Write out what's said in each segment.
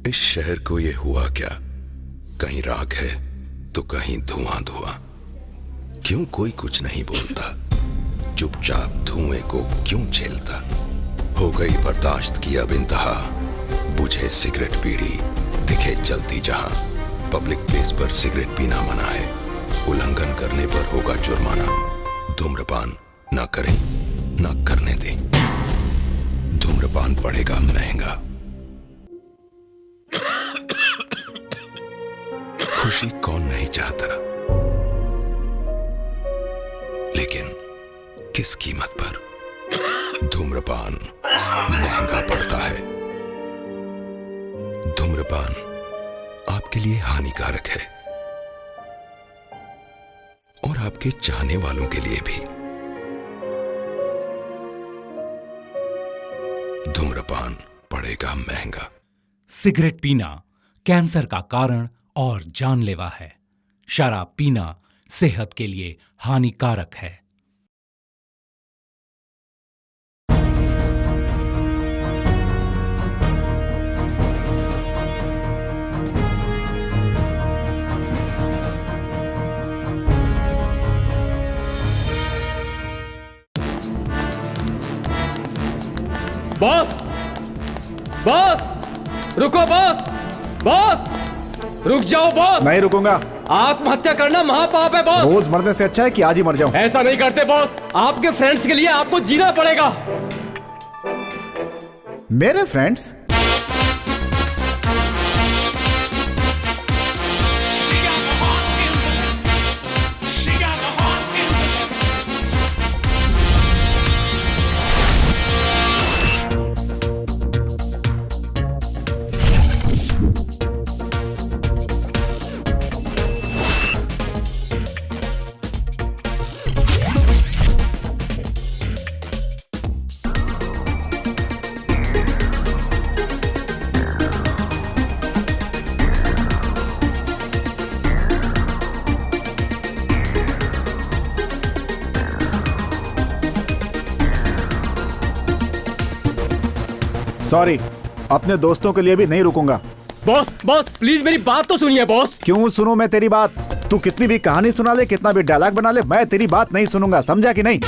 इस शहर को ये हुआ क्या? कहीं राख है तो कहीं धुआं धुआं। क्यों कोई कुछ नहीं बोलता? चुपचाप धुएं को क्यों झेलता? हो गई बर्दाश्त की अब इंतहा। बुझे सिगरेट बीड़ी दिखे जलती जहां। पब्लिक प्लेस पर सिगरेट पीना मना है। उल्लंघन करने पर होगा जुर्माना। धूम्रपान ना करें ना करने दें। धूम्रपान पड़ेगा महंगा। खुशी कौन नहीं चाहता, लेकिन किस कीमत पर? धूम्रपान महंगा पड़ता है। धूम्रपान आपके लिए हानिकारक है और आपके चाहने वालों के लिए भी। धूम्रपान पड़ेगा महंगा। सिगरेट पीना कैंसर का कारण और जानलेवा है। शराब पीना सेहत के लिए हानिकारक है। बॉस, बॉस, रुको बॉस, बॉस, रुक जाओ बॉस। नहीं रुकूंगा। आत्महत्या करना महापाप है बॉस। रोज मरने से अच्छा है कि आज ही मर जाऊं। ऐसा नहीं करते बॉस। आपके फ्रेंड्स के लिए आपको जीना पड़ेगा। मेरे फ्रेंड्स? सॉरी, अपने दोस्तों के लिए भी नहीं रुकूंगा। बॉस, बॉस, प्लीज मेरी बात तो सुनिए बॉस। क्यों सुनूं मैं तेरी बात? तू कितनी भी कहानी सुना ले, कितना भी डायलॉग बना ले, मैं तेरी बात नहीं सुनूंगा। समझा कि नहीं?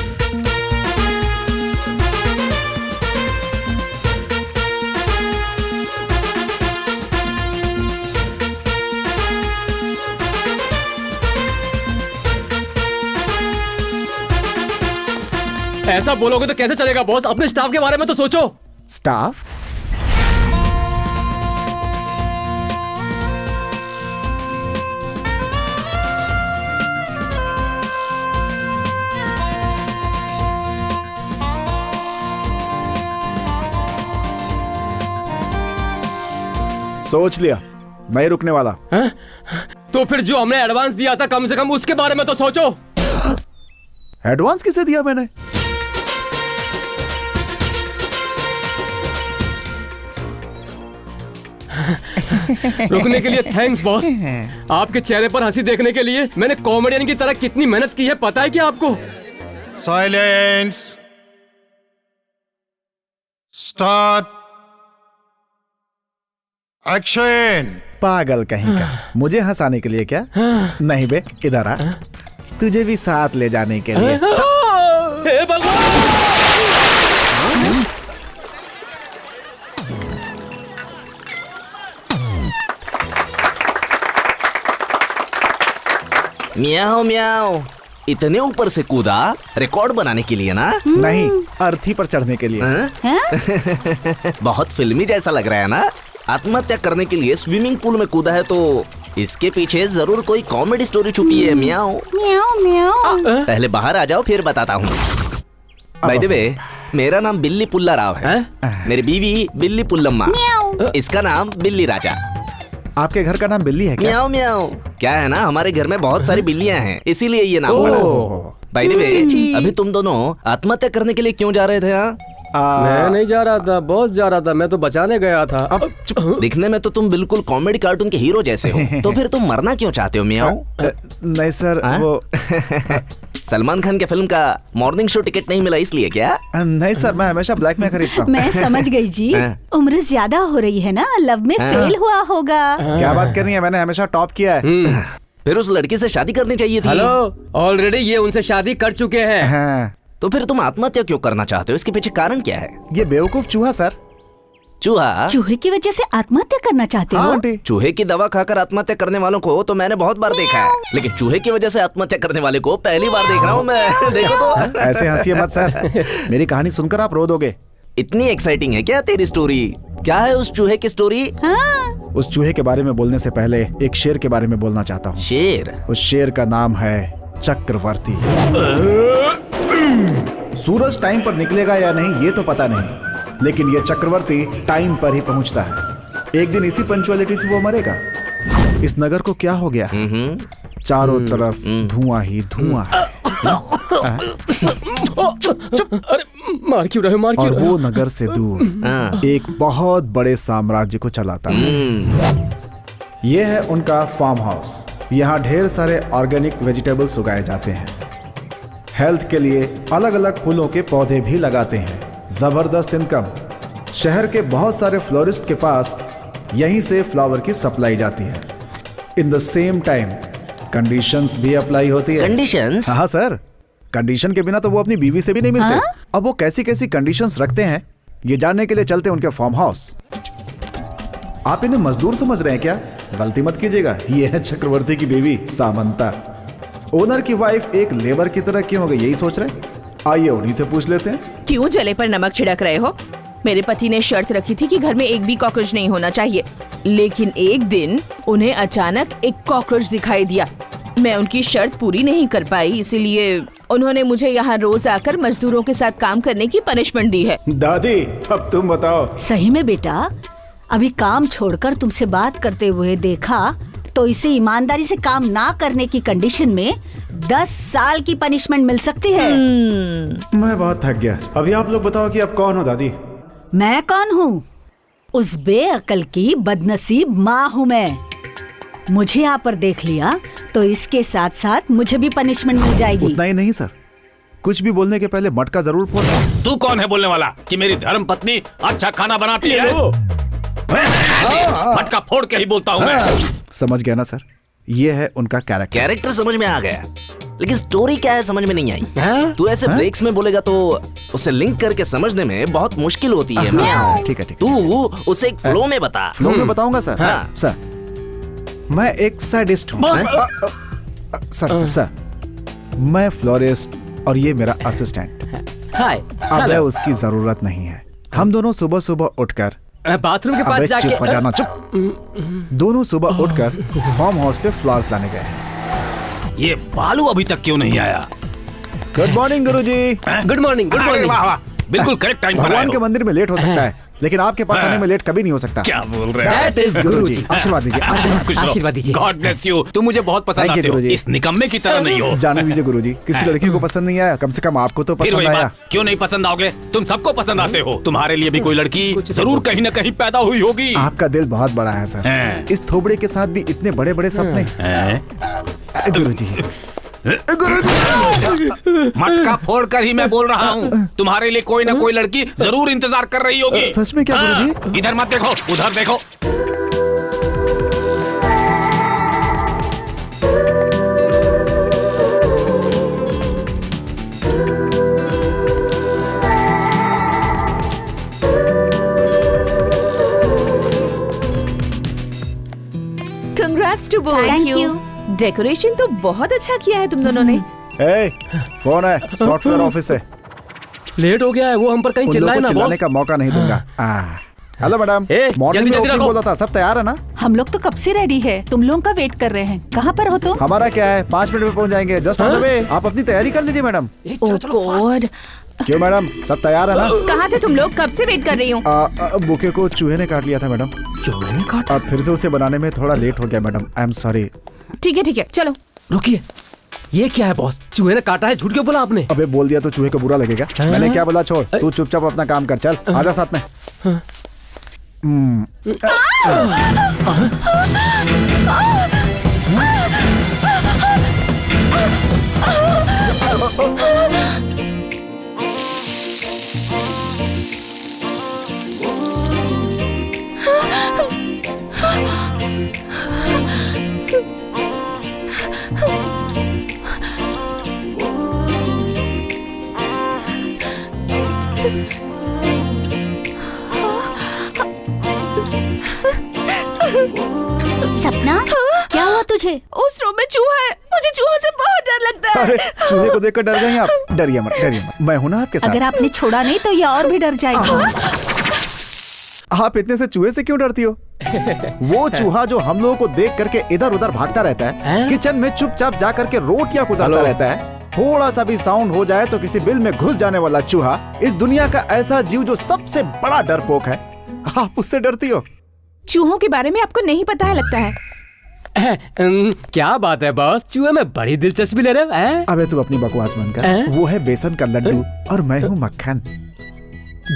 ऐसा बोलोगे तो कैसे चलेगा बॉस? अपने स्टाफ के बारे में तो सोचो। स्टाफ? सोच लिया, नहीं रुकने वाला। है? तो फिर जो हमने एडवांस दिया था कम से कम उसके बारे में तो सोचो। एडवांस किसे दिया मैंने? रुकने के लिए थैंक्स बॉस। आपके चेहरे पर हंसी देखने के लिए मैंने कॉमेडियन की तरह कितनी मेहनत की है पता है क्या आपको? साइलेंस। Start action. पागल कहीं का, मुझे हंसाने के लिए क्या? नहीं बे, इधर आ, तुझे भी साथ ले जाने के लिए। हे भगवान! म्याओ म्याओ, इतने ऊपर से कूदा रिकॉर्ड बनाने के लिए ना? नहीं, अर्थी पर चढ़ने के लिए। बहुत फिल्मी जैसा लग रहा है ना? आत्महत्या करने के लिए स्विमिंग पूल में कूदा है तो इसके पीछे जरूर कोई कॉमेडी स्टोरी छुपी है। म्याओ म्याओ म्याओ। पहले बाहर आ जाओ फिर बताता हूँ। बाय द वे, मेरा नाम बिल्ली पुल्ला राव है। मेरी बीवी बिल्ली पुल्लम्मा, इसका नाम बिल्ली राजा। आपके घर का नाम बिल्ली है क्या? म्याओ म्याओ। क्या है ना, हमारे घर में बहुत सारी बिल्लियां हैं, इसीलिए ये नाम पड़ा। बाय द वे, अभी तुम दोनों आत्महत्या करने के लिए क्यों जा रहे थे? मैं नहीं जा रहा था, बॉस जा रहा था। मैं तो बचाने गया था। अब दिखने में तो तुम बिल्कुल कॉमेडी कार्टून के हीरो जैसे हो, तो फिर तुम मरना क्यों चाहते हो? म्याओ। नहीं सर, वो सलमान खान के फिल्म का मॉर्निंग शो टिकट नहीं मिला इसलिए क्या? नहीं सर, मैं हमेशा ब्लैक में खरीदता हूँ। मैं समझ गई जी। हाँ। उम्र ज्यादा हो रही है ना, लव में फेल हुआ होगा। क्या बात कर रही है, मैंने हमेशा टॉप किया है। फिर उस लड़की से शादी करनी चाहिए थी। हेलो, ऑलरेडी ये उनसे शादी कर चुके हैं। हाँ, तो फिर तुम आत्महत्या क्यों करना चाहते हो? इसके पीछे कारण क्या है? ये बेवकूफ चूहा सर। चूहा? चूहे की वजह से आत्महत्या करना चाहते हाँ हो? आंटी। चूहे की दवा खाकर आत्महत्या करने वालों को तो मैंने बहुत बार देखा है, लेकिन चूहे की वजह से आत्महत्या करने वाले को पहली बार देख रहा हूँ मैं। देखो तो। ऐसे हंसिए मत सर, मेरी कहानी सुनकर आप रो दोगे। इतनी एक्साइटिंग है क्या तेरी स्टोरी? क्या है उस चूहे की स्टोरी? हाँ। उस चूहे के बारे में बोलने से पहले एक शेर के बारे में बोलना चाहता हूँ। शेर? उस शेर का नाम है चक्रवर्ती। सूरज टाइम पर निकलेगा या नहीं ये तो पता नहीं, लेकिन ये चक्रवर्ती टाइम पर ही पहुंचता है। एक दिन इसी पंचुअलिटी से वो मरेगा। इस नगर को क्या हो गया? चारों तरफ धुआं ही धुआं है। अरे मार क्यों रहे हो, मार क्यों और रहे हो? वो नगर से दूर एक बहुत बड़े साम्राज्य को चलाता है। ये है उनका फार्म हाउस। यहाँ ढेर सारे ऑर्गेनिक वेजिटेबल्स उगाए जाते हैं। हेल्थ के लिए अलग अलग फूलों के पौधे भी लगाते हैं। जबरदस्त इनकम। शहर के बहुत सारे फ्लोरिस्ट के पास यहीं से फ्लावर की सप्लाई जाती है। In the same time conditions भी अप्लाई होती है। कंडीशंस? हाँ सर, कंडीशन के बिना तो वो अपनी बीवी से भी नहीं मिलते। अब वो कैसी कैसी कंडीशंस रखते हैं ये जानने के लिए चलते हैं उनके फार्म हाउस। आप इन्हें मजदूर समझ रहे हैं क्या? गलती मत कीजिएगा, ये है चक्रवर्ती की बीवी सामंता। ओनर की वाइफ एक लेबर की तरह क्यों हो गई, यही सोच रहे हैं? आइए उन्हीं से पूछ लेते हैं। क्यों जले पर नमक छिड़क रहे हो? मेरे पति ने शर्त रखी थी कि घर में एक भी कॉकरोच नहीं होना चाहिए, लेकिन एक दिन उन्हें अचानक एक कॉकरोच दिखाई दिया। मैं उनकी शर्त पूरी नहीं कर पाई, इसीलिए उन्होंने मुझे यहाँ रोज आकर मजदूरों के साथ काम करने की पनिशमेंट दी है। दादी अब तुम बताओ। सही में बेटा, अभी काम छोड़कर तुमसे बात करते हुए देखा तो इसे ईमानदारी से काम ना करने की कंडीशन में 10 साल की पनिशमेंट मिल सकती है। मैं बहुत थक गया। अभी आप लोग बताओ कि आप कौन हो दादी? मैं कौन हूँ? उस बेअकल की बदनसीब माँ हूँ मैं। मुझे यहाँ पर देख लिया तो इसके साथ साथ मुझे भी पनिशमेंट मिल जाएगी। उतना ही नहीं सर, कुछ भी बोलने के पहले मटका जरूर फोड़ना। तू कौन है बोलने वाला कि मेरी धर्म पत्नी अच्छा खाना बनाती है? मटका फोड़ के ही बोलता हूँ मैं। समझ गया ना सर, ये है उनका कैरेक्टर। कैरेक्टर समझ में आ गया, लेकिन स्टोरी क्या है समझ में नहीं आई। तू ऐसे ब्रेक्स में बोलेगा तो उसे लिंक करके समझने में बहुत मुश्किल होती है। हाँ, ठीक है ठीक। तू उसे एक फ्लो में बता। फ्लो में बताऊंगा सर। हाँ। सर, मैं एक सैडिस्ट हूँ। सर सर, मैं फ्लोरिस्ट और ये मेरा असिस्टेंट। हाय। अब उसकी जरूरत नहीं है। हम दोनों सुबह सुबह उठकर बाथरूम के पास अबे जाके चुप हो जाना, चुप। दोनों सुबह उठकर फार्म हाउस पे फ्लावर्स लाने गए। ये बालू अभी तक क्यों नहीं आया? गुड मॉर्निंग गुरुजी। गुड मॉर्निंग, गुड अरे मॉर्निंग। वाह वाह, बिल्कुल करेक्ट टाइम पर आए भगवान हो। के मंदिर में लेट हो सकता है, लेकिन आपके पास आने में लेट कभी नहीं हो सकता। क्या बोल रहे हैं? That is गुरुजी, आशीर्वाद दीजिए, आशीर्वाद दीजिए। God bless you. तुम मुझे बहुत पसंद Thank you, आते हो, गुरुजी। इस निकम्मे की तरह नहीं हो। जाने दीजिए गुरुजी, किसी लड़की को पसंद नहीं आया, कम से कम आपको तो फिर पसंद वही आया। बात, क्यों नहीं पसंद आओगे? तुम सबको पसंद आते हो। तुम्हारे लिए भी कोई लड़की जरूर कहीं न कहीं पैदा हुई होगी। आपका दिल बहुत बड़ा है सर। हैं। इस थोबड़े के साथ भी इतने बड़े बड़े सपने। हैं? गुरुजी, मटका फोड़ कर ही मैं बोल रहा हूँ, तुम्हारे लिए कोई ना कोई लड़की जरूर इंतजार कर रही होगी। सच में क्या हाँ, गुरुजी? इधर मत देखो, उधर देखो। Congrats to both Thank you. you. Decoration तो बहुत अच्छा किया है तुम दोनों ने। ए, कौन है? सॉफ्टवेयर ऑफिस से। लेट हो गया है, वो हम पर कहीं उन चिल्लाए लोगों को ना चिल्लाने बॉस। का मौका नहीं दूंगा। हेलो मैडम, ए, मॉर्निंग जल्दी में जल्दी ओपनिंग रखो। बोला था, सब तैयार है ना? हम लोग तो कब से रेडी है, तुम लोगों का वेट कर रहे हैं। कहाँ पर हो तुम? हमारा क्या है, 5 मिनट में पहुंच जाएंगे। Just on the way. आप अपनी तैयारी कर लीजिए मैडम। ओह गॉड, क्यों मैडम, सब तैयार है ना? कहाँ थे तुम लोग? कब से वेट कर रही हूँ। बुके को चूहे ने काट लिया था मैडम। चूहे ने काटा? अब फिर से उसे बनाने में थोड़ा लेट हो गया मैडम, आई एम सॉरी। ठीक है चलो। रुकिए, ये क्या है बॉस? चूहे ने काटा है, झूठ क्यों बोला आपने? अबे बोल दिया तो चूहे को बुरा लगेगा। मैंने क्या बोला, छोड़, तू चुपचाप अपना काम कर, चल आजा साथ में। सपना क्या हुआ तुझे? उस रूम में चूहा है, मुझे चूहों से बहुत डर लगता है। अरे चूहे को देखकर डर गई आप? डरिए मत, डरिए मत, मैं हूं ना आपके साथ। अगर आपने छोड़ा नहीं तो ये और भी डर जाएगा। आप इतने से चूहे से क्यों डरती हो? वो चूहा जो हम लोगों को देख करके इधर उधर भागता रहता है, किचन में चुपचाप जा करके रोटियां कुतरता रहता है, थोड़ा सा भी साउंड हो जाए तो किसी बिल में घुस जाने वाला चूहा, इस दुनिया का ऐसा जीव जो सबसे बड़ा डरपोक है, आप उससे डरती हो? चूहों के बारे में आपको नहीं पता है लगता है। क्या बात है बॉस, चूहे में बड़ी दिलचस्पी ले रहे हो, हैं? अबे तू अपनी बकवास बंद कर। वो है बेसन का लड्डू और मैं हूँ मक्खन।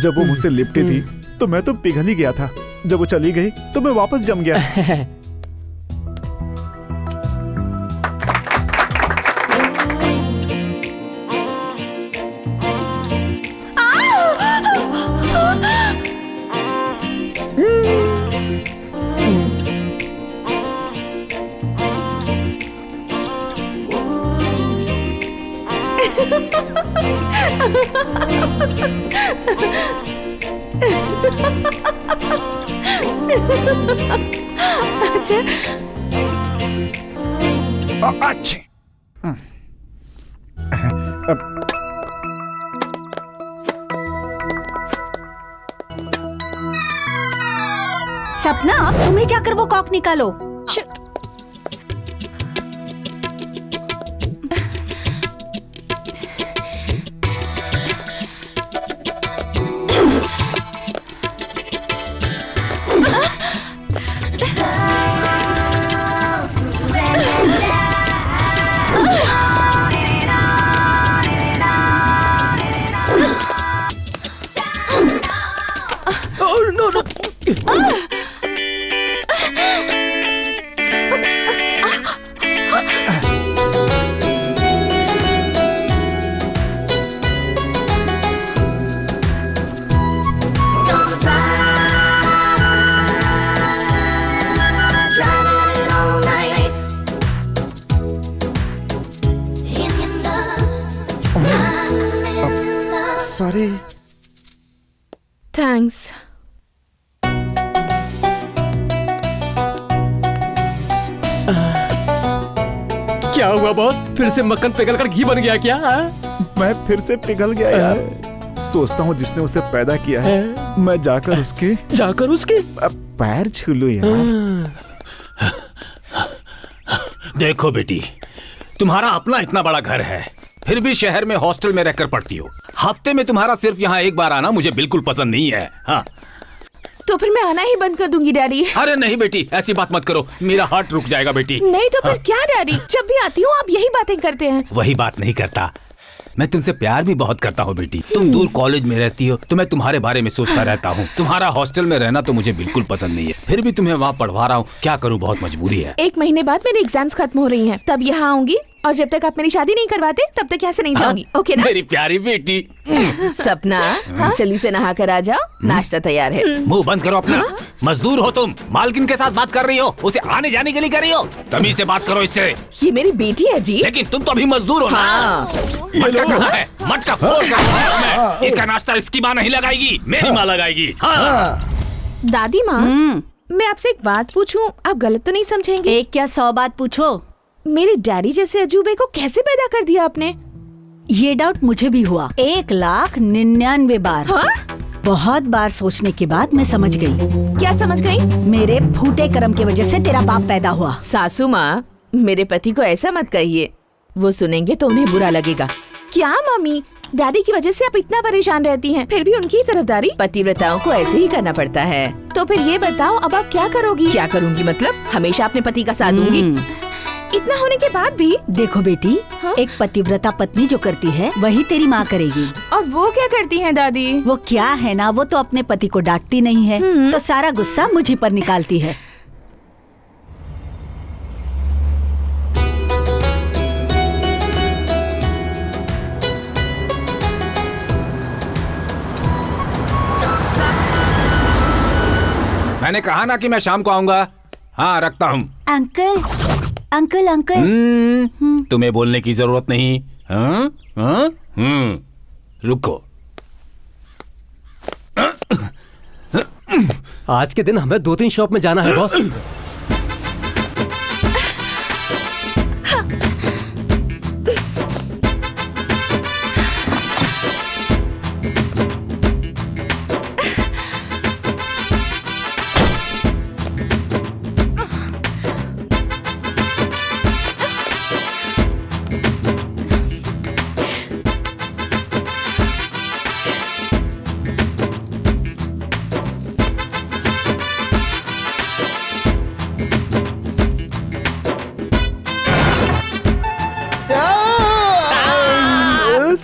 जब वो मुझसे लिपटी थी तो मैं तो पिघल ही गया था, जब वो चली गई तो मैं वापस जम गया। अच्छे। सपना तुम्हें जाकर वो कॉक निकालो। सॉरी। थैंक्स। क्या हुआ बॉस, फिर से मक्खन पिघलकर घी बन गया क्या? मैं फिर से पिघल गया यार। सोचता हूँ जिसने उसे पैदा किया है, मैं जाकर उसके पैर छू लूं यार। देखो बेटी, तुम्हारा अपना इतना बड़ा घर है, फिर भी शहर में हॉस्टल में रहकर पढ़ती हो। हफ्ते में तुम्हारा सिर्फ यहाँ एक बार आना मुझे बिल्कुल पसंद नहीं है। हाँ, तो फिर मैं आना ही बंद कर दूंगी डैडी। अरे नहीं बेटी, ऐसी बात मत करो, मेरा हार्ट रुक जाएगा बेटी। नहीं तो फिर क्या डैडी, जब भी आती हूँ आप यही बातें करते हैं। वही बात नहीं करता, मैं तुमसे प्यार भी बहुत करता हूँ बेटी। तुम दूर कॉलेज में रहती हो तो मैं तुम्हारे बारे में सोचता रहता हूँ। तुम्हारा हॉस्टल में रहना तो मुझे बिल्कुल पसंद नहीं है, फिर भी तुम्हें वहाँ पढ़वा रहा हूँ। क्या करूँ, बहुत मजबूरी है। 1 महीने बाद मेरी एग्जाम्स खत्म हो रही हैं, तब यहाँ आऊंगी और जब तक आप मेरी शादी नहीं करवाते तब तक यहाँ से नहीं जाऊंगी। ओके ना? मेरी प्यारी बेटी। सपना, जल्दी से नहा कर आ जाओ, नाश्ता तैयार है। मुंह बंद करो अपना। मजदूर हो तुम, मालकिन के साथ बात कर रही हो, उसे आने जाने के लिए कर रही हो। तमीज से बात करो इससे। ये मेरी बेटी है जी। लेकिन तुम तो अभी मजदूर हो ना। हाँ। मटका कहाँ है? मटका फोड़ कर खाया मैं। इसका नाश्ता इसकी माँ नहीं लगाएगी, मेरी माँ लगाएगी। हाँ। दादी माँ, मैं आपसे एक बात पूछूं, आप गलत तो नहीं समझेंगे? एक क्या 100 बात पूछो। मेरे डैडी जैसे अजूबे को कैसे पैदा कर दिया आपने? ये डाउट मुझे भी हुआ 1,99,000 बार। हाँ? बहुत बार सोचने के बाद मैं समझ गई। क्या समझ गई? मेरे फूटे कर्म की वजह से तेरा बाप पैदा हुआ। सासू माँ, मेरे पति को ऐसा मत कहिए, वो सुनेंगे तो उन्हें बुरा लगेगा। क्या मम्मी, डैडी की वजह से आप इतना परेशान रहती हैं, फिर भी उनकी तरफदारी पतिव्रताओं को ऐसे ही करना पड़ता है। तो फिर ये बताओ, अब आप क्या करोगी? क्या करूँगी मतलब? हमेशा अपने पति का साथ दूंगी? इतना होने के बाद भी? देखो बेटी, हाँ? एक पतिव्रता पत्नी जो करती है वही तेरी माँ करेगी। और वो क्या करती हैं दादी? वो क्या है ना, वो तो अपने पति को डांटती नहीं है, तो सारा गुस्सा मुझे पर निकालती है। मैंने कहा ना कि मैं शाम को आऊंगा। हाँ, रखता हूँ। Uncle uncle uncle. तुम्हें बोलने की जरूरत नहीं। हाँ? हाँ? रुको। आज के दिन हमें 2-3 शॉप में जाना है बॉस।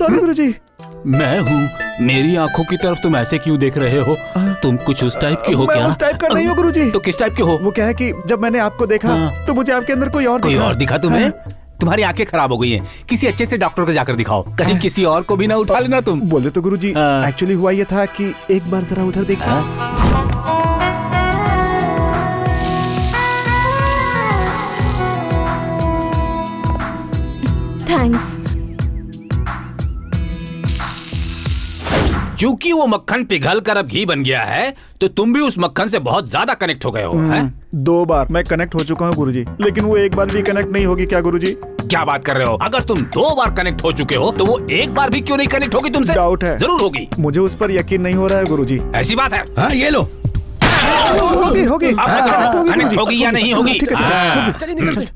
सॉरी गुरुजी। मैं हूँ। मेरी आंखों की तरफ तुम ऐसे क्यों देख रहे हो? तुम कुछ उस टाइप के हो मैं क्या? उस टाइप का नहीं हूँ गुरुजी। तो किस टाइप के हो? वो क्या है कि जब मैंने आपको देखा तो मुझे आपके अंदर कोई और दिखा तुम्हें? तुम्हारी आंखें खराब हो गई हैं। किसी अच्छे से डॉक्टर को जाकर दिखाओ। कहीं किसी और को भी ना उठा लेना तुम। बोले तो गुरुजी, एक्चुअली हुआ ये था कि एक बार जरा उधर देखा। थैंक्स। क्योंकि वो मक्खन पिघल कर अब घी बन गया है, तो तुम भी उस मक्खन से बहुत ज्यादा कनेक्ट हो गए हो। हैं? 2 बार मैं कनेक्ट हो चुका हूँ गुरुजी, लेकिन वो एक बार भी कनेक्ट नहीं होगी क्या गुरुजी? क्या बात कर रहे हो? अगर तुम 2 बार कनेक्ट हो चुके हो तो वो एक बार भी क्यों नहीं कनेक्ट होगी तुमसे? डाउट है। जरूर होगी। मुझे उस पर यकीन नहीं हो रहा है गुरुजी। ऐसी बात है? हाँ, ये लो। होगी। कनेक्ट होगी या नहीं होगी? ठीक है, हाँ। चलिए निकल।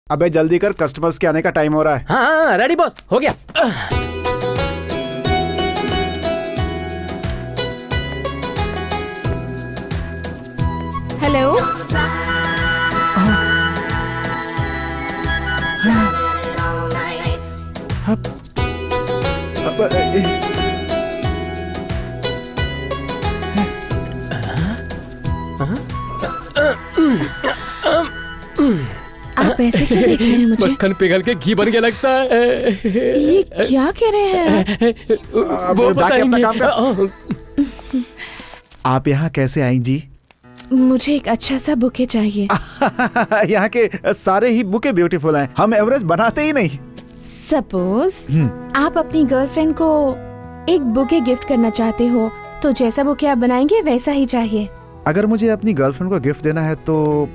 अबे जल्दी कर, कस्टमर्स के आने का टाइम हो रहा है। हाँ रेडी बॉस, हो गया। हेलो। आप ऐसे क्यों देख रहे हैं मुझे? मक्खन पिघल के घी बन के लगता है। ये क्या कह रहे हैं? वो जाके अपना बताएंगे। काम कर। आप यहाँ कैसे आई जी? मुझे एक अच्छा सा बुके चाहिए। यहाँ के सारे ही बुके ब्यूटीफुल हैं, हम एवरेज बनाते ही नहीं। सपोज आप अपनी गर्लफ्रेंड को एक बुके गिफ्ट करना चाहते हो, तो जैसा बुके आप बनाएंगे वैसा ही चाहिए। अगर मुझे अपनी गर्लफ्रेंड को गिफ्ट देना है तो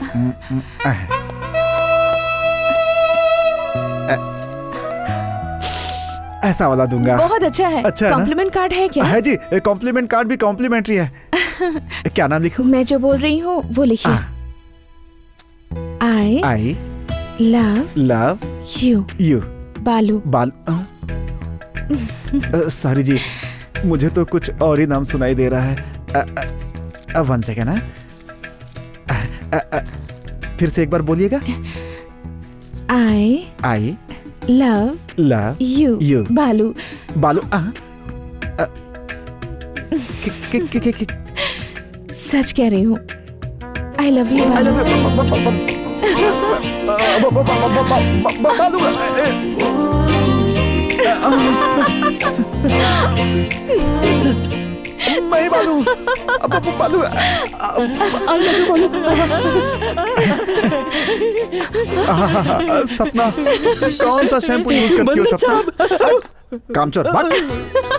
ऐसा वाला दूंगा। बहुत अच्छा है। अच्छा है ना? कॉम्प्लीमेंट कार्ड है क्या? है जी, कॉम्प्लीमेंट कार्ड भी कॉम्प्लीमेंट्री है। क्या नाम लिखूं? मैं जो बोल रही हूँ वो लिखिए। I love love you you बालू। सॉरी जी, मुझे तो कुछ और ही नाम सुनाई दे रहा है। 1 सेकेंड। फिर से एक बार बोलिएगा। I love love you you बालू। बालू। सच कह रही हूँ। आई लव यू बालू। मैं बालू बालू सपना, कौन सा शैम्पू यूज करती हो सपना? कामचोर भाग।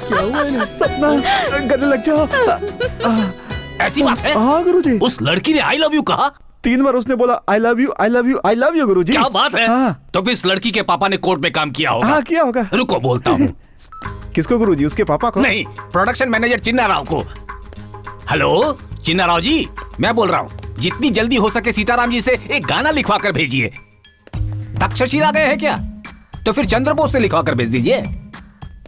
क्या हुआ? सपना गले लग जाओ। ऐसी बात है? हाँ गुरुजी। उस लड़की ने आई लव यू कहा? 3 बार उसने बोला I love you I love you I love you Guruji. क्या बात है? हाँ। तो फिर इस लड़की के पापा ने कोर्ट में काम किया होगा। हाँ किया होगा। रुको बोलता हूँ। किसको गुरुजी? उसके पापा को? नहीं, प्रोडक्शन मैनेजर चिन्ना राव को। हेलो चिन्ना राव जी, मैं बोल रहा हूँ, जितनी जल्दी हो सके सीताराम जी से एक गाना लिखवा कर भेजिए। तक्षशिला आ गए हैं क्या? तो फिर चंद्रबोस से लिखवा कर भेज दीजिए।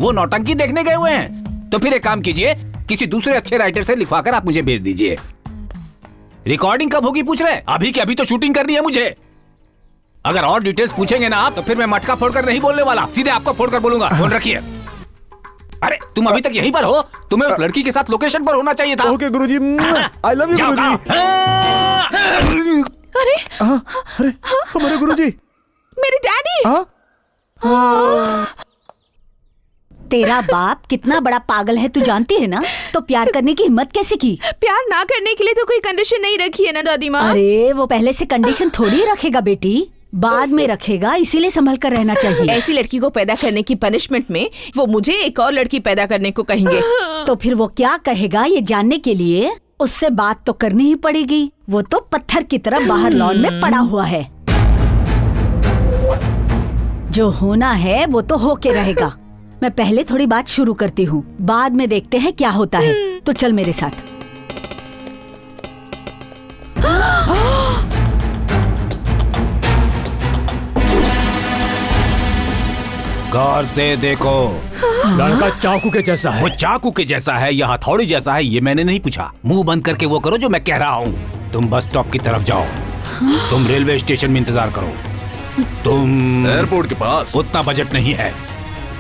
वो नौटंकी देखने गए हुए हैं। तो फिर एक काम कीजिए, किसी दूसरे अच्छे राइटर से लिखवा कर आप मुझे भेज दीजिए। रिकॉर्डिंग कब होगी पूछ रहे? अभी की अभी तो शूटिंग करनी है मुझे। अगर और डिटेल्स पूछेंगे ना आप, तो फिर मैं मटका फोड़कर नहीं बोलने वाला, सीधे आपको फोड़कर बोलूंगा। फोन रखिए। अरे तुम अभी तक यहीं पर हो? तुम्हें उस लड़की के साथ लोकेशन पर होना चाहिए था। Okay Guruji, I love you Guruji. अरे अरे हमारे गुरुजी, मेरे डैडी। तेरा बाप कितना बड़ा पागल है तू जानती है ना? तो प्यार करने की हिम्मत कैसे की? प्यार ना करने के लिए तो कोई कंडीशन नहीं रखी है ना दादी माँ। अरे वो पहले से कंडीशन थोड़ी रखेगा बेटी, बाद में रखेगा, इसीलिए संभल कर रहना चाहिए। ऐसी लड़की को पैदा करने की पनिशमेंट में वो मुझे एक और लड़की पैदा करने को कहेंगे। तो फिर वो क्या कहेगा ये जानने के लिए उससे बात तो करनी ही पड़ेगी। वो तो पत्थर की तरह बाहर लॉन में पड़ा हुआ है। जो होना है वो तो होके रहेगा। मैं पहले थोड़ी बात शुरू करती हूँ, बाद में देखते हैं क्या होता है। तो चल मेरे साथ। गौर से देखो। लड़का चाकू के जैसा है। वो चाकू के जैसा है या हथौड़ी जैसा है ये मैंने नहीं पूछा। मुंह बंद करके वो करो जो मैं कह रहा हूँ। तुम बस स्टॉप की तरफ जाओ। तुम रेलवे स्टेशन में इंतजार करो। तुम एयरपोर्ट के पास। उतना बजट नहीं है।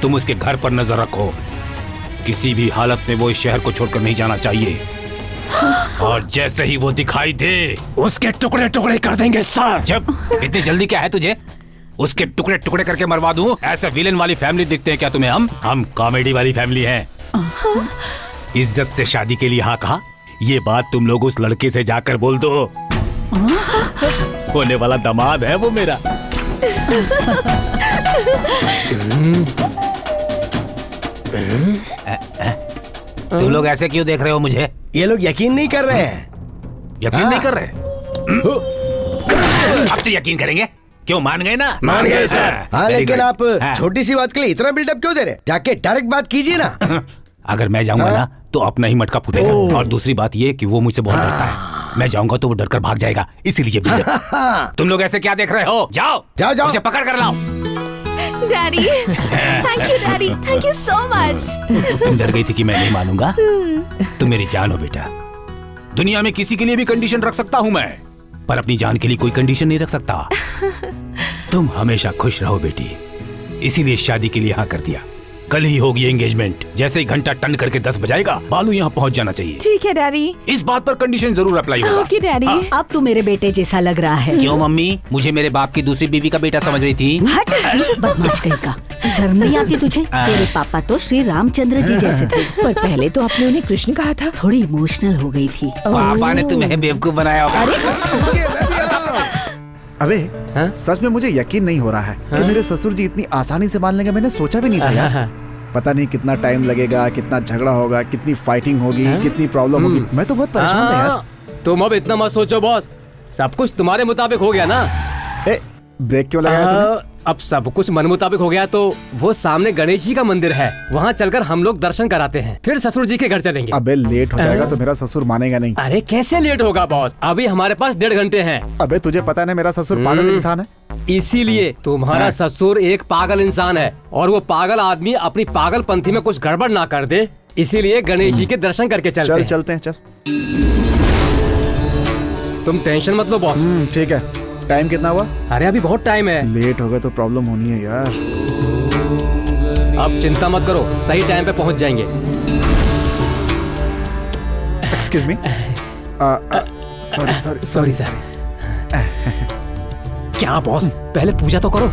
तुम उसके घर पर नजर रखो। किसी भी हालत में वो इस शहर को छोड़कर नहीं जाना चाहिए। और जैसे ही वो दिखाई दे उसके टुकड़े टुकड़े कर देंगे सर। जब इतनी जल्दी क्या है तुझे? उसके टुकड़े टुकड़े करके मरवा दूं? ऐसे विलेन वाली फैमिली दिखते हैं क्या तुम्हें? हम कॉमेडी वाली फैमिली हैं। इज्जत से शादी के लिए हाँ कहा, ये बात तुम लोग उस लड़के से जाकर बोल दो। होने वाला दामाद है वो मेरा। तुम लोग ऐसे क्यों देख रहे हो मुझे? ये लोग यकीन नहीं कर रहे हैं। यकीन नहीं कर रहे? अब तो यकीन करेंगे। क्यों, मान गए ना? मान गए सर। हाँ Very लेकिन good. आप हाँ। छोटी सी बात के लिए इतना बिल्डअप क्यों दे रहे? जाके डायरेक्ट बात कीजिए ना। अगर मैं जाऊंगा ना तो अपना ही मटका फूटेगा। और दूसरी बात ये कि वो मुझसे बहुत डरता है। मैं जाऊंगा तो वो डरकर भाग जाएगा, इसीलिए build-up। तुम लोग ऐसे क्या देख रहे हो? जाओ जाओ, जाओ। उसे पकड़ कर लाओ। Daddy, thank you daddy, thank you so much. तुम डर गई थी कि मैं नहीं मानूंगा? तुम मेरी जान हो बेटा। दुनिया में किसी के लिए भी कंडीशन रख सकता हूँ मैं, पर अपनी जान के लिए कोई कंडीशन नहीं रख सकता। तुम हमेशा खुश रहो बेटी, इसीलिए शादी के लिए हाँ कर दिया। कल ही होगी एंगेजमेंट। जैसे ही घंटा टन करके 10 बजाएगा बालू यहाँ पहुँच जाना चाहिए। ठीक है डैडी। इस बात पर कंडीशन जरूर अप्लाई होगा। Okay daddy. अब तू मेरे बेटे जैसा लग रहा है। क्यों मम्मी, मुझे मेरे बाप की दूसरी बीवी का बेटा समझ रही थी? हट, बदमाश कहीं का। शर्म नहीं आती तुझे? तेरे पापा तो श्री रामचंद्र जी जैसे थे। पर पहले तो आपने उन्हें कृष्ण कहा था। थोड़ी इमोशनल हो गई थी। पापा ने तुम्हें बेवकूफ बनाया होगा। अबे सच में मुझे यकीन नहीं हो रहा है कि मेरे ससुर जी इतनी आसानी से मान लेंगे। मैंने सोचा भी नहीं था यार। पता नहीं कितना टाइम लगेगा, कितना झगड़ा होगा, कितनी फाइटिंग होगी, कितनी प्रॉब्लम होगी। मैं तो बहुत परेशान था यार। तुम अब इतना मत सोचो बॉस, सब कुछ तुम्हारे मुताबिक हो गया ना। ए, ब्रेक क्यों लगाया तूने? अब सब कुछ मन मुताबिक हो गया तो वो सामने गणेश जी का मंदिर है, वहाँ चलकर हम लोग दर्शन कराते हैं, फिर ससुर जी के घर चलेंगे। अबे लेट हो जाएगा तो मेरा ससुर मानेगा नहीं। अरे कैसे लेट होगा बॉस, अभी हमारे पास 1.5 घंटे हैं। अबे तुझे पता है मेरा ससुर पागल इंसान है। इसीलिए तुम्हारा ससुर एक पागल इंसान है, और वो पागल आदमी अपनी पागलपंथी में कुछ गड़बड़ ना कर दे, इसीलिए गणेश जी के दर्शन करके चलते हैं। तुम टेंशन मत लो बॉस। ठीक है। टाइम कितना हुआ? अरे अभी बहुत टाइम है। लेट हो गए तो प्रॉब्लम होनी है यार। अब चिंता मत करो, सही टाइम पे पहुंच जाएंगे। Excuse me. Sorry sir. क्या बॉस, पहले पूजा तो करो।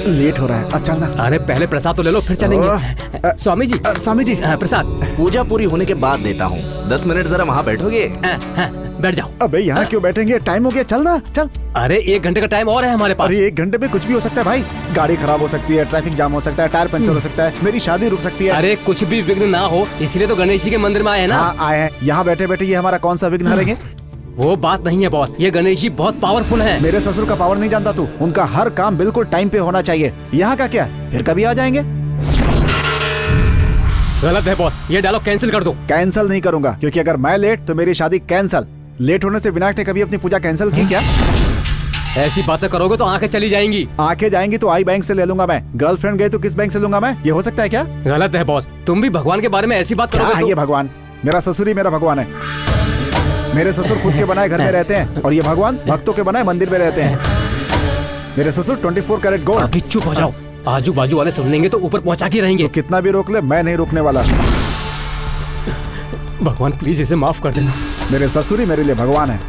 लेट हो रहा है। अच्छा ना। अरे पहले प्रसाद तो ले लो, फिर चलेंगे। स्वामी जी प्रसाद। पूजा पूरी होने के बाद देता हूँ। 10 मिनट जरा वहाँ बैठोगे? बैठ जाओ। अबे यहाँ क्यों बैठेंगे? टाइम हो गया, चल ना चल। अरे 1 घंटे का टाइम और है हमारे पास। अरे 1 घंटे में कुछ भी हो सकता है भाई। गाड़ी खराब हो सकती है, ट्रैफिक जाम हो सकता है, टायर पंचर हो सकता है, मेरी शादी रुक सकती है। अरे कुछ भी विघ्न ना हो, इसलिए तो गणेश जी के मंदिर में आए हैं ना। हाँ आए हैं। यहाँ बैठे बैठे ये हमारा कौन सा विघ्न हरेंगे? वो बात नहीं है बॉस, ये गणेश जी बहुत पावरफुल हैं। मेरे ससुर का पावर नहीं जानता तू? उनका हर काम बिल्कुल टाइम पे होना चाहिए। यहाँ का क्या, फिर कभी आ जाएंगे। गलत है बॉस, ये डायलॉग कैंसिल कर दो। कैंसिल नहीं करूंगा, क्योंकि अगर मैं लेट तो मेरी शादी कैंसिल। लेट होने से विनायक ने कभी अपनी पूजा कैंसिल की क्या? ऐसी बातें करोगे तो आंखें चली जाएंगी। आंखें जाएंगी तो आई बैंक से ले लूंगा मैं। गर्लफ्रेंड गई तो किस बैंक से लूंगा मैं? ये हो सकता है क्या? गलत है बॉस, तुम भी भगवान के बारे में ऐसी बात क्या करोगे है तो... ये भगवान? मेरा ससुर ही मेरा भगवान है। मेरे ससुर खुद के बनाए घर में रहते हैं, और ये भगवान भक्तों के बनाए मंदिर में रहते हैं। मेरे ससुर 24 कैरेट गोल्ड। अभी चुप हो जाओ, आजू बाजू वाले सुन लेंगे तो ऊपर पहुंचा के रहेंगे। तो कितना भी रोक ले, मैं नहीं रुकने वाला। भगवान प्लीज इसे माफ कर देना। मेरे ससुर ही मेरे लिए भगवान है।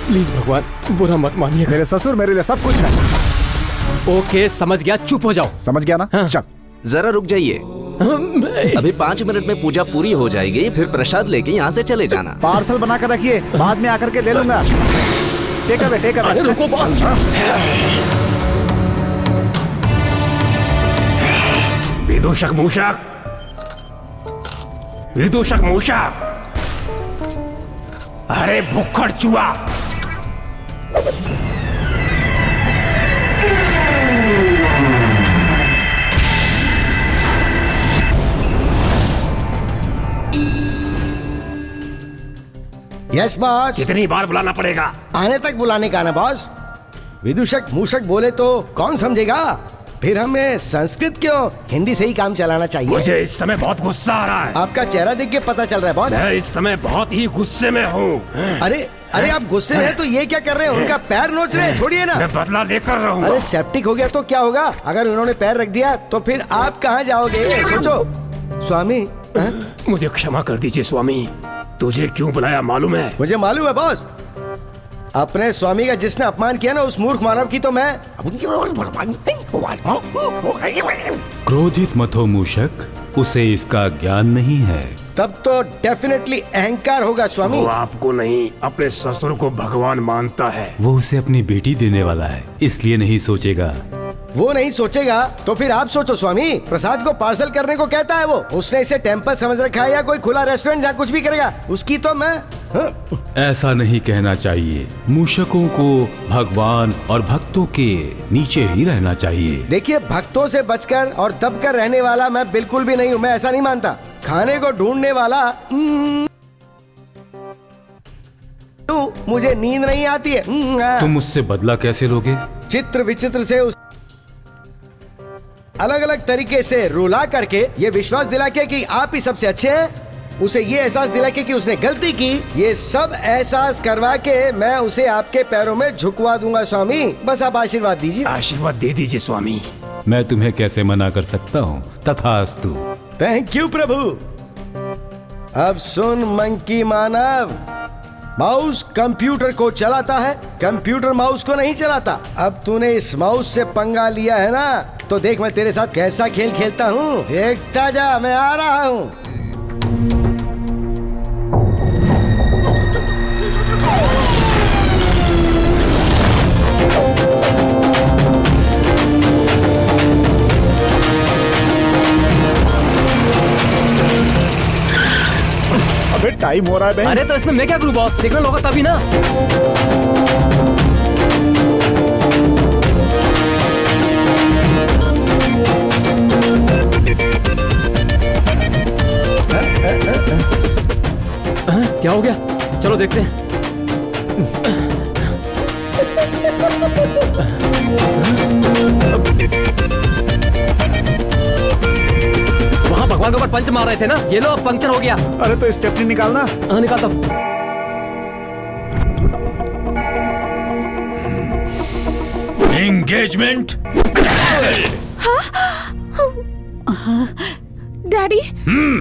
प्लीज भगवान, बुरा मत मानिए। मेरे ससुर मेरे लिए सब कुछ है। ओके समझ गया, चुप हो जाओ। समझ गया ना? हाँ। चल। जरा रुक जाइए, अभी 5 मिनट में पूजा पूरी हो जाएगी, फिर प्रसाद लेके यहाँ से चले जाना। पार्सल बना कर रखिए, बाद में आकर के ले लूंगा। Take away, take away. अरे रुको बॉस। विदूषक मूषक, विदूषक मूषक, अरे भुक्खड़ चूहा। Yes boss. कितनी बार बुलाना पड़ेगा? आने तक बुलाने का ना बॉस। विदूषक मूषक बोले तो कौन समझेगा? फिर हमें संस्कृत क्यों, हिंदी से ही काम चलाना चाहिए। मुझे इस समय बहुत गुस्सा आ रहा है। आपका चेहरा देख के पता चल रहा है बॉस। मैं इस समय बहुत ही गुस्से में हूँ। अरे अरे आप गुस्से में हैं तो ये क्या कर रहे हैं? उनका पैर नोच रहे हैं, छोड़िए ना। मैं बदला लेकर रहूंगा। अरे सेप्टिक हो गया तो क्या होगा? अगर उन्होंने पैर रख दिया तो फिर आप कहाँ जाओगे? सोचो स्वामी। मुझे क्षमा कर दीजिए स्वामी। तुझे क्यों बुलाया मालूम है? मुझे मालूम है बॉस। अपने स्वामी का जिसने अपमान किया ना, उस मूर्ख मानव की तो मैं। क्रोधित मत हो मूषक, उसे इसका ज्ञान नहीं है। तब तो डेफिनेटली अहंकार होगा स्वामी। वो आपको नहीं, अपने ससुर को भगवान मानता है। वो उसे अपनी बेटी देने वाला है, इसलिए नहीं सोचेगा। वो नहीं सोचेगा तो फिर आप सोचो स्वामी। प्रसाद को पार्सल करने को कहता है वो। उसने इसे टेम्पल समझ रखा है या कोई खुला रेस्टोरेंट जहाँ कुछ भी करेगा उसकी तो मैं। ऐसा नहीं कहना चाहिए। मूषकों को भगवान और भक्तों के नीचे ही रहना चाहिए। देखिए, भक्तों से बचकर और दबकर रहने वाला मैं बिल्कुल भी नहीं हूँ। मैं ऐसा नहीं मानता। खाने को ढूंढने वाला मुझे नींद नहीं आती है। तुम मुझसे बदला कैसे लोगे? चित्र विचित्र से उस अलग अलग तरीके से रुला करके ये विश्वास दिला के कि आप ही सबसे अच्छे हैं, उसे ये एहसास दिला के कि उसने गलती की, ये सब एहसास करवा के मैं उसे आपके पैरों में झुकवा दूंगा स्वामी। बस आप आशीर्वाद दीजिए। आशीर्वाद दे दीजिए स्वामी। मैं तुम्हें कैसे मना कर सकता हूँ? तथास्तु। थैंक यू प्रभु। अब सुन मंकी मानव, माउस कंप्यूटर को चलाता है, कंप्यूटर माउस को नहीं चलाता। अब तूने इस माउस से पंगा लिया है ना, तो देख मैं तेरे साथ कैसा खेल खेलता हूँ। देखता जा, मैं आ रहा हूँ। अबे टाइम हो रहा है बहन। अरे तो इसमें मैं क्या करूँ बॉस? सिग्नल होगा तभी ना। क्या हो गया? चलो देखते हैं। वहाँ भगवान के ऊपर पंच मार रहे थे ना, ये लो अब पंक्चर हो गया। अरे तो स्टेपनी निकालना। हाँ निकालता हूँ। एंगेजमेंट। डैडी,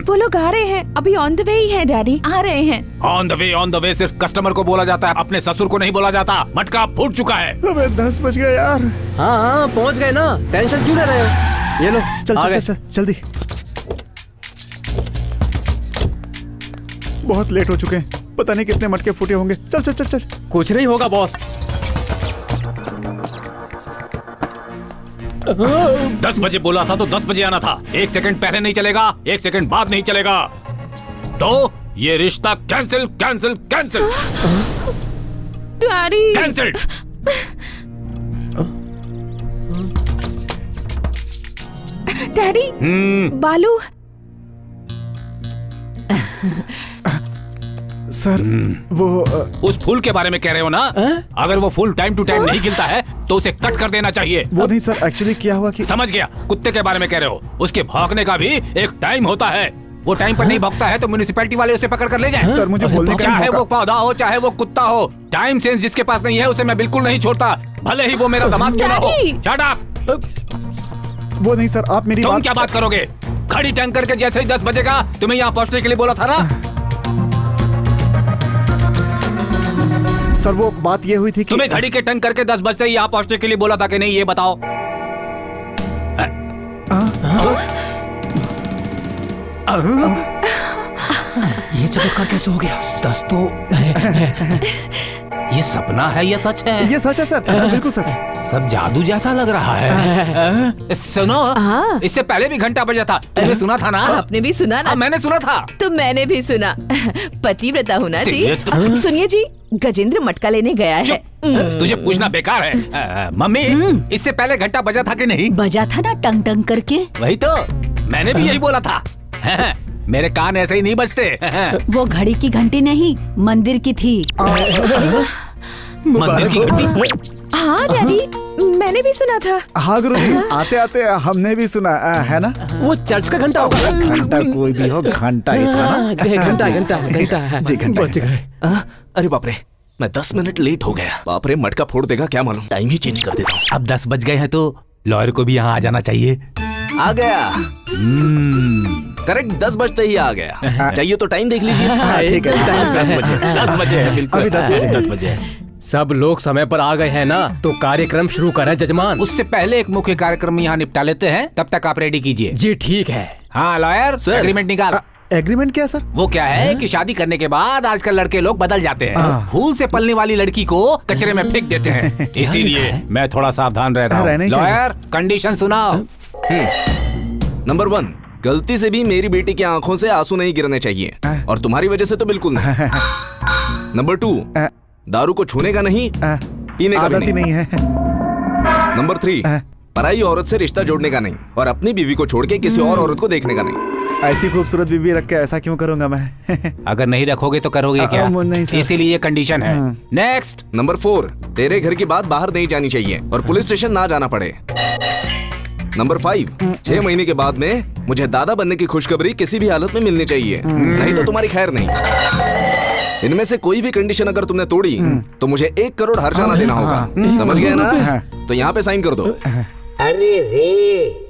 वो लोग आ रहे हैं। अभी ऑन द वे ही है डैडी, आ रहे हैं। ऑन द वे सिर्फ कस्टमर को बोला जाता है, अपने ससुर को नहीं बोला जाता। मटका फूट चुका है। अबे 10 बज गए यार। हाँ हाँ पहुँच गए ना, टेंशन क्यों ले रहे हो? ये लो चल आ चल गए। चल जल्दी। बहुत लेट हो चुके हैं, पता नहीं कितने मटके फूटे होंगे। चल चल चल चल। कुछ नहीं होगा बॉस। 10 बजे बोला था तो 10 बजे आना था। 1 सेकंड पहले नहीं चलेगा, 1 सेकंड बाद नहीं चलेगा। तो ये रिश्ता cancel cancel cancel daddy, cancelled. Daddy, बालू। सर वो उस फूल के बारे में कह रहे हो ना? अगर वो फूल टाइम टू टाइम नहीं खिलता है तो उसे कट कर देना चाहिए। वो नहीं सर, एक्चुअली क्या हुआ कि समझ गया, कुत्ते के बारे में कह रहे हो। उसके भौंकने का भी एक टाइम होता है। वो टाइम पर नहीं भौंकता है तो म्युनिसिपैलिटी वाले उसे पकड़ कर ले जाएं। सर मुझे बोलने का चाहे मौका- वो पौधा हो चाहे वो कुत्ता हो, टाइम सेंस जिसके पास नहीं है उसे मैं बिल्कुल नहीं छोड़ता, भले ही वो मेरा दामाद क्यों ना हो। डैडी! Shut up. वो नहीं सर, आप मेरी तुम बात। क्या बात करोगे? घड़ी टंग करके जैसे ही 10 बजेगा तुम्हें यहाँ पहुँचने के लिए बोला था ना। सर वो बात ये हुई थी कि तुम्हें घड़ी के टंग करके 10 बजते ही यहाँ पहुँचने के लिए बोला था कि नहीं, ये बताओ। ये चमत्कार कैसे हो गया? 10 तो ये सपना है या सच है? ये सच है सर, बिल्कुल सच है। सब जादू जैसा लग रहा है। सुनो, हाँ। इससे पहले भी घंटा बजा था, तुमने सुना था ना? आपने भी सुना ना? मैंने सुना था। तो मैंने भी सुना। पतिव्रता हूँ ना जी। ये तो- सुनिए जी, गजेंद्र मटका लेने गया है। तुझे पूछना बेकार है। मम्मी, इससे पहले घंटा बजा था कि नहीं? बजा था ना टंग टंग करके। वही तो, मैंने भी यही बोला था। मेरे कान ऐसे ही नहीं बजते। वो घड़ी की घंटी नहीं, मंदिर की थी। मंदिर की घंटी। हाँ डैडी, मैंने भी सुना था। हाँ गुरुजी, आते आते हमने भी सुना, है ना? वो चर्च का घंटा होगा। घंटा कोई भी हो, घंटा ही था ना? घंटा घंटा घंटा जी, घंटा। बच गए। अरे बाप रे, मैं 10 मिनट लेट हो गया। बाप रे, मटका फोड़ देगा क्या मालूम। टाइम ही चेंज कर देता हूँ। अब 10 बज गए हैं तो लॉयर को भी यहाँ आ जाना चाहिए। आ गया। करेक्ट 10 बजते ही आ गया। चाहिए तो टाइम देख लीजिए। ठीक है, 10 बजे है, बिल्कुल अभी 10 बजे। 10 बजे है। सब लोग समय पर आ गए हैं ना, तो कार्यक्रम शुरू करें जजमान। उससे पहले एक मुख्य कार्यक्रम यहाँ निपटा लेते हैं, तब तक आप रेडी कीजिए। जी ठीक है। हाँ लॉयर, सर। एग्रीमेंट निकाल। एग्रीमेंट क्या है सर? वो क्या है कि शादी करने के बाद आजकल लड़के लोग बदल जाते हैं। फूल से पलने वाली लड़की को कचरे में फेंक देते हैं। इसीलिए मैं थोड़ा सावधान रह रहा हूँ। रहना ही चाहिए। लॉयर, कंडीशन सुनाओ। नंबर 1, गलती से भी मेरी बेटी की आंखों से आंसू नहीं गिरने चाहिए, और तुम्हारी वजह से तो बिल्कुल नहीं। नंबर 2, दारू को छूने का नहीं, पीने का भी आदत ही नहीं। नहीं है। नंबर 3, पराई औरत से रिश्ता जोड़ने का नहीं, और अपनी बीवी को छोड़ के किसी और औरत को देखने का नहीं। ऐसी खूबसूरत बीबी रख के ऐसा क्यों करूंगा मैं? अगर नहीं रखोगे तो करोगे क्या? नहीं सर। इसीलिए ये कंडीशन है। नेक्स्ट। नंबर 4, तेरे घर की बात बाहर नहीं जानी चाहिए और पुलिस स्टेशन ना जाना पड़े। नंबर 5, 6 महीने के बाद में मुझे दादा बनने की खुशखबरी किसी भी हालत में मिलनी चाहिए, नहीं तो तुम्हारी खैर नहीं। इनमें से कोई भी कंडीशन अगर तुमने तोड़ी तो मुझे 1 करोड़ हर्जाना देना होगा। समझ गए ना? तो यहाँ पे साइन कर दो। अरे रे,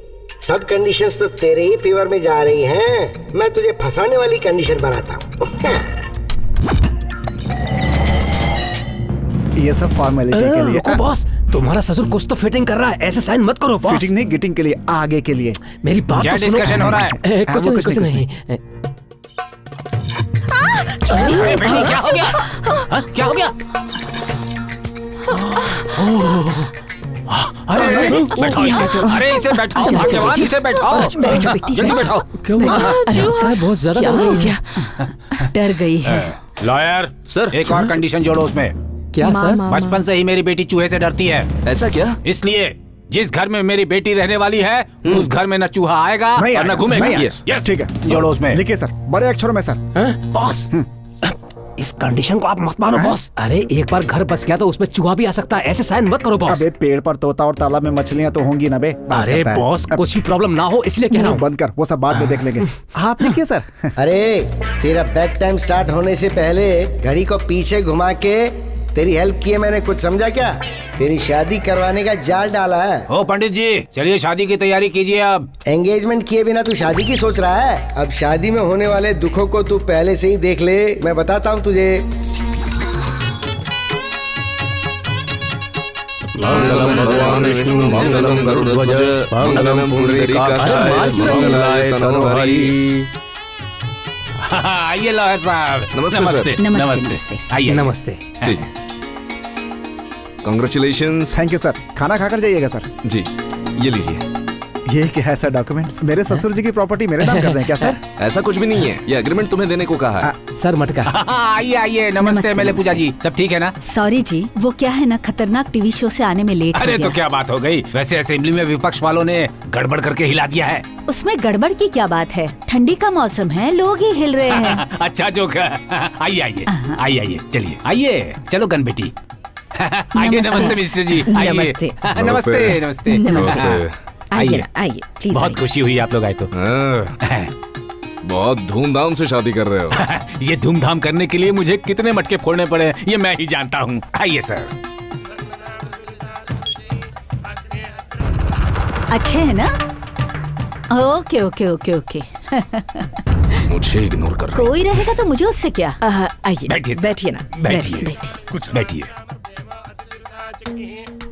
सब कंडीशंस तो तेरे ही फेवर में जा रही हैं। मैं तुझे फंसाने वाली कंडीशन बनाता हूँ। ये सब फॉर्मेलिटी के लिए। रुको बॉस, तुम्हारा ससुर कुछ तो फिटिंग कर रहा है। ऐसे साइन मत करो बॉस। फिटिंग नहीं, गिटिंग के लिए, आगे के लिए। मेरी बात क्या तो सुनो। डिस्कशन हो रहा है? कुछ नहीं, कुछ नहीं। अरे बेटी, क्या हो गया? हाँ, क्या हो गया? अरे बैठाओ इसे। अरे इसे बैठाओ, भाग्यवान, इसे बैठाओ। बैठो बेटी, जल्दी बैठाओ। क्यों? साहब बहुत ज्यादा क्या हो हो गया। गया? डर गई है। Lawyer sir. एक और कंडीशन जोड़ो उसमें। क्या सर? बचपन से ही मेरी बेटी चूहे से डरती है। ऐसा क्या? इसलिए जिस घर में मेरी बेटी रहने वाली है उस घर में न चूहा आएगा नहीं और न आएगा, घूमेगा। नहीं आएगा। Yes, yes। ठीक है, जोड़ो उसमें। लिखिए सर, बड़े अक्षरों में सर। बॉस, इस कंडीशन को आप मत मानो बॉस। अरे एक बार घर बस गया तो उसमें चूहा भी आ सकता है। ऐसे साइन मत करो बॉस। अबे पेड़ पर तोता और तालाब में मछलियां तो होंगी ना बे। बात अरे करता है। बॉस, कुछ भी प्रॉब्लम ना हो इसलिए कह रहा हूँ। बंद कर, वो सब बाद में देख लेंगे। आप लिखिए सर। अरे तेरा बेड टाइम स्टार्ट होने से पहले घड़ी को पीछे घुमा के तेरी हेल्प किए मैंने, कुछ समझा क्या? तेरी शादी करवाने का जाल डाला है। ओ पंडित जी, चलिए शादी की तैयारी कीजिए अब। एंगेजमेंट किए बिना तू शादी की सोच रहा है? अब शादी में होने वाले दुखों को तू पहले से ही देख ले। मैं बताता हूँ तुझे। मंगलम भगवान विष्णु मंगलम गरुड़ध्वज मंगलम पुंडरीकाक्षाय मंगलाय तनोहरि। आइए लॉयर साहब। नमस्ते, नमस्ते। नमस्ते, नमस्ते। नमस्ते। आइए। नमस्ते। कांग्रेचुलेशंस। थैंक यू सर, खाना खाकर जाइएगा सर। जी, ये लीजिए। ये क्या है सर? डॉक्यूमेंट्स? मेरे ससुर जी की प्रॉपर्टी मेरे नाम कर दें क्या सर? ऐसा कुछ भी नहीं है, ये एग्रीमेंट तुम्हें देने को कहा है। सर मटका। आइए आइए। नमस्ते नमस्ते, मेले पूजा जी, सब ठीक है ना? सॉरी जी, वो क्या है ना, खतरनाक टीवी शो से आने में लेट हो अरे गया। तो क्या बात हो गई? वैसे असेंबली में विपक्ष वालों ने गड़बड़ करके हिला दिया है। उसमें गड़बड़ की क्या बात है? ठंडी का मौसम है, लोग ही हिल रहे हैं। अच्छा जोक है। आइए आइए आइए आइए, चलिए आइए। चलो गन बेटी। आइए। नमस्ते मिस्टर जी, आइए। नमस्ते। नमस्ते नमस्ते नमस्ते। आइए आइए। ना, आइए प्लीज। बहुत खुशी हुई आप लोग आए तो। बहुत धूमधाम से शादी कर रहे हो। ये धूमधाम करने के लिए मुझे कितने मटके फोड़ने पड़े ये मैं ही जानता हूँ। आइए सर। अच्छे है ना? Okay okay okay okay. मुझे इग्नोर कर रहे हो। कोई रहेगा तो मुझे उससे क्या? आइए, बैठिए सर। बैठिए ना, बैठिए। कुछ बैठिए।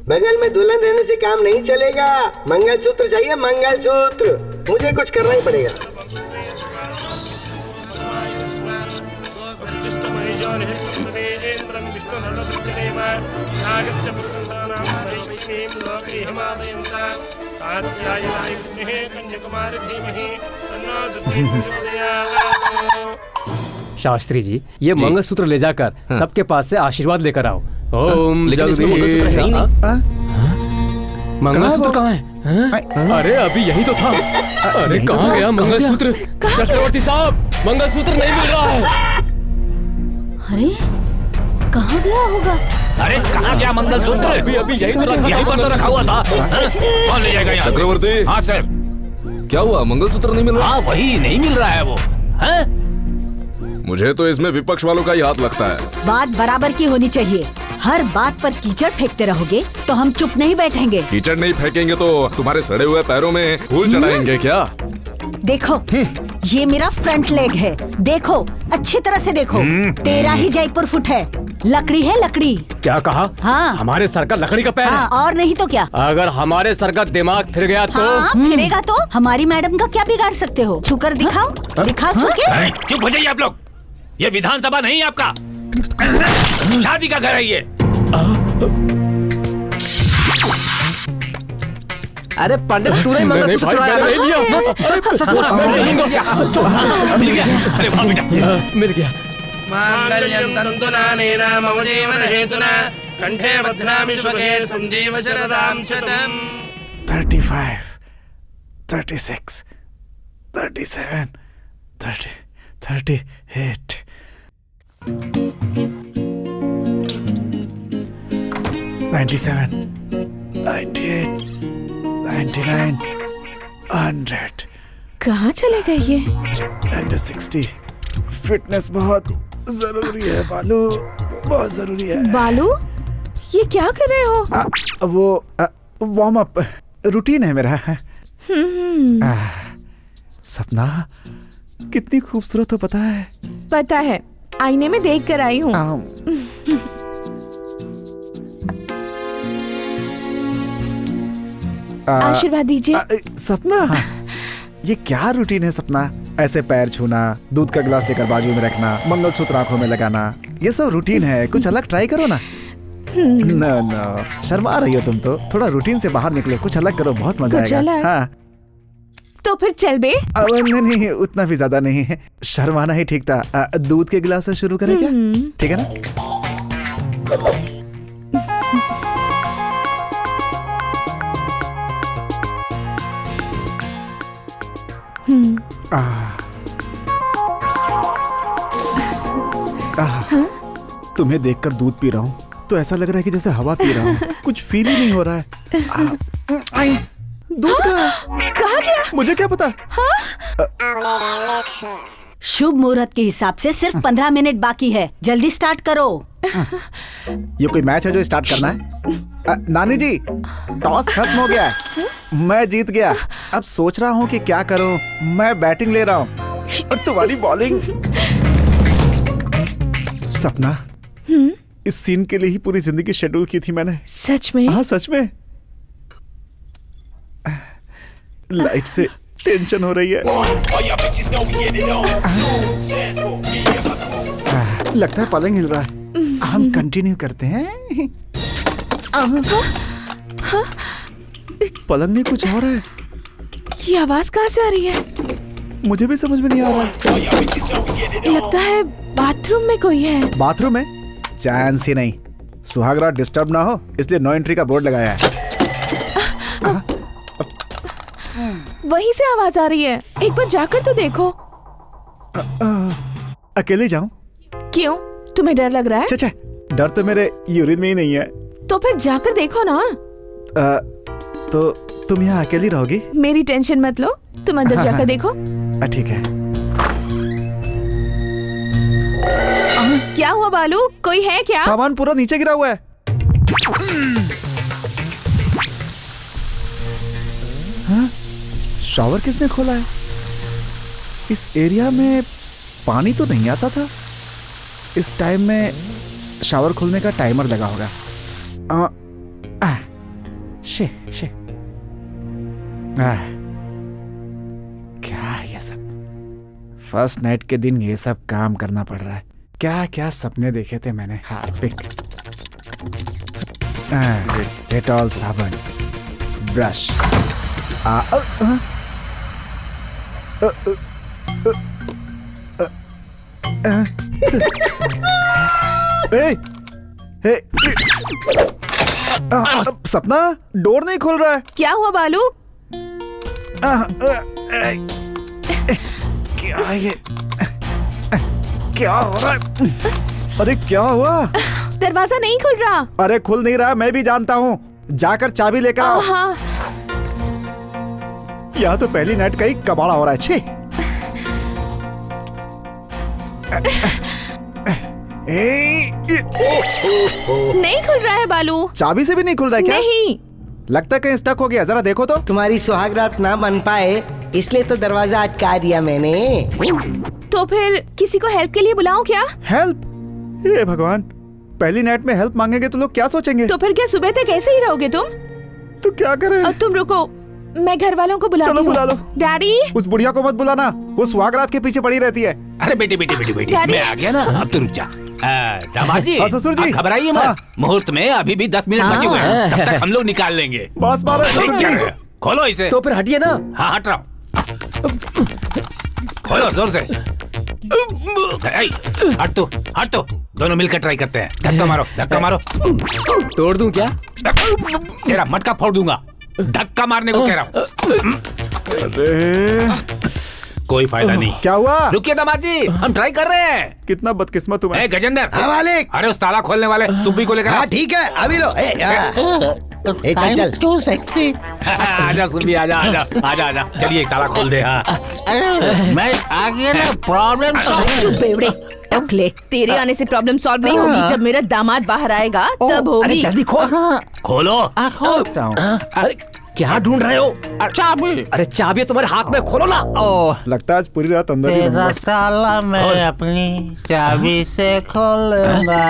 बगल में दुल्हन रहने से काम नहीं चलेगा। मंगलसूत्र चाहिए, मंगलसूत्र। मुझे कुछ करना ही पड़ेगा। शास्त्री जी, ये मंगलसूत्र ले जाकर सबके पास से आशीर्वाद लेकर आओ। ओम लेकिन इसमें जगदीश। मंगलसूत्र है ही नहीं। मंगलसूत्र कहाँ है? अरे अभी यही तो था। अरे कहाँ गया मंगलसूत्र? चक्रवर्ती साहब, मंगलसूत्र नहीं मिल रहा है। अरे कहाँ गया होगा? अरे कहाँ गया मंगलसूत्र? अभी यही तो रखा यहीं पर तो रखा हुआ था। हाँ? कौन ले जाएगा यहाँ से? चक्रवर्ती। हाँ सर। क्या हुआ, मंगलसूत्र नहीं मिल रहा? हाँ वही नहीं मिल रहा है वो। हाँ? मुझे तो इसमें विपक्ष वालों का ही हाथ लगता है। बात बराबर की होनी चाहिए। हर बात पर कीचड़ फेंकते रहोगे तो हम चुप नहीं बैठेंगे। कीचड़ नहीं फेंकेंगे तो तुम्हारे सड़े हुए पैरों में फूल चढ़ाएंगे क्या? देखो ये मेरा फ्रंट लेग है, देखो अच्छी तरह से देखो। तेरा ही जयपुर फुट है, लकड़ी है लकड़ी। क्या कहा? हाँ। हमारे सर का लकड़ी का पैर हाँ, है। और नहीं तो क्या। अगर हमारे सर का दिमाग फिर गया तो? हाँ, फिरेगा तो हमारी मैडम का क्या बिगाड़ सकते हो? छूकर दिखाओ, दिखाओ छूके। अरे, चुप हो जाइए आप लोग। ये विधानसभा नहीं है आपका, शादी का घर है ये। अरे पंडित तूने मंगलसूत्र चुराया था। मिल गया। अरे वाह बेटा, मिल गया। मांगल्यं तन्तुनानेन मम जीवन हेतुना कंठे बध्नामि शुभगे संजीव शरदां शतम्। 35, 36, 37, 38, 97, 98, 99, 100 कहाँ चले गए ये? and 60। फिटनेस बहुत जरूरी है बालू, बहुत जरूरी है। बालू, ये क्या कर रहे हो? वो वार्म अप रूटीन है मेरा। सपना कितनी खूबसूरत हो पता है? पता है, आईने में देख कर आई हूँ। आशीर्वाद दीजिए। सपना ये क्या रूटीन है सपना? ऐसे पैर छूना, दूध का गिलास लेकर बाजू में रखना, मंगलसूत्र आंखों में लगाना, ये सब रूटीन है। कुछ अलग ट्राई करो ना। नो, शर्मा रही हो तुम तो। थोड़ा रूटीन से बाहर निकलो, कुछ अलग करो, बहुत मजा कुछ आएगा। अलग? हाँ। तो फिर चल बे। नहीं, उतना भी ज्यादा नहीं है। शर्माना ही ठीक था। दूध के गिलास से शुरू करें क्या? ठीक है ना? तुम्हें देखकर दूध पी रहा हूँ तो ऐसा लग रहा है कि जैसे हवा पी रहा हूँ। कुछ फील ही नहीं हो रहा है। दूध कहाँ गया? मुझे क्या पता। शुभ मुहूर्त के हिसाब से सिर्फ 15 मिनट बाकी है, जल्दी स्टार्ट करो। ये कोई मैच है जो स्टार्ट करना है? नानी जी, टॉस खत्म हो गया है, मैं जीत गया। अब सोच रहा हूँ कि क्या करूँ। मैं बैटिंग ले रहा हूँ और तुम्हारी बॉलिंग। सपना, इस सीन के लिए ही पूरी जिंदगी शेड्यूल की थी मैंने। सच में? हाँ सच में। लाइट से टेंशन हो रही है। लगता है पलंग हिल रहा है। हम कंटिन्यू करते हैं। पलंग में कुछ हो रहा है। ये आवाज कहाँ से आ रही है? मुझे भी समझ में नहीं आ रहा। लगता है बाथरूम में कोई है। बाथरूम में? चांस ही नहीं। सुहागरात डिस्टर्ब ना हो इसलिए नो एंट्री का बोर्ड लगाया है। वहीं से आवाज आ रही है, एक बार जाकर तो देखो। अकेले जाऊं? क्यों, तुम्हें डर लग रहा है? अच्छा, डर तो मेरे यूरिन में ही नहीं है। तो फिर जाकर देखो ना। तो तुम यहाँ अकेली रहोगी? मेरी टेंशन मत लो, तुम अंदर जाकर देखो। ठीक है। क्या हुआ बालू, कोई है क्या? सामान पूरा नीचे गिरा हुआ है। हाँ? शॉवर किसने खोला है? इस एरिया में पानी तो नहीं आता था। इस टाइम में शावर खोलने का टाइमर लगा होगा। शे शे क्या है ये सब? फर्स्ट नाइट के दिन ये सब काम करना पड़ रहा है। क्या क्या सपने देखे थे मैंने। हार्पिक, डेटॉल साबुन, ब्रश। सपना, डोर नहीं खुल रहा है। क्या हुआ बालू? क्या ये? क्या हो रहा है? अरे क्या हुआ? दरवाजा नहीं खुल रहा। अरे खुल नहीं रहा, मैं भी जानता हूँ। जाकर चाबी लेकर आओ। हाँ। यहाँ तो पहली नाइट का ही कबाड़ा हो रहा है। छे। नहीं खुल रहा है बालू। चाबी से भी नहीं खुल रहा है क्या? नहीं। लगता है कहीं स्टक हो गया, जरा देखो तो। तुम्हारी सुहागरात ना बन पाए इसलिए तो दरवाजा अटका दिया मैंने। तो फिर किसी को हेल्प के लिए बुलाऊं क्या? हेल्प? हे भगवान, पहली नाइट में हेल्प मांगेंगे तो लोग क्या सोचेंगे? तो फिर क्या सुबह तक ऐसे ही रहोगे तुम? तो क्या करें? तुम रुको, मैं घर वालों को बुलाती हूँ। चलो बुला लो। डैडी। उस बुढ़िया को मत बुलाना, वो सुहागरात के पीछे पड़ी रहती है। अरे बेटी मैं आ गया ना, अब तो रुक जा। दामाद जी, हाँ, ससुर जी। घबराइए मत। हाँ। मुहूर्त में अभी भी 10 मिनट बचे हुए हैं, तब तक हम लोग निकाल लेंगे। बस मारो ससुर जी। खोलो इसे। तो फिर हटिए ना। हाँ हट रहा हूँ। खोलो जोर से। हट तो दोनों मिलकर ट्राई करते हैं। धक्का मारो। तोड़ दूं क्या? तेरा मटका फोड़ दूंगा। धक्का मारने को कह रहा हूँ। कोई फायदा नहीं। क्या हुआ? रुकिए दामाद जी, हम ट्राई कर रहे हैं। कितना बदकिस्मत तुम। गजेंद्र। हाँ मालिक। अरे उस ताला खोलने वाले सुब्बी को लेकर हाँ ठीक है, अभी लो। चल टू सेक्सी। आजा सुब्बी, आजा। चलिए ताला खोल दे। हाँ मैं आ गया ना, प्रॉब्लम चुप बेवड़े, टकले। तेरे आने से प्रॉब्लम सॉल्व नहीं होगी। जब मेरा दामाद बाहर आएगा तब होगी। जल्दी खोल। खोलो। अरे क्या ढूंढ रहे हो? चाबी। अरे चाबी तुम्हारे हाथ में, खोलो ना। लगता है आज पूरी रात अंदर ही तेरा रहूंगा। ताला मैं अपनी चाबी से खोलूंगा,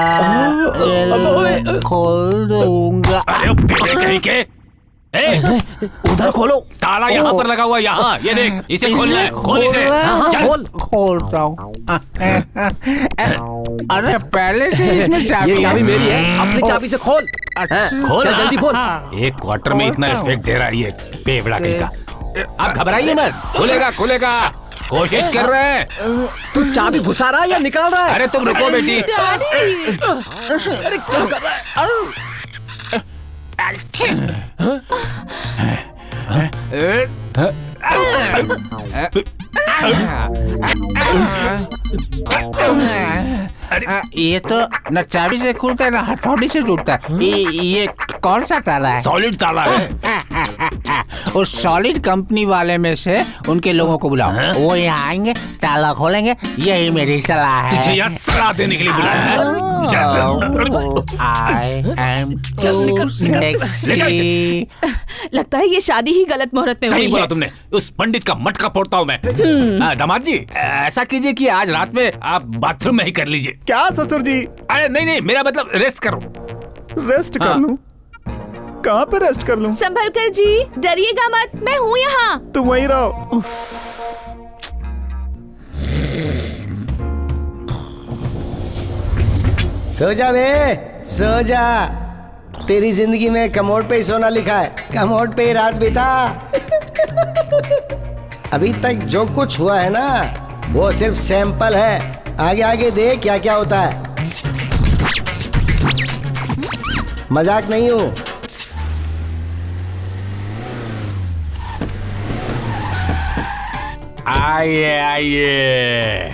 खोल दूंगा। अरे बेटे कहीं के। उधर खोलो। ताला यहाँ पर लगा हुआ, यहाँ ये देख, इसे खोलना है। खोल इसे। चल। खोलता हूँ। अरे पहले से इसमें चाबी ये चाबी है। मेरी है, अपनी चाबी से खोल। खोल। चल जल्दी खोल। एक क्वार्टर में इतना इफेक्ट दे रहा है ये बेवड़ा कहीं का। आप घबराइए मत, खुलेगा। कोशिश कर रहे हैं। तू चाबी घुसा रहा है या निकाल रहा है? अरे तुम रुको बेटी। अरे क्या कर रहा है? ये तो न चाबी से खुलता है न हथौड़ी से टूटता है। ये कौन सा ताला है? सॉलिड ताला है। उस सॉलिड कंपनी वाले में से उनके लोगों को बुलाओ, वो यहाँ आएंगे, ताला खोलेंगे। यही मेरी सलाह है। तुझे यहाँ सलाह देने के लिए बुलाया है। I am too sexy। लगता है ये शादी ही गलत मुहूर्त में सही हुई बोला है। तुमने। उस पंडित का मटका फोड़ता हूँ मैं। दामाद जी, ऐसा कीजिए कि आज रात में आप बाथरूम में ही कर लीजिए। क्या ससुर जी? अरे नहीं, मेरा मतलब रेस्ट करो। रेस्ट कर लूं? कहाँ पे रेस्ट कर लूं? संभल कर जी, डरिएगा मत, मैं हूँ यहाँ। तुम वहीं रहो। सो जा बे, सो जा। तेरी जिंदगी में कमोड पे ही सोना लिखा है, कमोड पे ही रात बिता। अभी तक जो कुछ हुआ है ना, वो सिर्फ सैंपल है। आगे देख क्या क्या होता है। मजाक नहीं हूँ। आइए।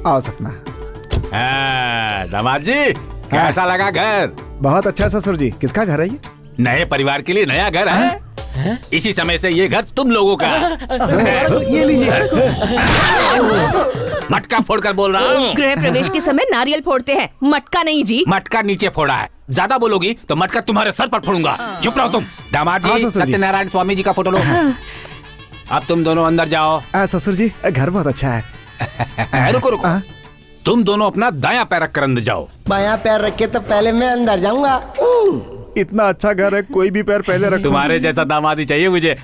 आओ सपना। दामाद जी, कैसा लगा घर? बहुत अच्छा ससुर जी। किसका घर है ये? नए परिवार के लिए नया घर है। इसी समय से ये घर तुम लोगों का है। ये लीजिए। मटका फोड़कर बोल रहा हूँ। गृह प्रवेश के समय नारियल फोड़ते हैं, मटका नहीं जी। मटका नीचे फोड़ा है। ज्यादा बोलोगी तो मटका तुम्हारे सर पर फोड़ूंगा। चुप रहो तुम। दामाद हाँ, जी, ससुर जी। सत्यनारायण स्वामी जी का फोटो लो। अब तुम दोनों अंदर जाओ। ससुर जी, घर बहुत अच्छा है। रुको। तुम दोनों अपना दायां पैर रख कर अंदर जाओ। बायां पैर रख के तो पहले मैं अंदर जाऊंगा। इतना अच्छा घर है, कोई भी पैर पहले रख। तुम्हारे जैसा दामाद ही चाहिए मुझे।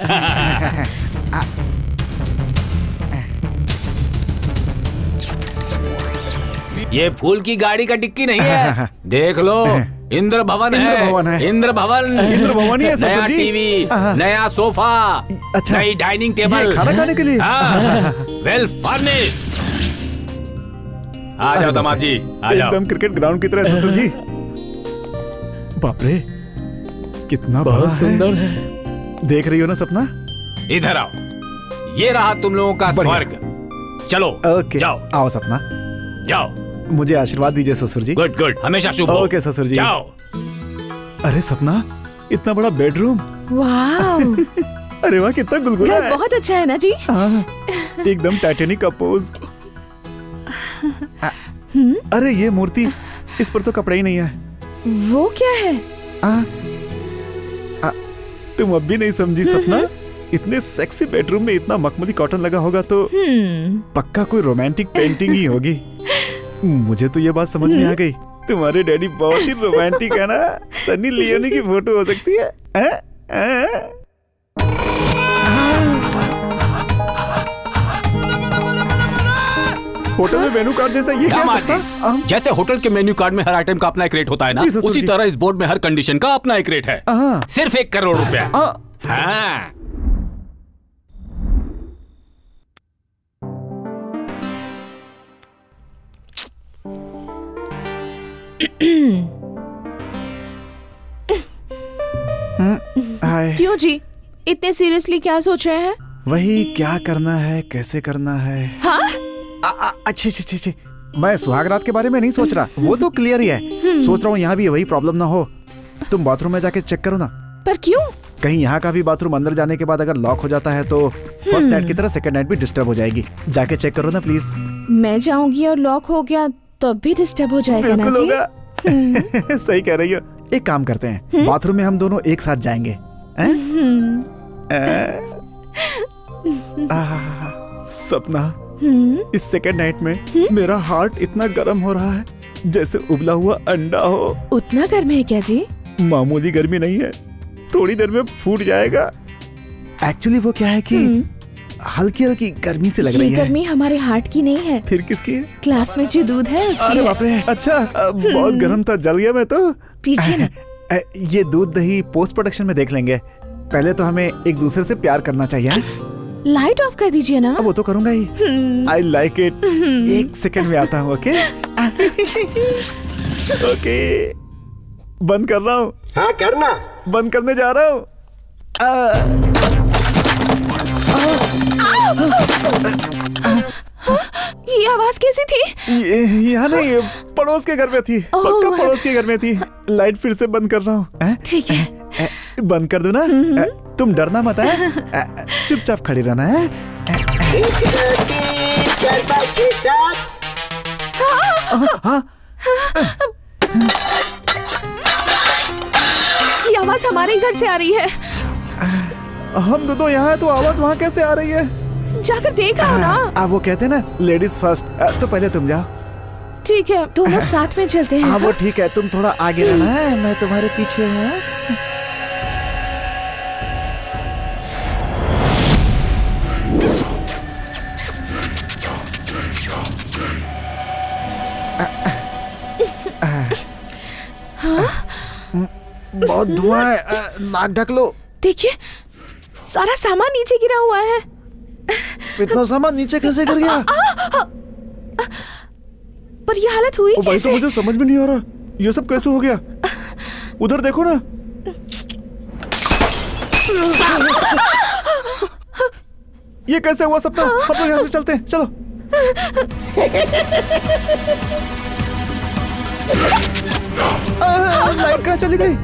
ये फूल की गाड़ी का डिक्की नहीं है। देख लो, इंद्र भवन है। इंद्र भवन ही है ससुर नया जी। टीवी, नया सोफा, अच्छा। नई डाइनिंग टेबल, खाना खाने के लिए। Well furnished. आ जाओ दामाद जी, आ जाओ। एकदम क्रिकेट ग्राउंड की तरह ससुर जी। बाप रे, कितना बड़ा सुंदर है। देख रही हो ना सपना? इधर आओ। ये रहा तुम लोगों का बढ़िया। स्वर्ग। चलो ओके, जाओ आओ सपना। जाओ। मुझे आशीर्वाद दीजिए ससुर जी। गुड गुड, हमेशा शुभ हो। ओके ससुर जी। जाओ। अरे सपना, इतना बड़ा बेडरूम। वाह, अरे वाह, कितना गुलगुला है। बहुत अच्छा है ना जी। हाँ, एकदम टाइटेनिक का पोज। अरे ये मूर्ति, इस पर तो कपड़ा ही नहीं है। वो क्या है? तुम अब भी नहीं समझी सपना? इतने सेक्सी बेडरूम में इतना मखमली कॉटन लगा होगा तो पक्का कोई रोमांटिक पेंटिंग ही होगी। मुझे तो ये बात समझ में आ गई, तुम्हारे डैडी बहुत ही रोमांटिक है ना। सनी लियोनी की फोटो हो सकती है। होटल में मेनू कार्ड जैसा ये क्या सकता? जैसे होटल के मेन्यू कार्ड में हर आइटम का अपना एक रेट होता है ना, उसी तरह इस बोर्ड में हर कंडीशन का अपना एक रेट है। सिर्फ 1 करोड़ रुपया। हाँ। क्यों जी, इतने सीरियसली क्या सोच रहे हैं? वही क्या करना है, कैसे करना है। हाँ? अच्छी मैं सुहागरात के बारे में नहीं सोच रहा, वो तो क्लियर ही है। सोच रहा हूँ यहाँ भी वही प्रॉब्लम ना हो। तुम बाथरूम में जाके चेक करो ना। पर क्यों? कहीं यहाँ का भी बाथरूम अंदर जाने के बाद अगर लॉक हो जाता है तो फर्स्ट नाइट की तरह सेकंड नाइट भी डिस्टर्ब हो जाएगी। जाके चेक करो ना प्लीज। मैं जाऊंगी और लॉक हो गया तब भी डिस्टर्ब हो जाएगा ना जी। सही कह रही हो। एक काम करते हैं, बाथरूम में हम दोनों एक साथ जाएंगे। सपना, इस सेकंड नाइट में मेरा हार्ट इतना गर्म हो रहा है जैसे उबला हुआ अंडा हो। उतना गर्म है क्या जी? मामूली गर्मी नहीं है, थोड़ी देर में फूट जाएगा। एक्चुअली वो क्या है कि हल्की हल्की गर्मी से लग रही है। गर्मी हमारे हार्ट की नहीं है। फिर किसकी है? क्लास में जो दूध है उसकी। अरे बाप रे, अच्छा बहुत गर्म था, जल गया मैं तो। पीछे ना। ये दूध दही पोस्ट प्रोडक्शन में देख लेंगे, पहले तो हमें एक दूसरे से प्यार करना चाहिए। लाइट ऑफ कर दीजिए ना। वो तो करूंगा ही। I like it. 1 सेकंड में आता हूँ। ओके ओके, बंद कर रहा हूँ। हाँ करना। बंद करने जा रहा हूँ। ये आवाज कैसी थी? ये यहाँ नहीं, पड़ोस के घर में थी। पक्का पड़ोस के घर में थी। लाइट फिर से बंद कर रहा हूँ। ठीक है। बंद कर दो ना। तुम डरना मत है, चुपचाप खड़ी रहना है। 1 2 3 4 5 6 7। ये आवाज हमारे घर से आ रही है। हम दोनों यहाँ है तो आवाज वहाँ कैसे आ रही है? जाकर देख आओ ना। वो कहते हैं ना लेडीज फर्स्ट। तो पहले तुम जाओ। ठीक है, दोनों साथ में चलते हैं। हाँ वो ठीक है, तुम थोड़ा आगे रहना है, मैं तुम्हारे पीछे हूँ। बहुत धुआं है, नाक ढक लो। देखिए, सारा सामान नीचे गिरा हुआ है। इतना सामान नीचे कैसे गिर गया? पर ये हालत हुई कैसे? तो मुझे समझ में नहीं आ रहा, ये सब कैसे हो गया? उधर देखो ना। ये कैसे हुआ सपना? हम लोग यहाँ से चलते हैं, चलो। लाइट कहाँ चली गई?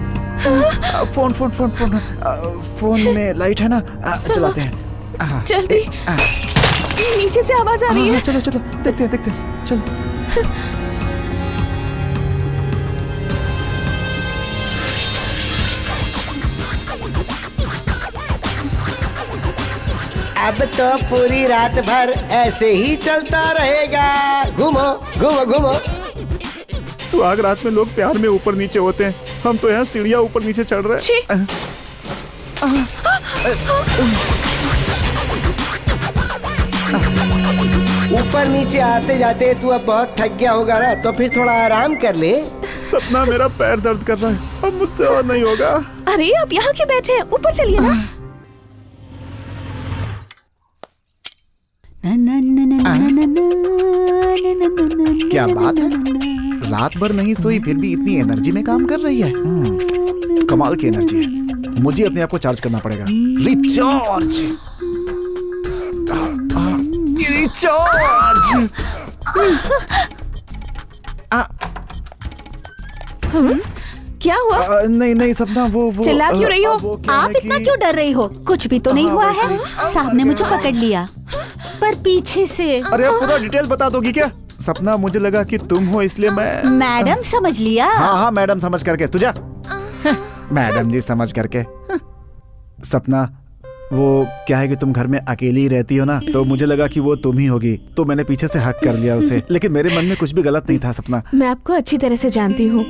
Phone phone phone phone phone में लाइट है ना, चलाते हैं। जल्दी। नीचे से आवाज आ रही है। चलो चलो, देखते हैं चलो। अब तो पूरी रात भर ऐसे ही चलता रहेगा। घूमो घूमो घूमो। सुहाग रात में लोग प्यार में ऊपर नीचे होते हैं, हम तो यहाँ सीढ़ियाँ ऊपर नीचे चढ़ रहे हैं। ऊपर नीचे आते जाते तू अब बहुत थक गया होगा ना, तो फिर थोड़ा आराम कर ले। सपना, मेरा पैर दर्द कर रहा है, अब मुझसे और नहीं होगा। अरे आप यहाँ क्यों बैठे हैं? ऊपर चलिए ना। क्या बात है, रात भर नहीं सोई फिर भी इतनी एनर्जी में काम कर रही है। कमाल की एनर्जी है, मुझे अपने आप को चार्ज करना पड़ेगा। Recharge recharge. क्या हुआ? नहीं नहीं सपना, वो चिल्ला क्यों रही हो? वो क्या आप है इतना कि- क्यों डर रही हो? कुछ भी तो नहीं हुआ है। साहब ने मुझे पकड़ लिया, पर पीछे से। अरे आप पूरा डिटेल बता दोगी क्या? सपना, मुझे लगा कि तुम हो इसलिए मैं। मैडम समझ लिया। हाँ मैडम समझ करके तुझा। मैडम जी समझ करके। सपना, वो क्या है कि तुम घर में अकेली ही रहती हो ना, तो मुझे लगा कि वो तुम ही होगी, तो मैंने पीछे से हक कर लिया उसे, लेकिन मेरे मन में कुछ भी गलत नहीं था सपना। मैं आपको अच्छी तरह से जानती हूँ।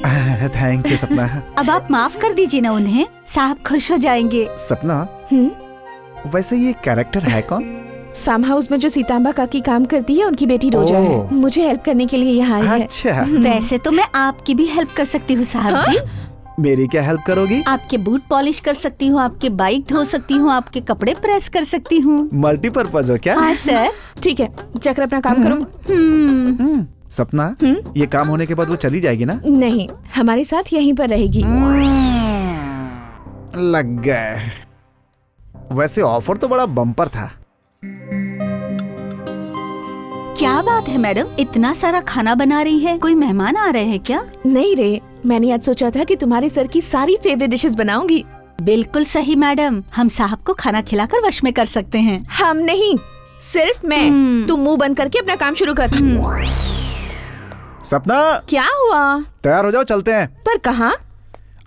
थैंक यू सपना। अब आप माफ कर दीजिए ना उन्हें, साहब खुश हो जाएंगे। सपना, वैसे ये कैरेक्टर है कौन? फार्म हाउस में जो सीतांबा काकी काम करती है, उनकी बेटी रोजा ओह। है। मुझे हेल्प करने के लिए यहाँ आई है। अच्छा, वैसे तो मैं आपकी भी हेल्प कर सकती हूँ साहब जी। मेरी क्या हेल्प करोगी? आपके बूट पॉलिश कर सकती हूँ, आपके बाइक धो सकती हूँ, आपके कपड़े प्रेस कर सकती हूँ। मल्टीपर्पज हो क्या? हाँ सर। ठीक है, जाकर अपना काम करो। सपना, ये काम होने के बाद वो चली जाएगी ना? नहीं, हमारे साथ यहीं पर रहेगी। लग गए। वैसे ऑफर तो बड़ा बम्पर था। क्या बात है मैडम, इतना सारा खाना बना रही है? कोई मेहमान आ रहे हैं क्या? नहीं रे, मैंने आज सोचा था कि तुम्हारे सर की सारी फेवरेट डिशेस बनाऊंगी। बिल्कुल सही मैडम, हम साहब को खाना खिलाकर वश में कर सकते हैं। हम नहीं, सिर्फ मैं। तू मुंह बंद करके अपना काम शुरू कर। सपना, क्या हुआ? तैयार हो जाओ, चलते हैं। पर कहाँ?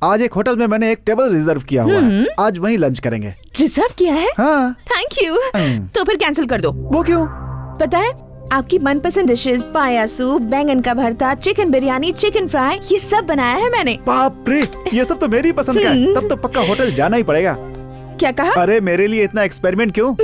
आज एक होटल में मैंने एक टेबल रिजर्व किया हुआ है, आज वहीं लंच करेंगे। रिजर्व किया है? हाँ। Thank you. तो फिर कैंसिल कर दो। वो क्यों? पता है, आपकी मनपसंद डिशेस, पाया सूप, बैंगन का भरता, चिकन बिरयानी, चिकन फ्राई, ये सब बनाया है मैंने। बाप रे, ये सब तो मेरी पसंद का है। तब तो पक्का होटल जाना ही पड़ेगा। क्या कहा? अरे मेरे लिए इतना एक्सपेरिमेंट क्यों?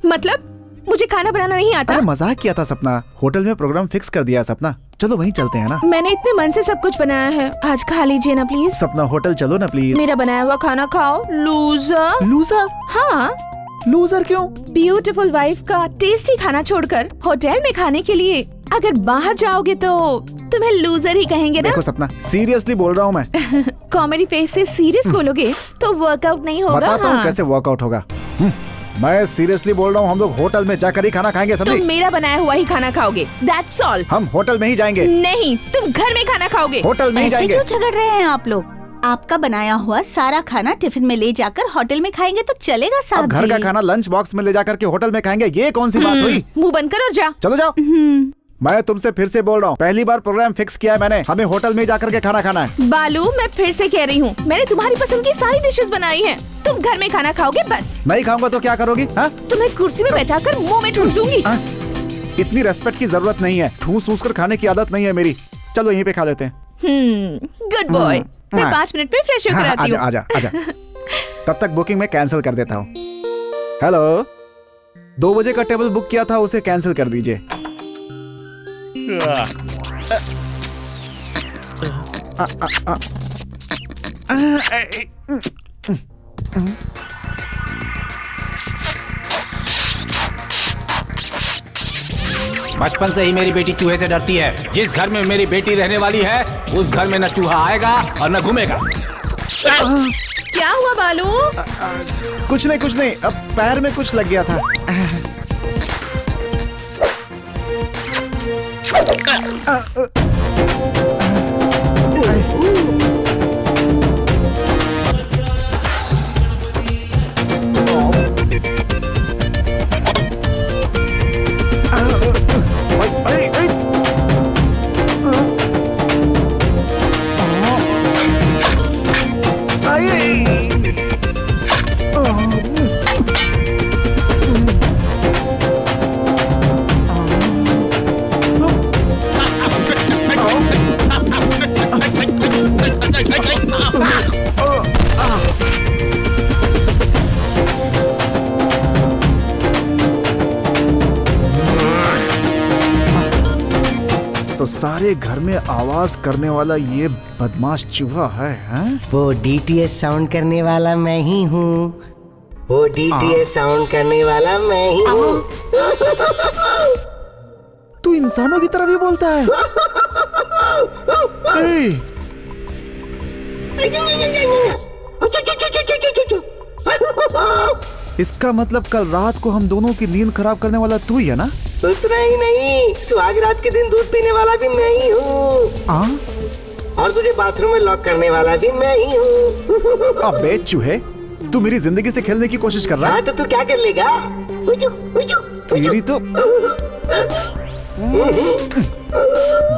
मतलब मुझे खाना बनाना नहीं आता? अरे मजाक किया था सपना, होटल में प्रोग्राम फिक्स कर दिया सपना, चलो वहीं चलते हैं ना। मैंने इतने मन से सब कुछ बनाया है, आज खा लीजिए ना प्लीज। सपना, होटल चलो ना प्लीज। मेरा बनाया हुआ खाना खाओ, लूजर। लूजर? हाँ, लूजर क्यों? ब्यूटीफुल वाइफ का टेस्टी खाना छोड़कर होटल में खाने के लिए अगर बाहर जाओगे तो तुम्हें लूजर ही कहेंगे ना। देखो सपना, सीरियसली बोल रहा हूँ मैं। कॉमेडी फेस से सीरियस बोलोगे तो वर्कआउट नहीं होगा। बताता हूँ हाँ। कैसे वर्कआउट होगा। मैं सीरियसली बोल रहा हूँ, हम लोग होटल में जाकर ही खाना खाएंगे तुम समझी? मेरा बनाया हुआ ही खाना खाओगे, दैट्स ऑल। हम होटल में ही जाएंगे। नहीं, तुम घर में खाना खाओगे। होटल में ही ऐसे जाएंगे। क्यों झगड़ रहे हैं आप लोग? आपका बनाया हुआ सारा खाना टिफिन में ले जाकर होटल में खाएंगे तो चलेगा अब साहब घर जी। का खाना लंच बॉक्स में ले जाकर के होटल में खाएंगे, ये कौन सी बात हुई? मुंह बंद कर और जा। चलो जाओ। मैं तुमसे फिर से बोल रहा हूँ, पहली बार प्रोग्राम फिक्स किया है मैंने, हमें होटल में जाकर के खाना खाना है। बालू, मैं फिर से कह रही हूँ, मैंने तुम्हारी पसंद की सारी डिशेस बनाई हैं। तुम घर में खाना खाओगे बस। नहीं खाऊंगा तो क्या करोगी? हाँ? तुम्हें कुर्सी में बैठाकर मुंह में ठूस दूंगी। हाँ? इतनी रेस्पेक्ट की जरूरत नहीं है, ठूस ठूस कर खाने की आदत नहीं है मेरी। चलो यहीं पे खा लेते हैं। Good boy. मैं 5 मिनट में फ्रेश होकर आती हूँ। आजा आजा। तब तक बुकिंग में कैंसिल कर देता हूँ। हेलो, 2 बजे का टेबल बुक किया था, उसे कैंसिल कर दीजिए। बचपन से ही मेरी बेटी चूहे से डरती है। जिस घर में मेरी बेटी रहने वाली है उस घर में न चूहा आएगा और न घूमेगा। क्या हुआ बालू? कुछ नहीं, अब पैर में कुछ लग गया था। तो सारे घर में आवाज करने वाला ये बदमाश चूहा है, हैं? वो डीटीएस साउंड करने वाला मैं ही हूँ। वो डीटीएस साउंड करने वाला मैं ही हूँ। तू इंसानों की तरह भी बोलता है। ए! इसका मतलब कल रात को हम दोनों की नींद खराब करने वाला तू ही है ना? उतना ही नहीं, सुहाग रात के दिन दूध पीने वाला भी मैं ही हूँ। और तुझे बाथरूम में लॉक करने वाला भी मैं ही हूँ। अबे चूहे, तू मेरी जिंदगी से खेलने की कोशिश कर रहा है? हाँ तो तू क्या कर लेगा? तेरी तो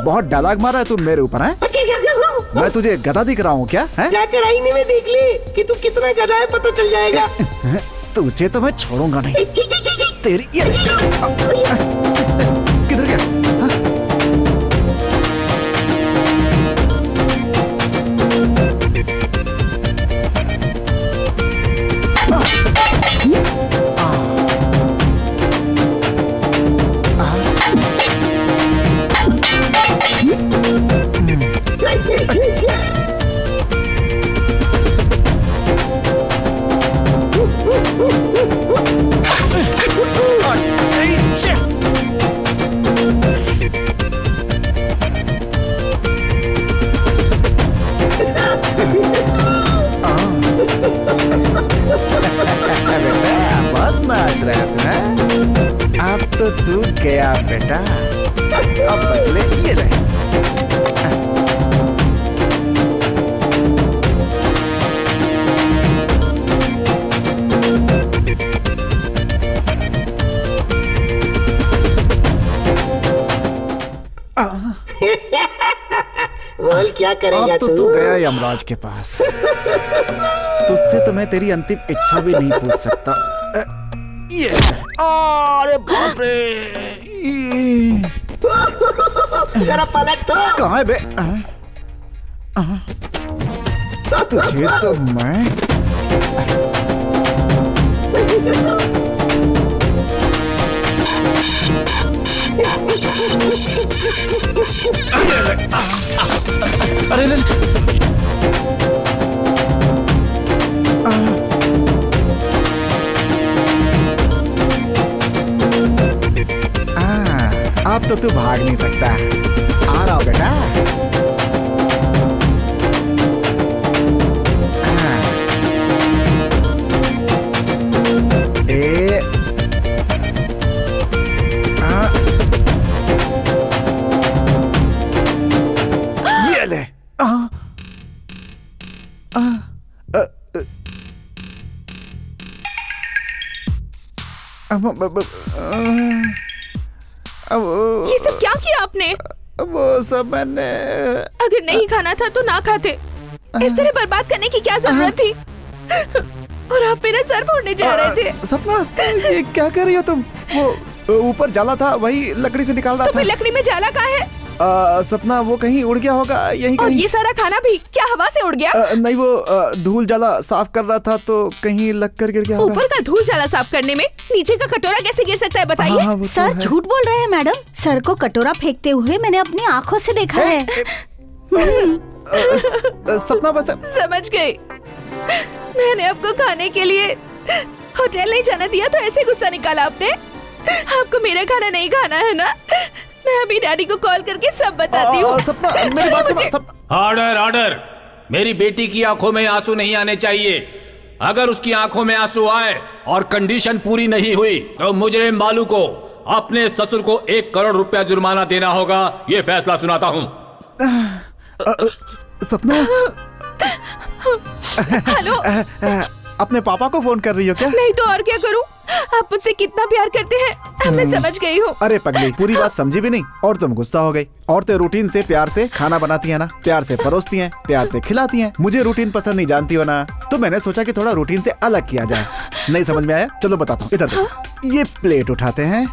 बहुत डायलॉग मारा है तू मेरे ऊपर है। मैं तुझे गधा दिख रहा हूँ क्या है? जाकर आईने में देख ले कि तू कितना गधा है, पता चल जाएगा। तुझे तो मैं छोड़ूंगा नहीं। तेरी किधर गया? बहुत नाच रहा है तू, हैं? अब तो तू गया बेटा। अब बच ले, ये ले। बोल क्या करेगा अब तो तू गया यमराज के पास। तुझसे तो मैं तेरी अंतिम इच्छा भी नहीं पूछ सकता। ये अरे बाप रे, जरा पलट तो। कहाँ है बे? तुझे तो मैं अरे अब तो तू भाग नहीं सकता। आ रहा हूँ बेटा। ये ले। ये सब क्या किया आपने? वो सब मैंने। अगर नहीं खाना था तो ना खाते। इस तरह बर्बाद करने की क्या जरूरत थी? और आप मेरा सर फोड़ने जा रहे थे। सपना, ये क्या कर रही हो तुम? वो ऊपर जाला था, वही लकड़ी से निकाल रहा तो था। लकड़ी में जाला कहाँ है? सपना, वो कहीं उड़ गया होगा, यहीं और कहीं। ये सारा खाना भी क्या हवा से उड़ गया? नहीं, वो धूल जाला साफ कर रहा था तो कहीं लग कर गिर गया होगा। ऊपर का धूल जाला साफ करने में नीचे का कटोरा कैसे गिर सकता है, बताइए। हाँ, वो तो सर है। झूठ बोल रहे हैं मैडम। सर को कटोरा फेंकते हुए मैंने अपनी आंखों से देखा है। सपना बस। समझ गई। मैंने आपको खाने के लिए होटल नहीं जाना दिया तो ऐसे गुस्सा निकाला आपने। आपको मेरा खाना नहीं खाना है ना? मैं अभी डैडी को कॉल करके सब बताती हूँ। सपना, मेरी बात सुनो। सपना, ऑर्डर ऑर्डर। मेरी बेटी की आंखों में आंसू नहीं आने चाहिए। अगर उसकी आंखों में आंसू आए और कंडीशन पूरी नहीं हुई तो मुजरिम बालू को अपने ससुर को 1 करोड़ रुपया जुर्माना देना होगा। ये फैसला सुनाता हूँ। सपना, हेलो। अपने पापा को फोन कर रही हो क्या? नहीं तो और क्या करूँ? आप मुझसे कितना प्यार करते हैं अब मैं समझ गई हूँ। अरे पगली, पूरी बात समझी भी नहीं और तुम गुस्सा हो गई। औरतें रूटीन से प्यार से खाना बनाती है ना, प्यार से परोसती हैं, प्यार से खिलाती हैं। मुझे रूटीन पसंद नहीं, जानती हो ना, तो मैंने सोचा कि थोड़ा रूटीन से अलग किया जाए। नहीं समझ में आया? चलो बताता हूँ। इधर देखो, ये प्लेट उठाते हैं,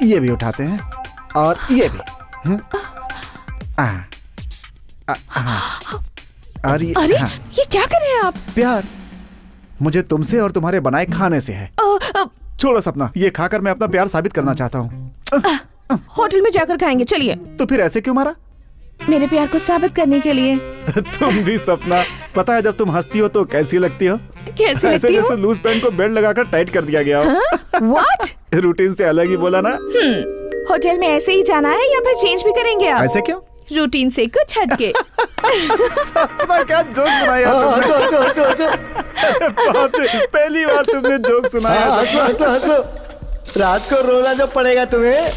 ये भी उठाते हैं और ये भी। और ये, अरे ये क्या कर रहे हैं आप? प्यार मुझे तुमसे और तुम्हारे बनाए खाने से है। छोड़ो सपना, ये खाकर मैं अपना प्यार साबित करना चाहता हूँ। होटल में जाकर खाएंगे, चलिए। तो फिर ऐसे क्यों मारा? मेरे प्यार को साबित करने के लिए। तुम भी सपना, पता है जब तुम हंसती हो तो कैसी लगती हो? कैसी ऐसे लगती हो? जैसे लूज पैंट को बेल्ट लगाकर टाइट कर दिया गया हो। व्हाट? रूटीन से अलग ही बोला ना। होटल में ऐसे ही जाना है या फिर चेंज भी करेंगे आप? ऐसे क्यों? रूटीन से कुछ हटके। सपना, क्या जोक सुनाया तुमने? बाप रे, पहली बार तुमने जोक सुनाया। हंसो हंसो हंसो। रात को रोना जो पड़ेगा तुम्हें।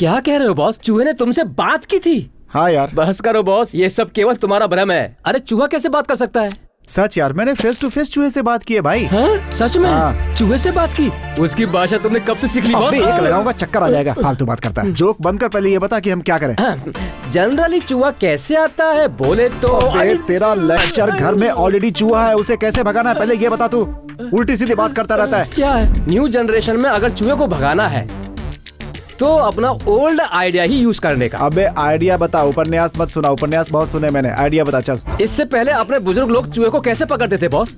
क्या कह रहे हो बॉस? चूहे ने तुमसे बात की थी? हाँ यार, बहस करो बॉस, ये सब केवल तुम्हारा भ्रम है। अरे चूहा कैसे बात कर सकता है? सच यार, मैंने फेस टू फेस चूहे से बात की है भाई। हाँ? सच में? हाँ। चूहे से बात की? उसकी भाषा तुमने कब से सीख ली बॉस? अबे एक लगाऊंगा चक्कर आ जाएगा, फालतू बात करता है। जोक बंद कर, पहले ये बता कि हम क्या करें। जनरली चूहा कैसे आता है बोले तो? अबे तेरा लेक्चर घर में ऑलरेडी चूहा है, उसे कैसे भगाना है पहले ये बता तू। उल्टी सीधी बात करता रहता है। क्या है? न्यू जनरेशन में अगर चूहे को भगाना है तो अपना ओल्ड आइडिया ही यूज करने का। अबे आइडिया बता, उपन्यास मत सुना, उपन्यास बहुत सुने मैंने, आइडिया बता चल। इससे पहले अपने बुजुर्ग लोग चूहे को कैसे पकड़ते थे बॉस?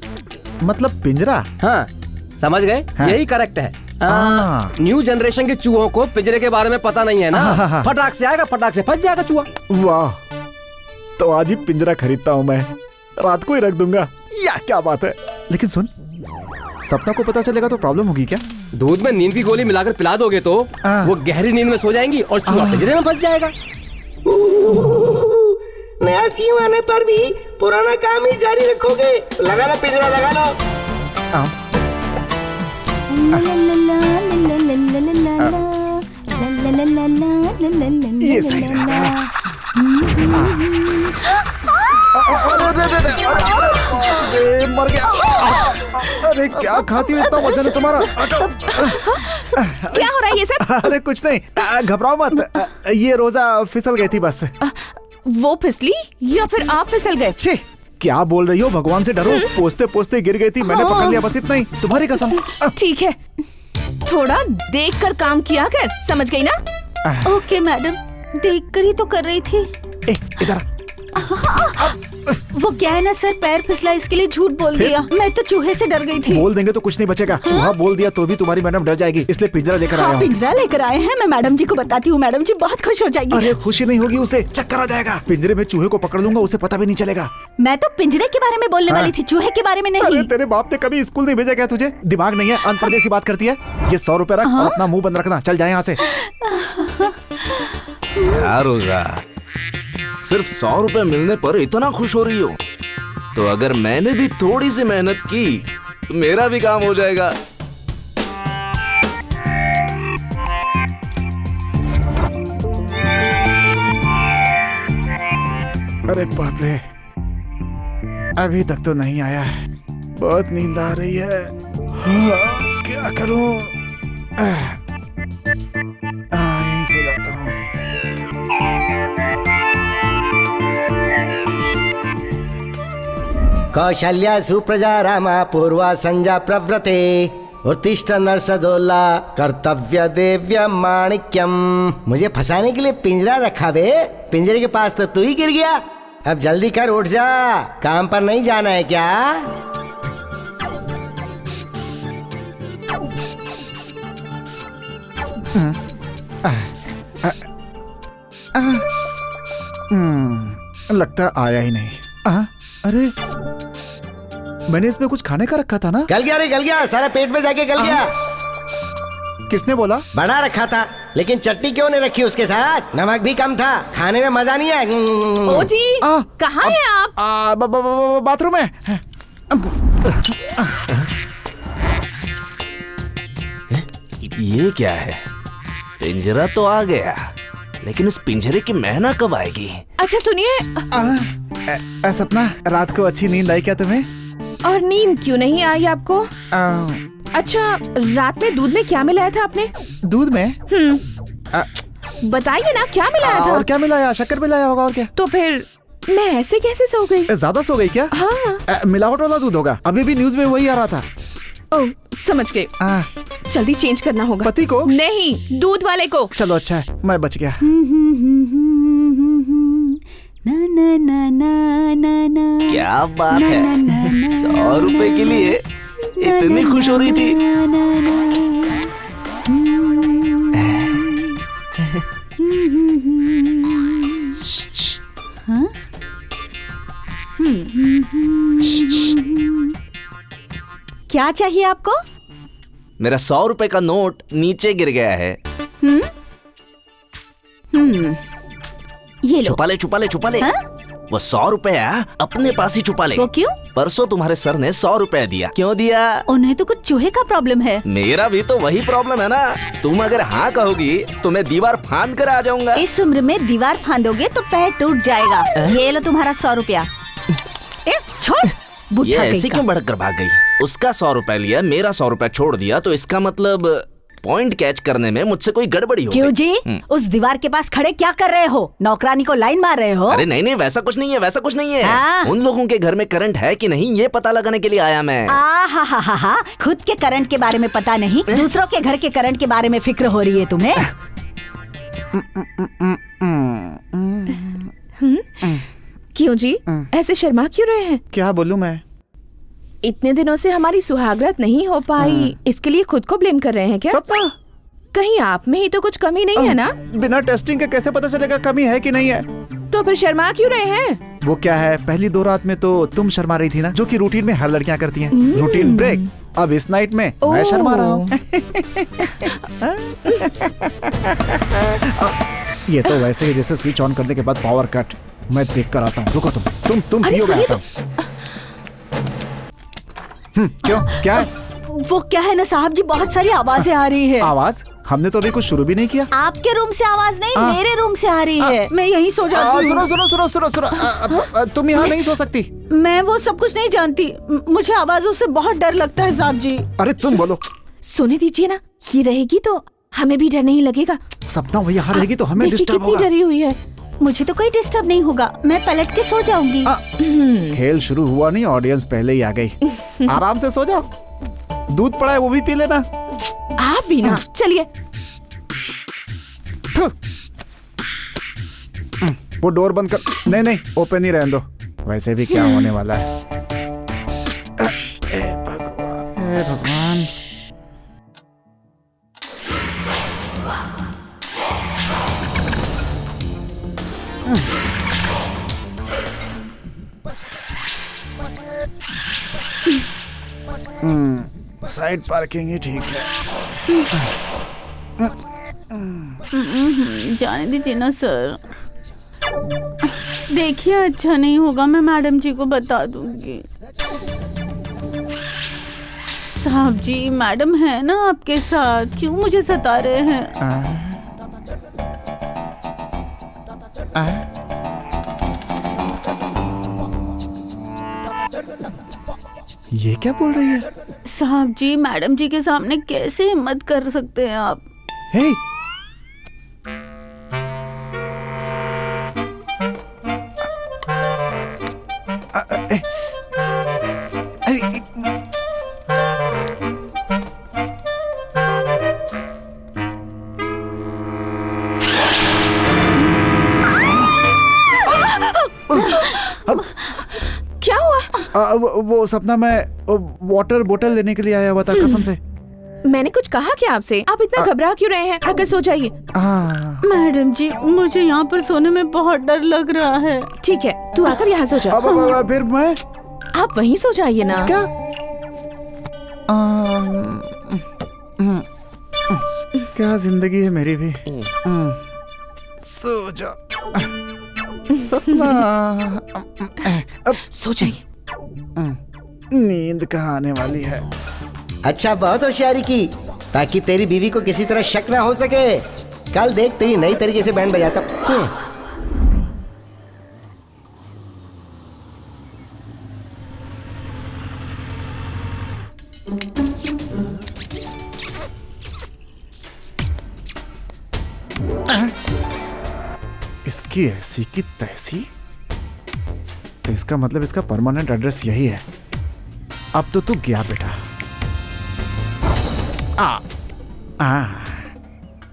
मतलब पिंजरा? हाँ समझ गए, हाँ। यही करेक्ट है। हाँ। न्यू जनरेशन के चूहों को पिंजरे के बारे में पता नहीं है ना। हाँ। फटाक से आएगा, फटाक से फंस जाएगा चूहा। वाह, तो आज ही पिंजरा खरीदता हूँ मैं, रात को ही रख दूंगा। या क्या बात है। लेकिन सुन, सपना को पता चलेगा तो प्रॉब्लम होगी क्या? दूध में नींद की गोली मिलाकर पिला दोगे तो वो गहरी नींद में सो जाएंगी और चूहा पिंजरे में फंस जाएगा। नया सीएम आने पर भी पुराना काम ही जारी रखोगे? लगा लो पिंजरा, लगा लो। ये सही रहा। अरे मर गया। अरे क्या खाती हो, इतना वजन है तुम्हारा। क्या हो रहा है ये सब? अरे कुछ नहीं, घबराओ मत, ये रोजा फिसल गई थी बस। वो फिसली या फिर आप फिसल गए? छे, क्या बोल रही हो, भगवान से डरो। पोस्ते पोस्ते गिर गई थी, मैंने पकड़ लिया, बस इतना ही, तुम्हारी कसम। ठीक है, थोड़ा देख कर काम किया कर, समझ गई ना? ओके मैडम, देखकर ही तो कर रही थी। इधर वो क्या है ना सर, पैर फिसला इसके लिए झूठ बोल दिया। मैं तो चूहे से डर गई थी। बोल देंगे तो कुछ नहीं बचेगा। चूहा बोल दिया तो भी तुम्हारी मैडम डर जाएगी, इसलिए पिंजरा लेकर आया हूँ। पिंजरा लेकर आए हैं, मैं मैडम जी को बताती हूँ, मैडम जी बहुत खुश हो जाएगी। अरे खुशी नहीं होगी, उसे चक्कर आ जाएगा। पिंजरे में चूहे को पकड़ लूंगा, उसे पता भी नहीं चलेगा। मैं तो पिंजरे के बारे में बोलने वाली थी, चूहे के बारे में नहीं। अरे तेरे बाप ने कभी स्कूल नहीं भेजा क्या तुझे? दिमाग नहीं है, अनपढ़ जैसी बात करती है। ये 100 रुपए रख और अपना मुंह बंद रखना, चल जाए यहाँ से। यार रोजा, सिर्फ 100 रुपए मिलने पर इतना खुश हो रही हो? तो अगर मैंने भी थोड़ी सी मेहनत की तो मेरा भी काम हो जाएगा। अरे बाप रे, अभी तक तो नहीं आया है, बहुत नींद आ रही है। क्या करूं? यहीं सो जाता हूँ। कौशल्या सुप्रजा रामा पूर्वा संजा प्रव्रते उत्तिष्ठ नरसदोला कर्तव्य देव्य माणिक्यम। मुझे फंसाने के लिए पिंजरा रखा बे, पिंजरे के पास तो तू ही गिर गया। अब जल्दी कर, उठ जा, काम पर नहीं जाना है क्या? लगता आया ही नहीं। अरे मैंने इसमें कुछ खाने का रखा था ना? गल गया रे, गल गया, सारा पेट में जाके गल गया। किसने बोला? बड़ा रखा था, लेकिन चटनी क्यों नहीं रखी उसके साथ? नमक भी कम था, खाने में मजा नहीं आया। ओ जी, कहाँ हैं आप? बाथरूम में। ये क्या है? पिंजरा तो आ गया, लेकिन इस पिंजरे की महना कब आएगी? अच्छा सुनिए, सपना, रात को अच्छी नींद आई क्या तुम्हें? और नींद क्यों नहीं आई आपको? अच्छा, रात में दूध में क्या मिलाया था आपने? दूध में? बताइए ना, क्या मिलाया था? और क्या मिलाया? शक्कर मिलाया होगा, और क्या? तो फिर मैं ऐसे कैसे सो गई? ज्यादा सो गई क्या? हाँ। मिलावट वाला दूध होगा, अभी भी न्यूज में वही आ रहा था। ओह, समझ गए। जल्दी चेंज करना होगा। पति को? नहीं, दूध वाले को। चलो अच्छा है, मैं बच गया। ना ना ना ना ना ना। क्या बात है, 100 रुपए के लिए इतनी खुश हो रही थी? क्या चाहिए आपको? मेरा 100 रुपए का नोट नीचे गिर गया है। ये लो। छुपा ले, छुपा ले, छुपा ले। वो 100 रुपया अपने पास ही छुपा ले। वो क्यों? परसों तुम्हारे सर ने 100 रुपया दिया। क्यों दिया? उन्हें तो कुछ चूहे का प्रॉब्लम है। मेरा भी तो वही प्रॉब्लम है ना। तुम अगर हाँ कहोगी तो मैं दीवार फांद कर आ जाऊंगा। इस उम्र में दीवार फांदोगे तो पैर टूट जाएगा। ये लो तुम्हारा 100 रुपया। छोड़। ये ऐसे क्यों भड़क कर भाग गई? उसका 100 रुपया लिया, मेरा 100 रुपया छोड़ दिया, तो इसका मतलब पॉइंट कैच करने में मुझसे कोई गड़बड़ी हो क्यों गई। जी? उस दीवार के पास खड़े क्या कर रहे हो? नौकरानी को लाइन मार रहे हो? अरे नहीं नहीं, वैसा कुछ नहीं है, वैसा कुछ नहीं है। हाँ। उन लोगों के घर में करंट है कि नहीं ये पता लगाने के लिए आया मैं। हा खुद के करंट के बारे में पता नहीं, दूसरों के घर के करंट के बारे में फिक्र हो रही है तुम्हें। क्यों जी ऐसे शर्मा क्यों रहे हैं? क्या बोलूं मैं? इतने दिनों से हमारी सुहागरात नहीं हो पाई, इसके लिए खुद को ब्लेम कर रहे हैं क्या? सपना, कहीं आप में ही तो कुछ कमी नहीं है ना? बिना टेस्टिंग के कैसे पता चलेगा कमी है कि नहीं है? तो फिर शर्मा क्यों रहे हैं? वो क्या है, पहली 2 रात में तो तुम शर्मा रही थी ना, जो कि रूटीन में हर लड़कियां करती हैं। Routine break. अब इस नाइट में मैं शर्मा रहा हूँ। ये तो वैसे ही जैसे स्विच ऑन करने के बाद पावर कट। मैं देख कर आता हूँ। रुको तुम अरे पियोगे, सुनिए आता हूँ। क्यों, क्या है? वो क्या है ना साहब जी, बहुत सारी आवाजें आ रही है। आवाज? हमने तो अभी कुछ शुरू भी नहीं किया। आपके रूम से आवाज नहीं, मेरे रूम से आ रही है। मैं यहीं सो जाती हूँ। सुनो, तुम यहाँ नहीं सो सकती। मैं वो सब कुछ नहीं जानती। मुझे आवाजों से बहुत डर लगता है साहब जी। अरे तुम बोलो। सोने दीजिए ना, ये रहेगी तो हमें भी डर नहीं लगेगा। सपना वो यहाँ रहेगी तो हमें देखिए डिस्टर्ब कितनी होगा। डरी हुई है। मुझे तो कोई डिस्टर्ब नहीं होगा, मैं पलट के सो जाऊंगी। खेल शुरू हुआ नहीं, ऑडियंस पहले ही आ गई। आराम से सो जाओ। दूध पड़ा है वो भी पी लेना। आप भी ना। चलिए। वो डोर बंद कर। नहीं, ओपन ही रहने दो। वैसे भी क्या होने वाला है। हे भगवान। साइड पार्किंग ही ठीक है। जाने दीजिए ना सर। देखिए अच्छा नहीं होगा, मैं मैडम जी को बता दूंगी। साहब जी, मैडम है ना आपके साथ, क्यों मुझे सता रहे हैं? ये क्या बोल रही है? साहब जी, मैडम जी के सामने कैसे हिम्मत कर सकते हैं आप? हे, क्या हुआ? वो सपना, मैं वाटर बोतल लेने के लिए आया हुआ था, कसम से। मैंने कुछ कहा क्या आपसे? आप इतना घबरा क्यों रहे हैं? आकर सो जाइए। मैडम जी, मुझे यहाँ पर सोने में बहुत डर लग रहा है। ठीक है, तू आकर यहाँ सो जा। अब फिर मैं? आप वहीं सो जाइए ना। क्या? क्या जिंदगी है मेरी भी। सो जा सपना। अब सो जाइए। नींद कहाँ आने वाली है। अच्छा, बहुत होशियारी की, ताकि तेरी बीवी को किसी तरह शक ना हो सके। कल देख तेरी नई तरीके से बैंड बजाता। इसकी ऐसी की तैसी, तो इसका मतलब इसका परमानेंट एड्रेस यही है। अब तो तू गया बेटा।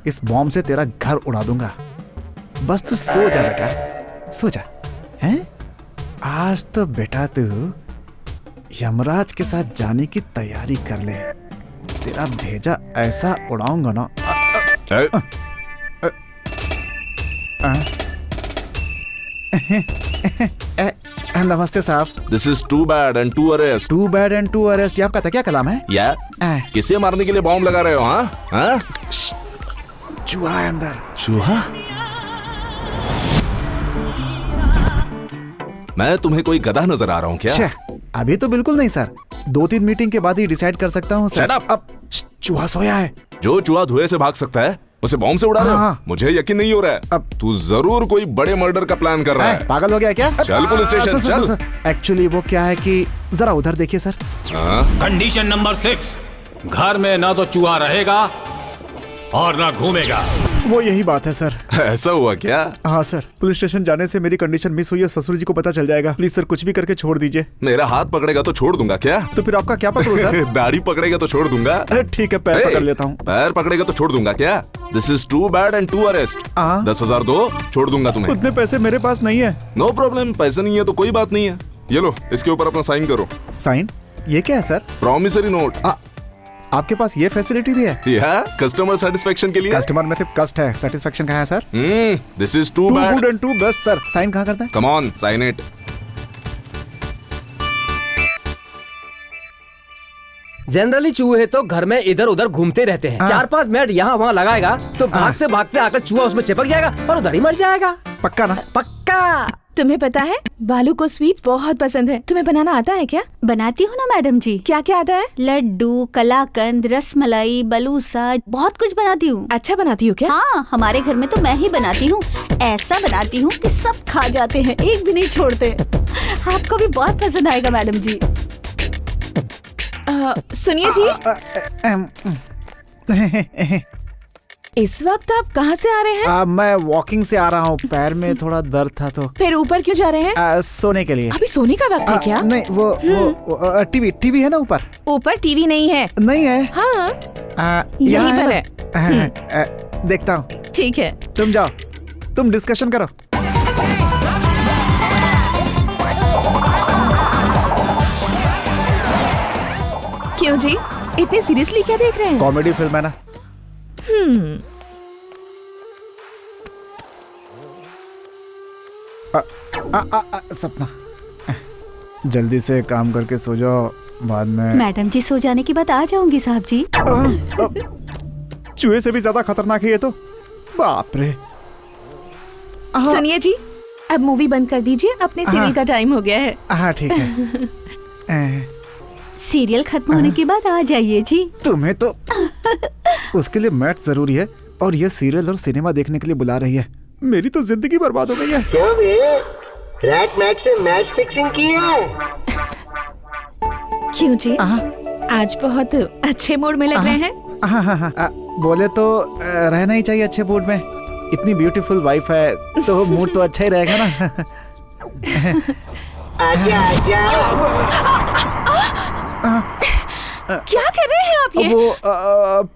इस बॉम्ब से तेरा घर उड़ा दूंगा। बस तू सो जा बेटा, सो जा। हैं? आज तो बेटा तू यमराज के साथ जाने की तैयारी कर ले। तेरा भेजा ऐसा उड़ाऊंगा ना। नमस्ते साहब। This is too bad and to arrest. Too bad and to arrest, ये आपका तकिया कलाम है? या किसे मारने के लिए बॉम्ब लगा रहे हो? हाँ, चूहा है अंदर। चूहा? मैं तुम्हें कोई गधा नजर आ रहा हूँ क्या? छे, अभी तो बिल्कुल नहीं सर, 2-3 मीटिंग के बाद ही डिसाइड कर सकता हूँ सर। Shut up! अब चूहा सोया है। जो चूहा धुएं से भाग सकता है उसे बॉम्ब से उड़ा रहे हो? हाँ। मुझे यकीन नहीं हो रहा है। अब तू जरूर कोई बड़े मर्डर का प्लान कर रहा है। पागल हो गया क्या? चल पुलिस स्टेशन, चल। एक्चुअली वो क्या है कि जरा उधर देखिए सर। हाँ? कंडीशन नंबर 6, घर में ना तो चूहा रहेगा और ना घूमेगा। वो यही बात है सर। ऐसा हुआ क्या? हाँ सर, पुलिस स्टेशन जाने से मेरी कंडीशन मिस हुई है, ससुर जी को पता चल जाएगा। प्लीज सर कुछ भी करके छोड़ दीजिए। मेरा हाथ पकड़ेगा तो छोड़ दूंगा क्या? तो फिर आपका क्या पकड़ूं सर? दाढ़ी पकड़ेगा तो छोड़ दूंगा। ठीक है, पैर पकड़ लेता हूँ। पैर पकड़ेगा तो छोड़ दूंगा क्या? This is too bad and to arrest. 10,000 दो, छोड़ दूंगा तुम्हें। उतने पैसे मेरे पास नहीं है। नो प्रॉब्लम, पैसे नहीं है तो कोई बात नहीं है। ये लो, इसके ऊपर अपना साइन करो। साइन? ये क्या है सर? Promissory note. आपके पास ये फैसिलिटी भी है? या कस्टमर सेटिस्फेक्शन के लिए। कस्टमर में सिर्फ कस्ट है, सेटिस्फेक्शन कहाँ है sir? This is too too bad good and too best sir. Sign कहाँ करते हैं? Come on, sign it. Generally चूहे तो घर में इधर उधर घूमते रहते हैं। 4-5 मिनट यहाँ वहाँ लगाएगा तो भागते भागते आकर चूहा उसमें चिपक जाएगा और उधर ही मर जाएगा। पक्का ना? पक्का। तुम्हें पता है बालू को स्वीट्स बहुत पसंद है। तुम्हें बनाना आता है क्या? बनाती हूँ ना मैडम जी। क्या क्या आता है? लड्डू, कलाकंद, रसमलाई, बलूसा, बहुत कुछ बनाती हूँ। अच्छा बनाती हो क्या? हाँ, हमारे घर में तो मैं ही बनाती हूँ। ऐसा बनाती हूँ कि सब खा जाते हैं, एक भी नहीं छोड़ते। आपको भी बहुत पसंद आएगा मैडम जी। सुनिए जी, इस वक्त आप कहाँ से आ रहे हैं? मैं वॉकिंग से आ रहा हूँ, पैर में थोड़ा दर्द था तो। फिर ऊपर क्यों जा रहे हैं? सोने के लिए। अभी सोने का वक्त है क्या? नहीं, वो टीवी है ना ऊपर। ऊपर टीवी नहीं है। नहीं है? हाँ, यहाँ यहीं पर है। देखता हूँ। ठीक है, तुम जाओ, तुम डिस्कशन करो। क्यों जी, इतने सीरियसली क्या देख रहे हैं? कॉमेडी फिल्म है ना। सपना, जल्दी से काम करके सो जाओ, बाद में। मैडम जी सो जाने के बाद आ जाऊंगी साहब जी। चूहे से भी ज्यादा खतरनाक है ये तो। बाप रे। सुनिए जी, अब मूवी बंद कर दीजिए, अपने सीरियल का टाइम हो गया है। हाँ ठीक है। सीरियल खत्म होने के बाद आ जाइए जी। तुम्हें तो उसके लिए मैच जरूरी है और ये सीरियल और सिनेमा देखने के लिए बुला रही है। मेरी तो जिंदगी बर्बाद हो गई है। क्यों बे? रैट मैच से मैच फिक्सिंग की है? क्यों जी, आज बहुत अच्छे मूड में लग रहे हैं। हाँ, बोले तो रहना ही चाहिए अच्छे मूड में। इतनी ब्यूटीफुल वाइफ है तो मूड तो अच्छा ही रहेगा ना। आजा आजा। क्या कर रहे हैं आप ये? वो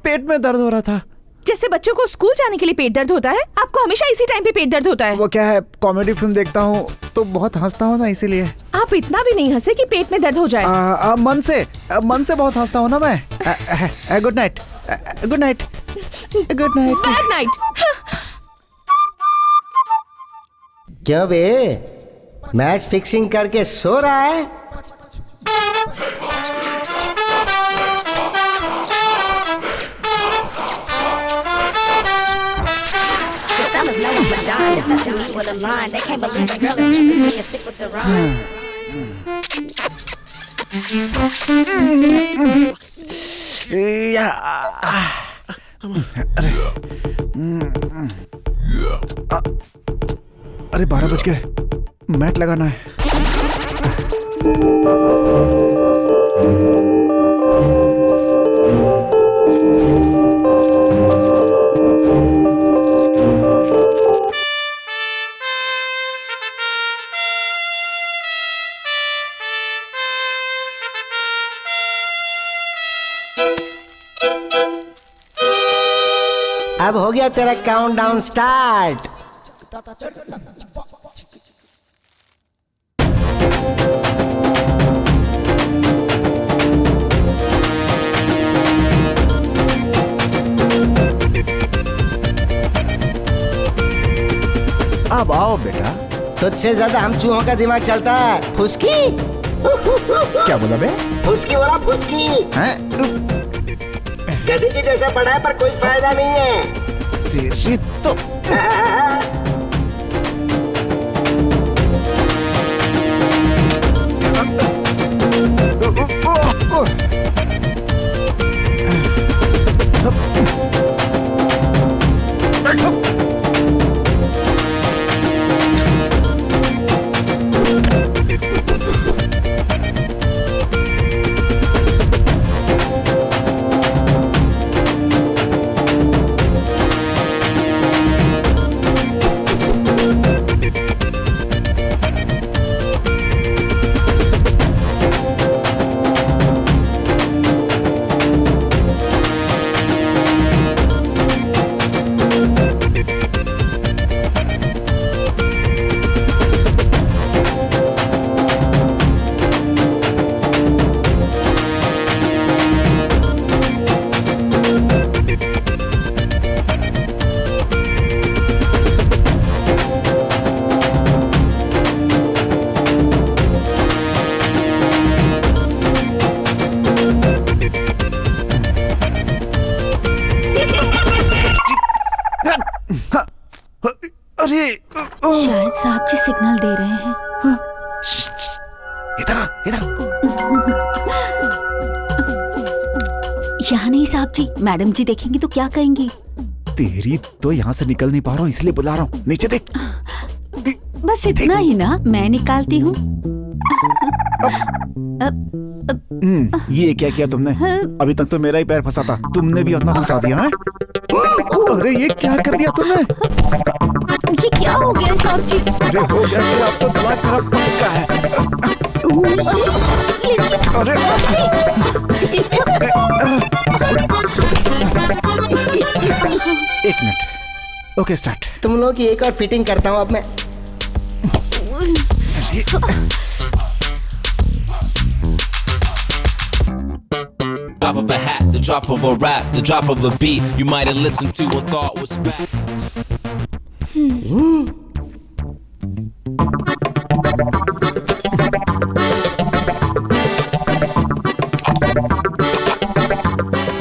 पेट में दर्द हो रहा था। जैसे बच्चों को स्कूल जाने के लिए पेट दर्द होता है, आपको हमेशा इसी टाइम पे पेट दर्द होता है। वो क्या है, कॉमेडी फिल्म देखता हूँ तो बहुत हंसता हूँ ना, इसीलिए। आप इतना भी नहीं हंसे कि पेट में दर्द हो जाए। मन से बहुत हंसता हूँ ना मैं। Good night, good night, good night, bad night. क्यों बे? मैच फिक्सिंग करके सो रहा है? अरे 12 बज गए, मैट लगाना है। अब हो गया तेरा काउंटडाउन स्टार्ट। अब आओ बेटा। तुझसे ज्यादा हम चूहों का दिमाग चलता है। फुसकी। क्या बोला बे? फुसकी बोला, फुसकी। हैं? गधी के जैसा पढ़ा है पर कोई फायदा नहीं है। तेरी तो अरे शायद साहब जी सिग्नल दे रहे हैं। इधर आ, इधर। यहाँ नहीं साहब जी, मैडम जी देखेंगी तो क्या कहेंगी? तेरी तो यहाँ से निकल नहीं पा रहा हूँ इसलिए बुला रहा हूँ। नीचे देख। बस इतना ही ना, मैं निकालती हूँ। ये क्या किया तुमने? अभी तक तो मेरा ही पैर फंसा था, तुमने भी अपना फंसा दिया है? अरे ये क्या कर दिया तुमने? ये क्या हो गया साहब जी? अरे हो गया क्या? अब तो तलाक मेरा पक्का है। अरे एक मिनट। Okay start. तुम लोग की एक और फिटिंग करता हूँ अब मैं। Drop of a hat, the drop of a rap, the drop of a beat you might have listened to and thought was fact.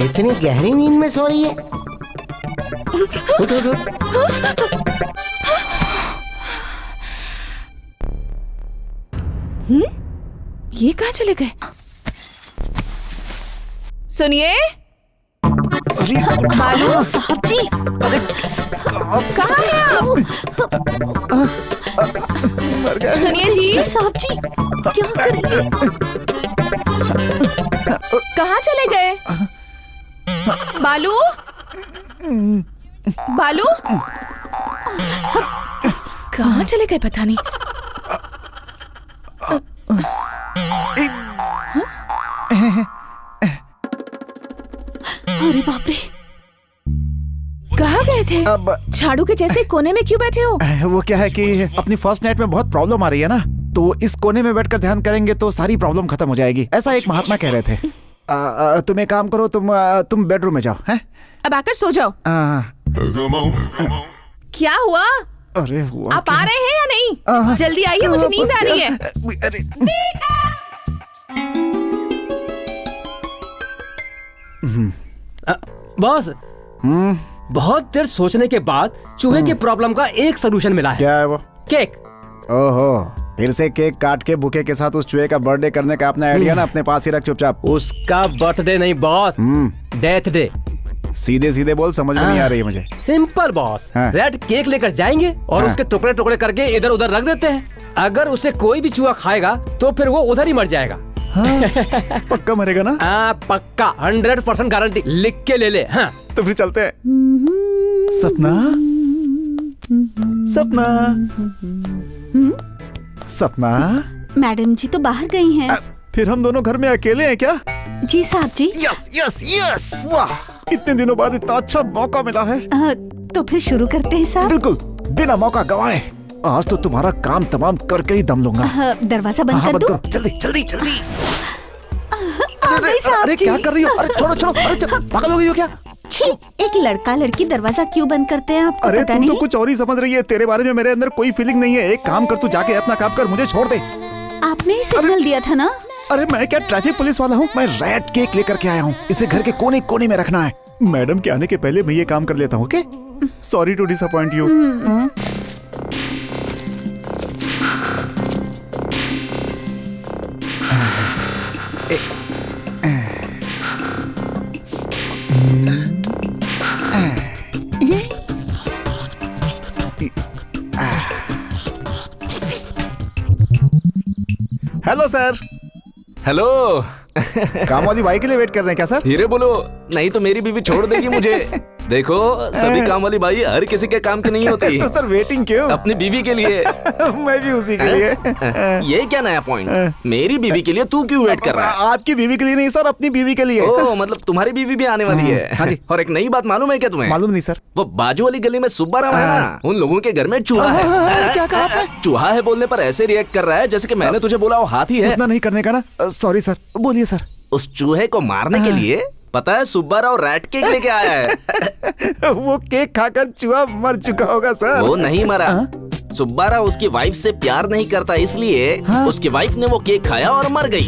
इतनी गहरी नींद में सो रही है। उठ उठ उठ। ये कहाँ चले गए? सुनिए बालू साहब जी, कहाँ हैं आप? सुनिए जी साहब जी क्या कर रही है? कहाँ चले गए? बालू बालू कहाँ चले गए पता नहीं। अरे बाप रे, कहाँ गए थे? अब झाड़ू के जैसे कोने में क्यों बैठे हो? वो क्या है कि अपनी फर्स्ट नाइट में बहुत प्रॉब्लम आ रही है ना, तो इस कोने में बैठकर ध्यान करेंगे तो सारी प्रॉब्लम खत्म हो जाएगी, ऐसा एक महात्मा कह रहे थे। तुम एक काम करो, तुम बेडरूम में जाओ। हैं? अब आकर सो जाओ। क्या हुआ? अरे हुआ आप आ रहे हैं या नहीं? जल्दी आइए, मुझे नींद आ रही है। बॉस, बहुत देर सोचने के बाद चूहे की प्रॉब्लम का एक सलूशन मिला है। क्या है वो? केक। ओहो, फिर से केक काट के बुके के साथ उस चूहे का बर्थडे करने का अपना आइडिया ना अपने पास ही रख चुपचाप। उसका बर्थडे नहीं बॉस, डेथ डे। सीधे सीधे बोल, समझ में नहीं आ रही है मुझे। सिंपल बॉस, रेड केक लेकर जाएंगे और उसके टुकड़े टुकड़े करके इधर उधर रख देते हैं। अगर उसे कोई भी चूहा खाएगा तो फिर वो उधर ही मर जाएगा। पक्का मरेगा ना? पक्का, 100% गारंटी, लिख के ले ले। हाँ तो फिर चलते हैं। सपना सपना सपना। मैडम जी तो बाहर गई हैं। फिर हम दोनों घर में अकेले हैं क्या? जी साहब जी। यस यस यस, वाह, इतने दिनों बाद इतना अच्छा मौका मिला है। तो फिर शुरू करते हैं साहब। बिल्कुल, बिना मौका गवाए आज तो तुम्हारा काम तमाम करके ही दम लूंगा। दरवाजा बंद कर दो। जल्दी जल्दी जल्दी। अरे अरे क्या कर रही हो? अरे छोड़ो छोड़ो, अरे पागल हो गई हो क्या? छी, एक लड़का लड़की दरवाजा क्यों बंद करते हैं आपको अरे पता तुम नहीं? तो कुछ और ही समझ रही है, तेरे बारे में मेरे अंदर कोई फीलिंग नहीं है। एक काम कर, तू जाके अपना काम कर, मुझे छोड़ दे। आपने ही सिग्नल दिया था ना? अरे मैं क्या ट्रैफिक पुलिस वाला हूँ? मैं रेड केक लेकर के आया हूँ, इसे घर के कोने कोने में रखना है। मैडम के आने के पहले मैं ये काम कर लेता हूँ। Okay, sorry to disappoint you. Sir. Hello. काम वाली बाई के लिए वेट कर रहे हैं क्या सर? धीरे बोलो, नहीं तो मेरी बीवी छोड़ देगी मुझे। देखो, सभी काम वाली बाई हर किसी के काम की नहीं होती। तो सर वेटिंग क्यों? अपनी बीवी के लिए। मैं भी उसी के लिए। ये क्या नया पॉइंट? मेरी बीवी के लिए तू क्यों वेट कर रहा है? आपकी बीवी के लिए नहीं सर, अपनी बीवी के लिए। ओह, मतलब तुम्हारी बीवी भी आने वाली है। हाँ जी। और एक नई बात मालूम है क्या तुम्हें? मालूम नहीं सर। वो बाजू वाली गली में सुब्बा राव है ना, उन लोगों के घर में चूहा है। क्या कहा आपने? चूहा है बोलने पर ऐसे रिएक्ट कर रहा है जैसे कि मैंने तुझे बोला वो हाथी है। इतना नहीं करने का ना। सॉरी सर, बोलिए सर। उस चूहे को मारने के लिए पता है सुब्बा राव रैट केक लेके आया है। वो केक खाकर चूहा मर चुका होगा सर। वो नहीं मरा। सुब्बा राव उसकी वाइफ से प्यार नहीं करता, इसलिए उसकी वाइफ ने वो केक खाया और मर गई।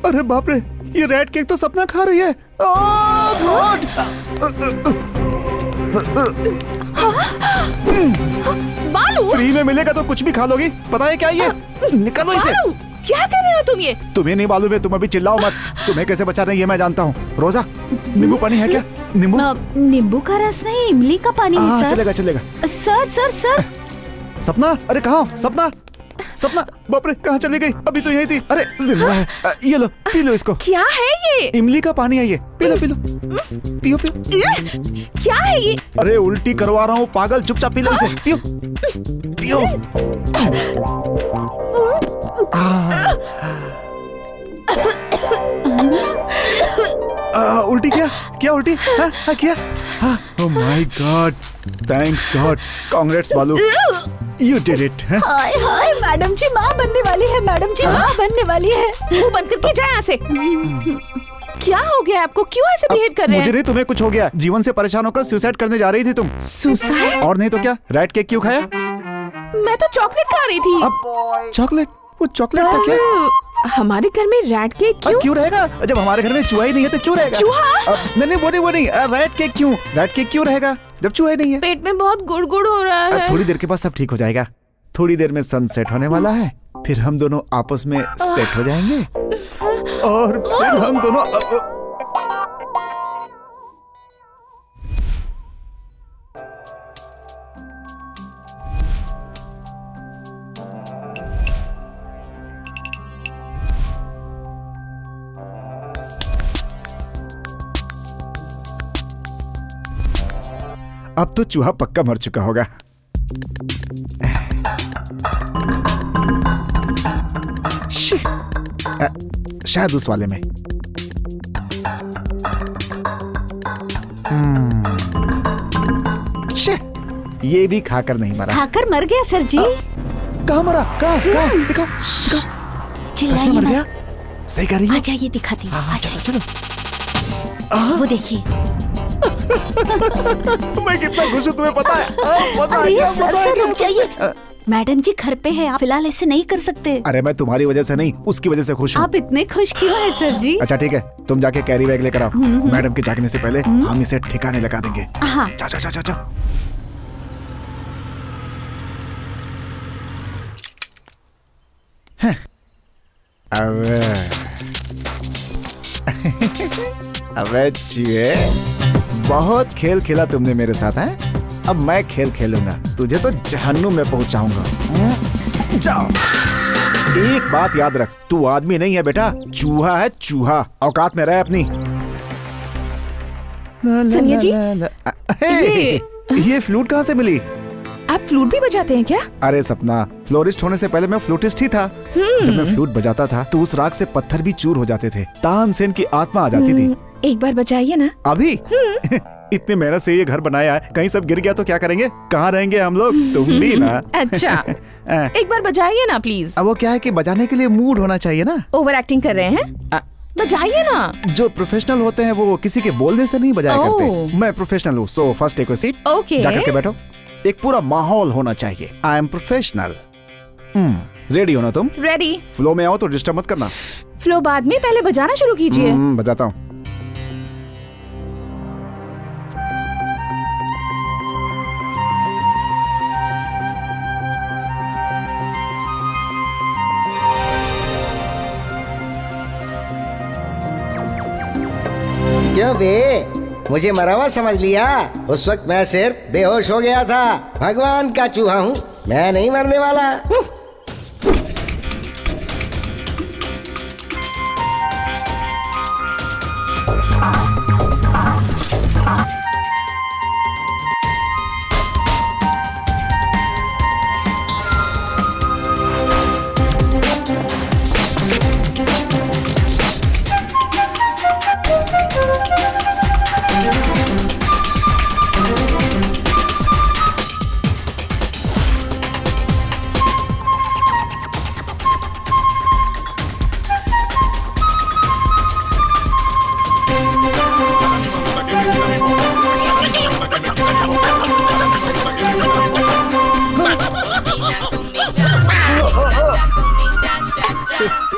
अरे बाप रे, ये रेड केक तो सपना खा रही है। बालू, फ्री में मिलेगा तो कुछ भी खा लोगी। पता है क्या ये? निकलो इसे। बालू, क्या कर रहे हो तुम ये? तुम्हें नहीं मालूम है, तुम अभी चिल्लाओ मत। तुम्हें कैसे बचा रहे हैं ये मैं जानता हूँ। रोजा, नींबू पानी है क्या? नींबू? नींबू का रस नहीं, इमली का पानी है सर। चलेगा चलेगा। Sir sir sir. सपना, अरे कहाँ हो? सपना, सपना, बाप रे कहाँ चली गई? अभी तो यही थी। अरे जिंदा है। ये लो, पी लो इसको। क्या है ये? इमली का पानी है ये। पी लो पी लो, पियो पियो। क्या है ये? अरे उल्टी करवा रहा हूँ पागल, चुपचाप पी लो इसे। पियो पियो। उल्टी क्या? क्या उल्टी? हाँ किया? Oh my God, thanks God, congrats Balu, you did it. हाय हाय, मैडम जी माँ बनने वाली है, मैडम जी माँ बनने वाली है। मुंह बंद करके जाए यहाँ से। क्या हो गया आपको? क्यों ऐसे बिहेव कर रहे हैं? मुझे नहीं, तुम्हें कुछ हो गया। जीवन से परेशान होकर सुसाइड करने जा रही थी तुम। सुसाइड? और नहीं तो क्या? रेड केक क्यों खाया? मैं तो चॉकलेट खा रही थी। अब चॉकलेट? वो चॉकलेट था क्या? हमारे घर में रेड केक क्यों? क्यों रहेगा? जब हमारे घर में चूहा ही नहीं है तो क्यों रहेगा? चूहा? नहीं वो नहीं, रेड केक क्यों? रेड केक क्यों रहेगा जब चूहा ही नहीं है? पेट में बहुत गुड़ हो रहा है। थोड़ी देर के बाद सब ठीक हो जाएगा। थोड़ी देर में सनसेट होने वाला है, फिर हम दोनों आपस में सेट हो जाएंगे और फिर हम दोनों अब तो चूहा पक्का मर चुका होगा। शायद उस वाले में। ये भी खाकर नहीं मरा। खाकर मर गया सर जी। कहाँ मरा? कहाँ दिखाओ दिखाओ। सच में मर गया? सही कह रही है। आ जाइए दिखाती हूँ। आ जाइए। चलो। वो देखिए। मैं कितना खुश हूँ तुम्हें पता है? मजा आ अरे गया, सर मजा आ सर गया। रुक जाइए। मैडम जी घर पे है, आप फिलहाल ऐसे नहीं कर सकते। अरे मैं तुम्हारी वजह से नहीं, उसकी वजह से खुश हूँ। आप इतने खुश क्यों हैं सर जी? अच्छा ठीक है, तुम जाके कैरी बैग लेकर आओ। मैडम के जागने से पहले हम इसे ठिकाने लगा देंगे। हाँ। जाओ जाओ जाओ जाओ। अबे अबे चूहे, बहुत खेल खेला तुमने मेरे साथ है। अब मैं खेल खेलूंगा, तुझे तो जहन्नुम में पहुंचाऊंगा। जाओ। एक बात याद रख, तू आदमी नहीं है बेटा, चूहा है चूहा। औकात में रह अपनी। सनिया जी, ये फ्लूट कहाँ से मिली? आप फ्लूट भी बजाते हैं क्या? अरे सपना, फ्लोरिस्ट होने से पहले मैं फ्लूटिस्ट ही था। जब मैं फ्लूट बजाता था तो उस राग से पत्थर भी चूर हो जाते थे, तानसेन की आत्मा आ जाती थी। एक बार बजाइए ना। अभी? इतने मेहनत से ये घर बनाया है, कहीं सब गिर गया तो क्या करेंगे? कहाँ रहेंगे हम लोग? तुम भी ना। अच्छा, एक बार बजाइए ना प्लीज। अब वो क्या है कि बजाने के लिए मूड होना चाहिए ना। ओवर एक्टिंग कर रहे हैं, बजाइए ना। जो प्रोफेशनल होते हैं वो किसी के बोलने से नहीं बजाया करते। मैं प्रोफेशनल हूँ, so first take a seat. Okay, जाकर के बैठो। एक पूरा माहौल होना चाहिए। I am professional. रेडी हो ना तुम? रेडी। फ्लो में आओ तो डिस्टर्ब मत करना। फ्लो बाद में, पहले बजाना शुरू कीजिए। बजाता हूँ। क्यों बे, मुझे मरा हुआ समझ लिया? उस वक्त मैं सिर्फ बेहोश हो गया था। भगवान का चूहा हूँ, मैं नहीं मरने वाला।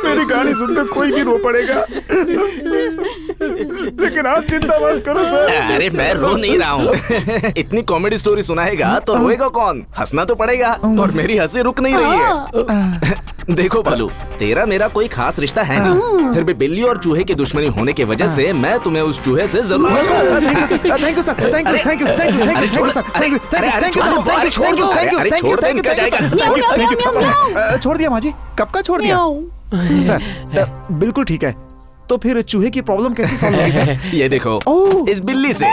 मेरी कहानी सुनकर कोई भी रो पड़ेगा, लेकिन आप चिंता मत करो सर। अरे मैं रो नहीं रहा हूँ। इतनी कॉमेडी स्टोरी सुनाएगा तो रोएगा कौन? हंसना तो पड़ेगा, और मेरी हंसी रुक नहीं रही है। देखो बालू, तेरा मेरा कोई खास रिश्ता है नहीं, फिर भी बिल्ली और चूहे की दुश्मनी होने की वजह से मैं तुम्हें उस चूहे से जरूर छोड़ दिया माँ जी, कब का छोड़ दिया सर? बिल्कुल ठीक है। तो फिर चूहे की प्रॉब्लम कैसे सॉल्व होगी सर? ये देखो, इस बिल्ली से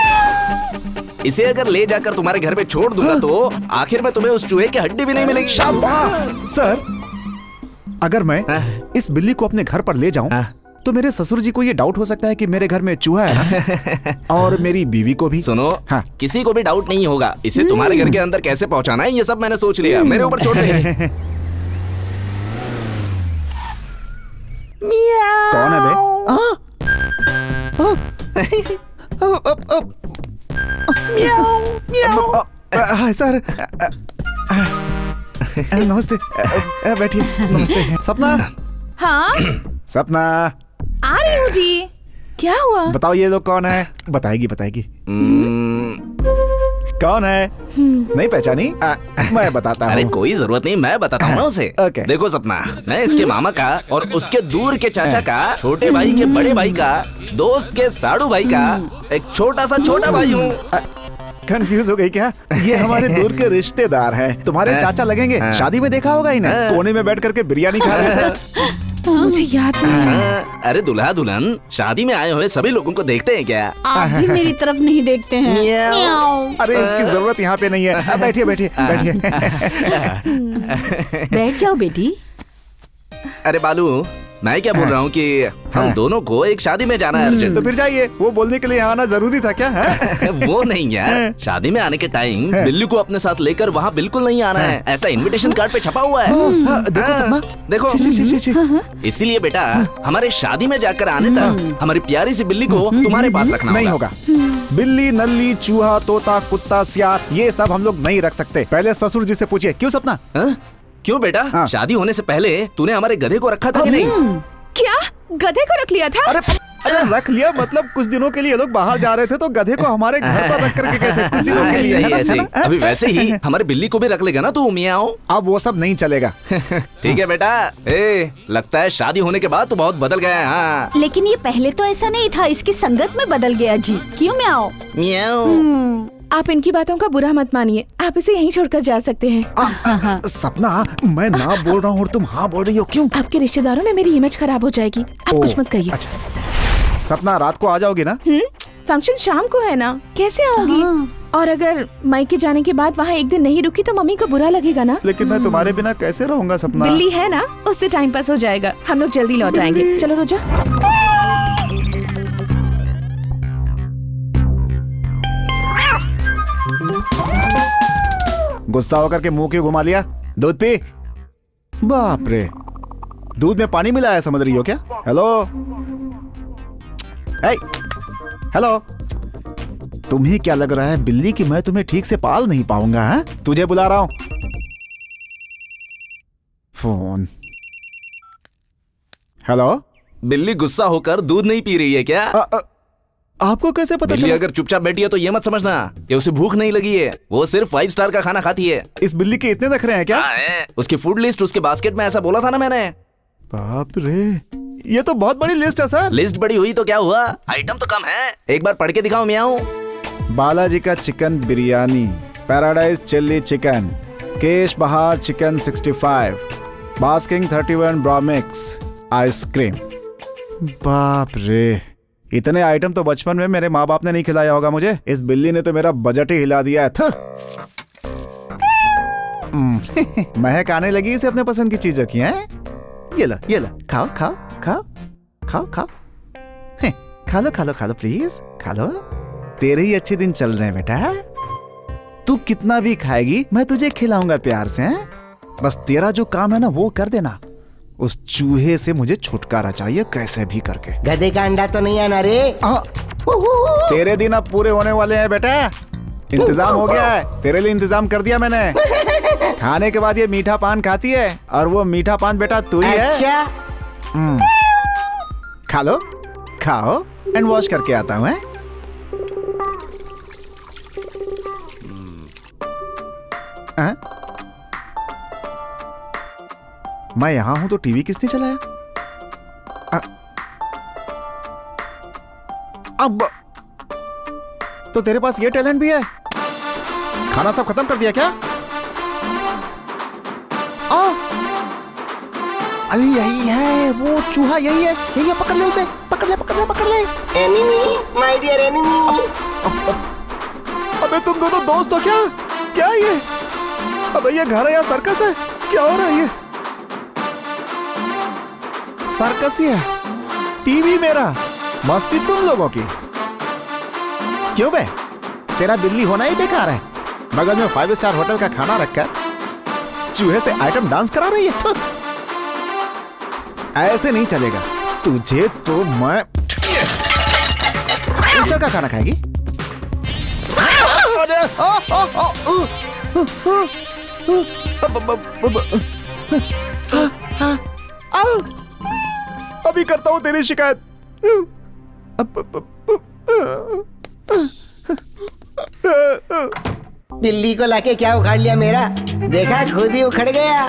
इसे अगर ले जाकर तुम्हारे घर पे छोड़ दूंगा तो आखिर में तुम्हें उस चूहे की हड्डी भी नहीं मिलेगी। शाबाश सर। अगर मैं इस बिल्ली को अपने घर पर ले जाऊं तो मेरे ससुर जी को ये डाउट हो सकता है कि मेरे घर में चूहा है और मेरी बीवी को भी। सुनो, किसी को भी डाउट नहीं होगा। इसे तुम्हारे घर के अंदर कैसे पहुंचाना है ये सब मैंने सोच लिया। मेरे ऊपर छोड़ दे। कौन है बे? हाय सर, नमस्ते। बैठिए। नमस्ते। सपना। हाँ सपना, आ रही हूँ जी। क्या हुआ? बताओ ये लोग कौन है? बताएगी। कौन है? नहीं पहचानी? मैं बताता हूँ। अरे कोई जरूरत नहीं, मैं बताता हूँ ना उसे। देखो सपना, मैं इसके मामा का और उसके दूर के चाचा का, छोटे भाई के बड़े भाई का, दोस्त के साड़ू भाई का एक छोटा सा छोटा भाई हूँ। कंफ्यूज हो गई क्या? ये हमारे दूर के रिश्तेदार हैं, तुम्हारे चाचा लगेंगे। शादी में देखा होगा इन्हें, कोने में बैठ करके बिरयानी खा रहे थे। मुझे याद नहीं है। अरे दुल्हा दुल्हन शादी में आए हुए सभी लोगों को देखते हैं क्या? आप भी मेरी तरफ नहीं देखते हैं। अरे इसकी जरूरत यहाँ पे नहीं है। बैठिए। बैठ जाओ बेटी। अरे बालू, मैं क्या बोल रहा हूँ कि हम दोनों को एक शादी में जाना है अर्जेंट। तो फिर जाइए। वो बोलने के लिए आना जरूरी था क्या? वो नहीं यार, शादी में आने के टाइम बिल्ली को अपने साथ लेकर वहाँ बिल्कुल नहीं आना है, ऐसा इनविटेशन कार्ड पे छपा हुआ है। देखो, इसीलिए बेटा हमारे शादी में जाकर आने तक हमारी प्यारी सी बिल्ली को तुम्हारे पास रखना नहीं होगा। बिल्ली, नल्ली, चूहा, तोता, कुत्ता, सियार, ये सब हम लोग नहीं रख सकते। पहले ससुर जी से पूछिए। क्यों सपना? क्यों बेटा? शादी होने से पहले तूने हमारे गधे को रखा था कि नहीं? क्या गधे को रख लिया था? अरे रख लिया मतलब कुछ दिनों के लिए लोग बाहर जा रहे थे तो गधे को हमारे घर पर रख करके गए थे कुछ दिनों के लिए। ऐसे ही। अभी वैसे ही हमारे बिल्ली को भी रख लेगा ना तू मियाओ? अब वो सब नहीं चलेगा। ठीक है बेटा। लगता है शादी होने के बाद तो बहुत बदल गया है। हाँ। लेकिन ये पहले तो ऐसा नहीं था, इसकी संगत में बदल गया जी। क्यों म्याओ? आप इनकी बातों का बुरा मत मानिए, आप इसे यहीं छोड़कर जा सकते हैं। सपना, मैं ना बोल रहा हूँ और तुम हाँ बोल रही हो, क्यों? आपके रिश्तेदारों में मेरी इमेज खराब हो जाएगी, आप कुछ मत कहिए। अच्छा। सपना, रात को आ जाओगी ना? फंक्शन शाम को है ना, कैसे आऊंगी? और अगर मायके जाने के बाद वहाँ एक दिन नहीं रुकी तो मम्मी को बुरा लगेगा ना। लेकिन मैं तुम्हारे बिना कैसे रहूंगा सपना? बिल्ली है ना, उससे टाइम पास हो जाएगा। हम लोग जल्दी लौट आएंगे। चलो रोजा। गुस्सा होकर के मुंह क्यों घुमा लिया? दूध पी। बाप रे, दूध में पानी मिला है समझ रही हो क्या? हेलो हेलो, तुम्हें क्या लग रहा है बिल्ली कि मैं तुम्हें ठीक से पाल नहीं पाऊंगा? है? तुझे बुला रहा हूं। फोन। हेलो। बिल्ली गुस्सा होकर दूध नहीं पी रही है क्या? आपको कैसे पता बिल्ली अगर चुपचाप बैठी है तो ये मत समझना कि उसे भूख नहीं लगी है, वो सिर्फ 5 स्टार का खाना खाती है। इस बिल्ली के इतने नखरे हैं क्या? उसकी फूड लिस्ट उसके बास्केट में ऐसा बोला था ना मैंने। बाप रे, ये तो बहुत बड़ी लिस्ट है सर। लिस्ट बड़ी हुई तो क्या हुआ, आइटम तो कम है। एक बार पढ़ के दिखाओ मियाऊ। बालाजी का chicken biryani, Paradise chilli chicken, केश बहार चिकन 65, बास्किंग 31 ब्रॉमिक्स आइसक्रीम। बाप रे, इतने आइटम तो बचपन में मेरे माँ बाप ने नहीं खिलाया होगा मुझे। इस बिल्ली ने तो मेरा बजट ही हिला दिया है। महक आने लगी इसे अपने पसंद की चीजों की। हैं? ये लो खाओ खाओ खाओ खाओ खाओ, खा लो खा लो खा लो प्लीज खा लो। तेरे ही अच्छे दिन चल रहे हैं बेटा। तू कितना भी खाएगी मैं तुझे खिलाऊंगा प्यार से। हैं? बस तेरा जो काम है ना वो कर देना। उस चूहे से मुझे छुटकारा चाहिए कैसे भी करके। गधे का अंडा तो नहीं आना रे। तेरे दिन अब पूरे होने वाले हैं बेटा। इंतजाम हो गया है, तेरे लिए इंतजाम कर दिया मैंने। खाने के बाद ये मीठा पान खाती है और वो मीठा पान बेटा तू ही है। अच्छा। खा लो खाओ, एंड वॉश करके आता हूँ। मैं यहां हूं तो टीवी किसने चलाया? अब तो तेरे पास ये टैलेंट भी है। खाना सब खत्म कर दिया क्या? अरे यही है वो चूहा, यही है पकड़ ले उसे, पकड़ ले। Enemy, my dear enemy. अबे तुम दोनों दोस्त हो क्या? क्या ये? अबे ये घर है या सर्कस है? क्या हो रहा है ये? सर्कस ही है, टीवी मेरा, मस्ती तुम लोगों की। क्यों बे, तेरा बिल्ली होना ही बेकार है। बगल में 5 स्टार होटल का खाना रखकर चूहे से आइटम डांस करा रही है। ऐसे नहीं चलेगा। तुझे तो मैं का खाना खाएगी। अभी करता हूं तेरी शिकायत। बिल्ली को लाके क्या उखाड़ लिया मेरा, देखा खुद ही उखड़ गया।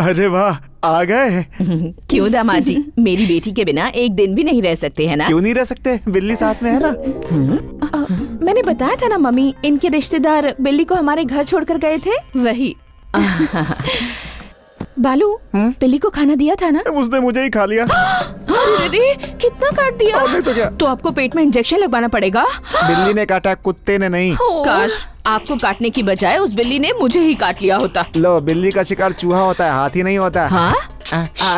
अरे वाह, आ गए। क्यों दामाद जी, मेरी बेटी के बिना एक दिन भी नहीं रह सकते है ना? क्यों नहीं रह सकते, बिल्ली साथ में है ना। मैंने बताया था ना मम्मी, इनके रिश्तेदार बिल्ली को हमारे घर छोड़कर गए थे, वही। बालू, बिल्ली को खाना दिया था ना? उसने मुझे ही खा लिया। अरे कितना काट दिया। नहीं तो क्या? तो आपको पेट में इंजेक्शन लगवाना पड़ेगा। बिल्ली ने काटा, कुत्ते ने नहीं। काश आपको काटने की बजाय उस बिल्ली ने मुझे ही काट लिया होता। लो, बिल्ली का शिकार चूहा होता है, हाथी नहीं होता। हाँ?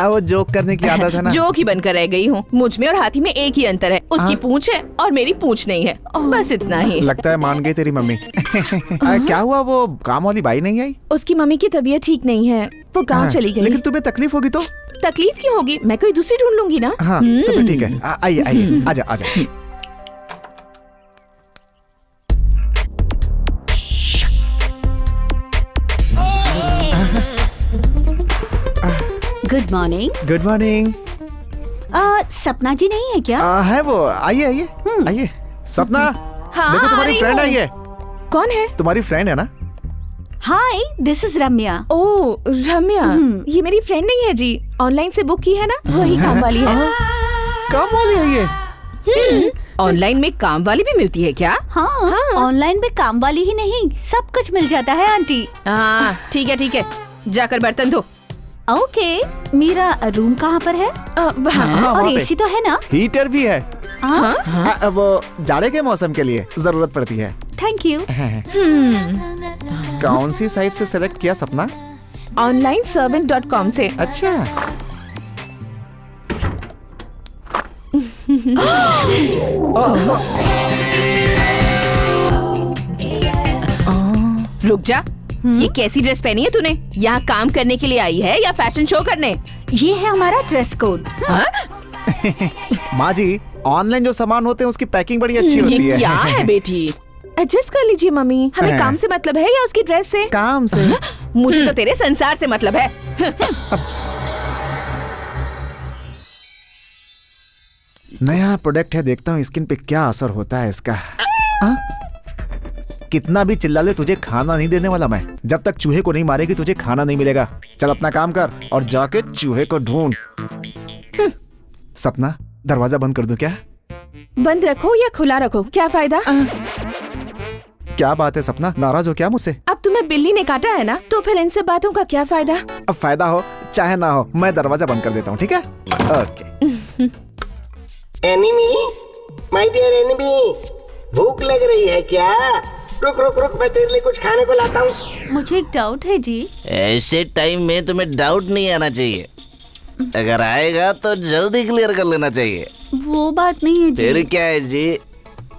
वो जोक करने की आदत है ना। जोक ही बनकर रह गई हूँ। मुझ में और हाथी में एक ही अंतर है, उसकी पूंछ है और मेरी पूंछ नहीं है, बस इतना ही। लगता है मान गई तेरी मम्मी। क्या हुआ, वो काम वाली बाई नहीं आई? उसकी मम्मी की तबीयत ठीक नहीं है, वो गाँव चली गई। लेकिन तुम्हें तकलीफ होगी तो? तकलीफ क्यों होगी, मैं कोई दूसरी ढूंढ लूंगी ना। हाँ तो फिर ठीक है, आइए आइए, आजा आजा। Good morning. Good morning. सपना जी नहीं है क्या? है वो, आइए आइए आइए। सपना, हाँ, देखो तुम्हारी फ्रेंड आई है। कौन है? तुम्हारी फ्रेंड है ना? हाय, दिस इज रम्या। ओ रम्या, ये मेरी फ्रेंड नहीं है जी, ऑनलाइन से बुक की है ना, वही काम वाली है। काम वाली है ये? ऑनलाइन में काम वाली भी मिलती है क्या? हाँ, ऑनलाइन में काम वाली ही नहीं, सब कुछ मिल जाता है आंटी। हाँ ठीक है, जाकर बर्तन धो। ओके, मेरा रूम कहाँ पर है? और एसी तो है ना? हीटर भी है। वो जाड़े के मौसम के लिए जरूरत पड़ती है। Thank you. कौन सी साइट से सेलेक्ट किया सपना? onlineservant.com से। अच्छा। रुक जा, ये कैसी ड्रेस पहनी है तूने? यहाँ काम करने के लिए आई है या फैशन शो करने? ये है हमारा ड्रेस कोड। माँ जी, ऑनलाइन जो सामान होते हैं उसकी पैकिंग बड़ी अच्छी होती है। ये क्या है बेटी? एडजस्ट कर लीजिए मम्मी, हमें काम से मतलब है या उसकी ड्रेस से? काम से। मुझे तो तेरे संसार से मतलब है। नया प्रोडक्ट है, देखता हूँ स्किन पे क्या असर होता है इसका। कितना भी चिल्ला ले तुझे खाना नहीं देने वाला मैं। जब तक चूहे को नहीं मारेगी तुझे खाना नहीं मिलेगा। चल अपना काम कर और जाके चूहे को ढूंढ। सपना दरवाजा बंद कर दूं क्या? बंद रखो या खुला रखो, क्या फायदा? क्या बात है सपना, नाराज हो क्या मुझसे? अब तुम्हें बिल्ली ने काटा है ना, तो फिर इनसे बातों का क्या फायदा? अब फायदा हो चाहे ना हो, मैं दरवाजा बंद कर देता हूँ, ठीक है? Okay. Enemy, my dear enemy, भूख लग रही है क्या? रुक रुक रुक, मैं तेरे लिए कुछ खाने को लाता हूँ। मुझे एक डाउट है जी। ऐसे टाइम में तुम्हें डाउट नहीं आना चाहिए, अगर आएगा तो जल्दी क्लियर कर लेना चाहिए। वो बात नहीं है जी। फिर क्या है जी?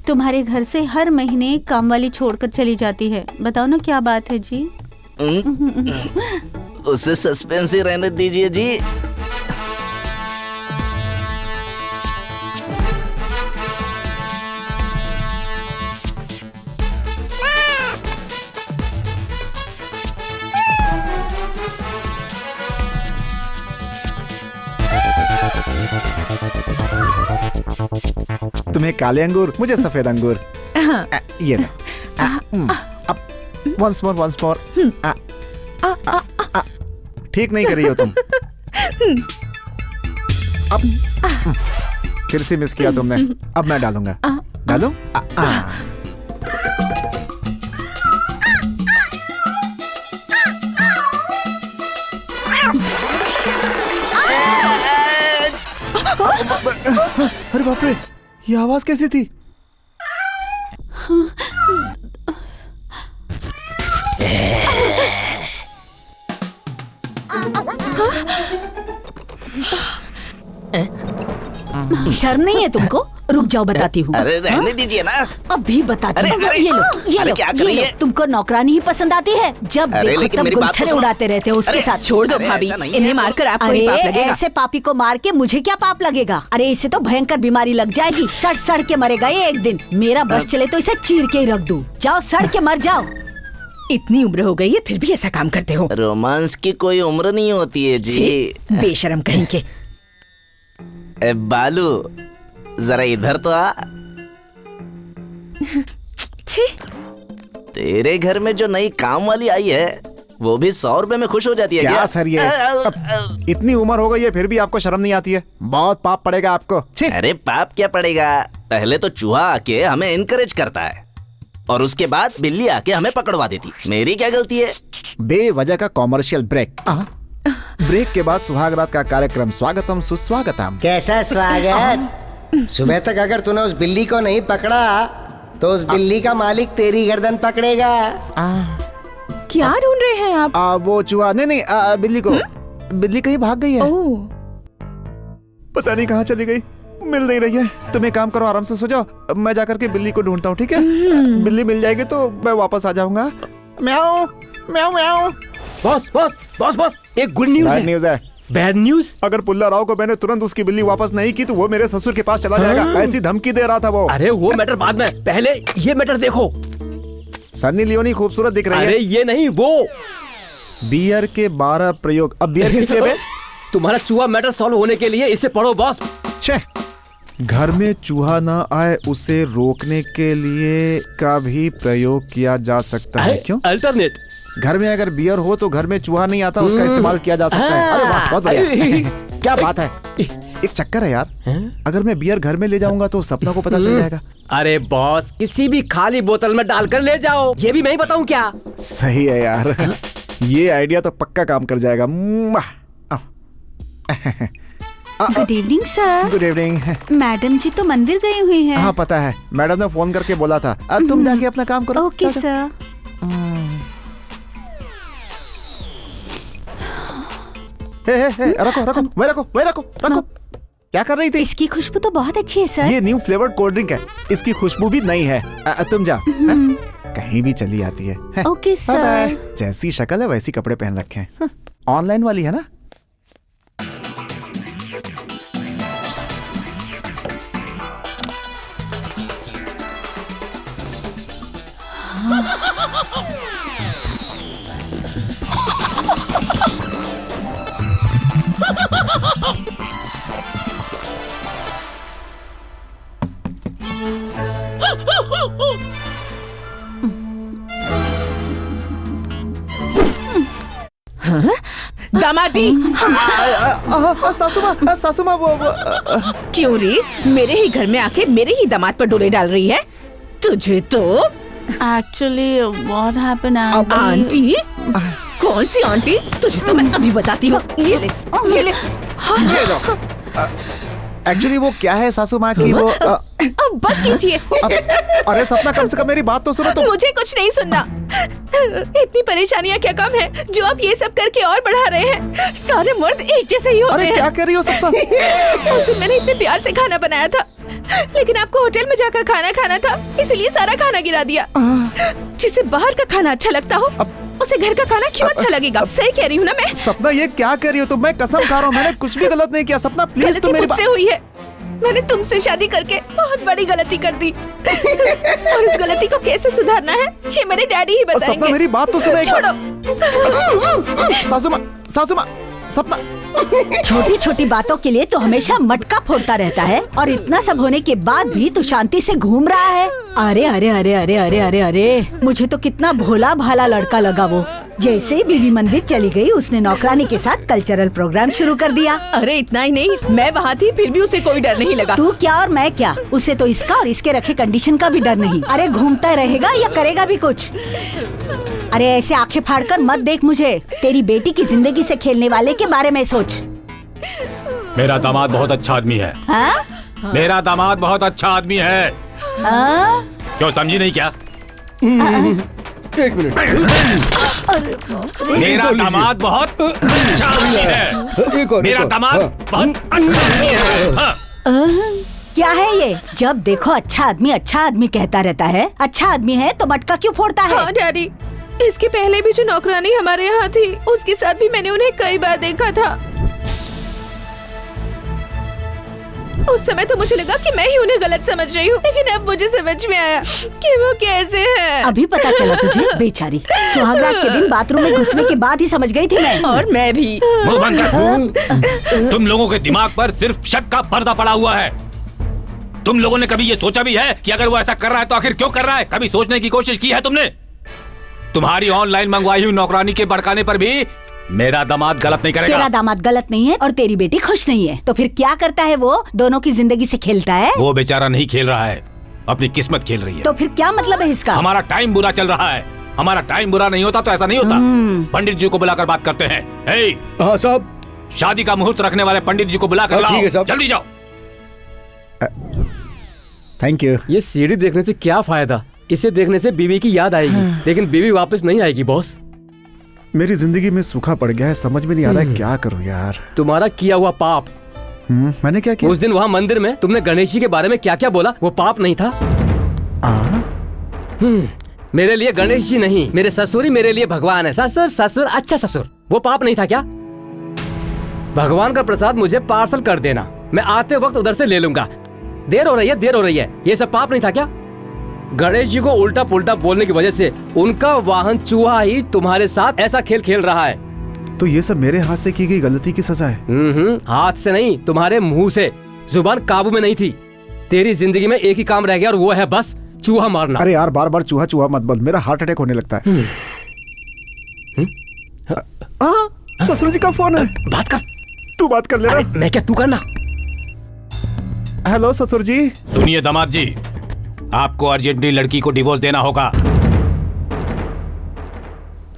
तुम्हारे घर से हर महीने काम वाली छोड़कर चली जाती है, बताओ ना क्या बात है जी? उसे सस्पेंस ही रहने दीजिए जी। तुम्हें काले अंगूर, मुझे सफेद अंगूर। ये लो। अब once more। ठीक नहीं कर रही हो तुम। अब फिर से मिस किया तुमने। अब मैं डालूंगा। डालूं? अरे बाप रे, ये आवाज कैसी थी? शर्म नहीं है तुमको? रुक जाओ बताती हूँ। अरे रहने दीजिए ना। अभी बताती हूँ। अरे, ये लो, ये अरे लो, क्या कर ये रही लो। है? तुमको नौकरानी ही पसंद आती है? जब अरे, देखो लेकिन तब मेरी बात तो गुलछड़े सुनो। उड़ाते रहते हो उसके अरे, साथ। छोड़ दो अरे, भाभी, ऐसा नहीं है। इन्हें मारकर आपको ही पाप अरे लगेगा। ऐसे पापी को मार के मुझे क्या पाप लगेगा? अरे इसे तो भयंकर बीमारी लग जाएगी, सड़ सड़ के मरेगा ये एक दिन। मेरा बस चले तो इसे चीर के ही रख दूं। जाओ सड़ के मर जाओ। इतनी उम्र हो गई है फिर भी ऐसा काम करते हो। रोमांस की कोई उम्र नहीं होती है जी। छी, बेशरम कहीं के। ए बालू, जरा इधर तो आ। छी, तेरे घर में जो नई काम वाली आई है वो भी 100 रुपए में खुश हो जाती है क्या सर ये? इतनी उम्र हो गई है फिर भी आपको शर्म नहीं आती है? बहुत पाप पड़ेगा आपको। छी। अरे पाप क्या पड़ेगा, पहले तो चूहा आके हमें इनकरेज करता है और उसके बाद बिल्ली आके हमें पकड़वा देती। मेरी क्या गलती है? बेवजह का कॉमर्शियल ब्रेक। ब्रेक के बाद सुहाग रात का कार्यक्रम स्वागतम सुस्वागतम। कैसा स्वागत? सुबह तक अगर तूने उस बिल्ली को नहीं पकड़ा तो उस बिल्ली का मालिक तेरी गर्दन पकड़ेगा। क्या ढूंढ रहे हैं आप? वो चूहा नहीं, बिल्ली को। बिल्ली कहीं भाग गई है। पता नहीं कहाँ चली गई, मिल नहीं रही है। तुम एक काम करो, आराम से सो जाओ, मैं जाकर के बिल्ली को ढूंढता हूँ, ठीक है? बिल्ली मिल जाएगी तो मैं वापस आ जाऊंगा। म्याऊ म्याऊ म्याऊ। बॉस बॉस बॉस बॉस, एक गुड न्यूज है। न्यूज है। Bad news? अगर पुल्ला राव को मैंने तुरंत उसकी बिल्ली वापस नहीं की तो वो मेरे ससुर के पास चला जाएगा। ऐसी धमकी दे रहा था वो। अरे वो मैटर बाद में, पहले ये मैटर देखो। सन्नी लियोनी खूबसूरत दिख रही है। अरे ये नहीं, वो बियर के 12 प्रयोग। अब बियर किस लिए बे? तुम्हारा चूहा मैटर सॉल्व होने के लिए इसे पढ़ो बॉस। घर में चूहा ना आए उसे रोकने के लिए का भी प्रयोग किया जा सकता है। क्यों? अल्टरनेट। घर में अगर बियर हो तो घर में चूहा नहीं आता, उसका इस्तेमाल किया जा सकता है। अरे वाह, बहुत बढ़िया। क्या बात है। एक चक्कर है यार, अगर मैं बियर घर में ले जाऊंगा तो सपना को पता चल जाएगा। अरे बॉस, किसी भी खाली बोतल में डालकर ले जाओ, ये भी मैं ही बताऊं क्या? सही है यार, ये आइडिया तो पक्का काम कर जाएगा। Good evening sir. Good evening. Madam ji तो मंदिर गई हुई हैं। हाँ पता है, मैडम ने फोन करके बोला था। तुम जाके अपना काम करो। Okay sir. रखो रखो, वही रखो, वही रखो, रखो। क्या कर रही थी? इसकी खुशबू तो बहुत अच्छी है सर। ये न्यू फ्लेवर्ड कोल्ड ड्रिंक है, इसकी खुशबू भी नई है। तुम जा, कहीं भी चली आती है। Okay sir. जैसी शक्ल है वैसी कपड़े पहन रखे हैं। ऑनलाइन वाली है ना? हाँ? दामाद जी सासुमा वो क्यों रे मेरे ही घर में आके मेरे ही दामाद पर डोरे डाल रही है? तुझे तो एक्चुअली व्हाट हैपेंड आंटी। कौन सी आंटी? तुझे तो मैं अभी बताती हूँ। ये ले ये ले। एक्चुअली वो क्या है सासू माँ की वो अब बस कीजिए। अरे सपना कम से कम मेरी बात तो सुनो। तो मुझे कुछ नहीं सुनना। इतनी परेशानियाँ क्या कम है जो आप ये सब करके और बढ़ा रहे हैं? सारे मर्द एक जैसे ही होते अरे हैं। क्या कह रही हो सपना? उस दिन मैंने इतने प्यार से खाना बनाया था, लेकिन आपको होटल में जाकर खाना खाना था, इसलिए सारा खाना गिरा दिया। जिसे बाहर का खाना अच्छा लगता हो उसे घर का खाना क्यों अच्छा लगेगा? सही कह रही हूँ ना मैं? सपना ये क्या कह रही हो तुम? मैं कसम खा रहा हूँ मैंने कुछ भी गलत नहीं किया। सपना प्लीज तुम मेरी मुझसे हुई है। मैंने तुमसे शादी करके बहुत बड़ी गलती कर दी और इस गलती को कैसे सुधारना है ये मेरे डैडी ही बताएंगे। सपना मेरी बात तो सुनो एक बार। छोड़ो। सासू माँ सपना छोटी छोटी बातों के लिए तो हमेशा मटका फोड़ता रहता है और इतना सब होने के बाद भी तू शांति से घूम रहा है। अरे अरे अरे अरे अरे अरे अरे मुझे तो कितना भोला भाला लड़का लगा वो। जैसे ही बीवी मंदिर चली गई उसने नौकरानी के साथ कल्चरल प्रोग्राम शुरू कर दिया। अरे इतना ही नहीं, मैं वहाँ थी फिर भी उसे कोई डर नहीं लगा। तू क्या और मैं क्या, उसे तो इसका और इसके रखे कंडीशन का भी डर नहीं। अरे घूमता रहेगा या करेगा भी कुछ? अरे ऐसे आंखें फाड़कर मत देख मुझे। तेरी बेटी की जिंदगी से खेलने वाले के बारे में सोच। मेरा दामाद बहुत अच्छा आदमी है। हाँ? मेरा दामाद बहुत अच्छा आदमी है। हाँ? क्यों समझी नहीं क्या? एक मिनट। मेरा दामाद बहुत अच्छा आदमी है। मेरा दामाद बहुत अच्छा आदमी है। हाँ। क्या है ये? जब देखो अच्छा आदमी कहता रहता है। अच्छा आदमी है तो मटका क्यों फोड़ता है? हाँ डैडी, इसके पहले भी जो नौकरानी हमारे यहाँ थी उसके साथ भी मैंने उन्हें कई बार देखा था। उस समय तो मुझे लगा कि मैं ही उन्हें गलत समझ रही हूँ, लेकिन अब मुझे समझ में आया कि वो कैसे है। अभी पता चला तुझे? बेचारी, सुहागरात के दिन बाथरूम में घुसने के बाद ही समझ गई थी मैं। और मैं भी। मुंह बंद कर। तुम लोगों के दिमाग पर सिर्फ शक का पर्दा पड़ा हुआ है। तुम लोगों ने कभी ये सोचा भी है कि अगर वो ऐसा कर रहा है तो आखिर क्यों कर रहा है? कभी सोचने की कोशिश की है तुमने? तुम्हारी ऑनलाइन मंगवाई हुई नौकरानी के भड़काने पर भी मेरा दामाद गलत नहीं करेगा। तेरा दामाद गलत नहीं है और तेरी बेटी खुश नहीं है, तो फिर क्या करता है वो? दोनों की जिंदगी से खेलता है। वो बेचारा नहीं खेल रहा है, अपनी किस्मत खेल रही है। तो फिर क्या मतलब है इसका? हमारा टाइम बुरा चल रहा है। हमारा टाइम बुरा नहीं होता तो ऐसा नहीं होता। पंडित जी को बुलाकर बात करते हैं। हाँ साहब। शादी का मुहूर्त रखने वाले पंडित जी को बुलाकर लाओ। ठीक है साहब। जल्दी जाओ। Thank you. ये सीढ़ी देखने से क्या फायदा? इसे देखने से बीवी की याद आएगी, लेकिन बीवी वापस नहीं आएगी बॉस। मेरी जिंदगी में सूखा पड़ गया है, समझ में नहीं आ रहा है क्या करूं यार। तुम्हारा किया हुआ पाप। मैंने क्या किया? उस दिन वहाँ मंदिर में तुमने गणेश जी के बारे में क्या क्या बोला, वो पाप नहीं था? मेरे लिए गणेश जी नहीं, मेरे ससुर ही मेरे लिए भगवान है। ससुर ससुर अच्छा ससुर, वो पाप नहीं था क्या? भगवान का प्रसाद मुझे पार्सल कर देना, मैं आते वक्त उधर से ले लूंगा। देर हो रही है, ये सब पाप नहीं था क्या? गणेश जी को उल्टा पुल्टा बोलने की वजह से उनका वाहन चूहा ही तुम्हारे साथ ऐसा खेल खेल रहा है। तो ये सब मेरे हाथ से की गई गलती की सजा है? हाथ से नहीं, तुम्हारे मुंह से। जुबान काबू में नहीं थी। तेरी जिंदगी में एक ही काम रह गया और वो है बस चूहा मारना। अरे यार बार बार चूहा चूहा मत बोल, मेरा हार्ट अटैक होने लगता है। ससुर जी का फोन है। बात कर। तू बात कर ले। मैं क्या, तू करना। हेलो ससुर जी। सुनिए दामाद जी, आपको अर्जेंटली लड़की को डिवोर्स देना होगा।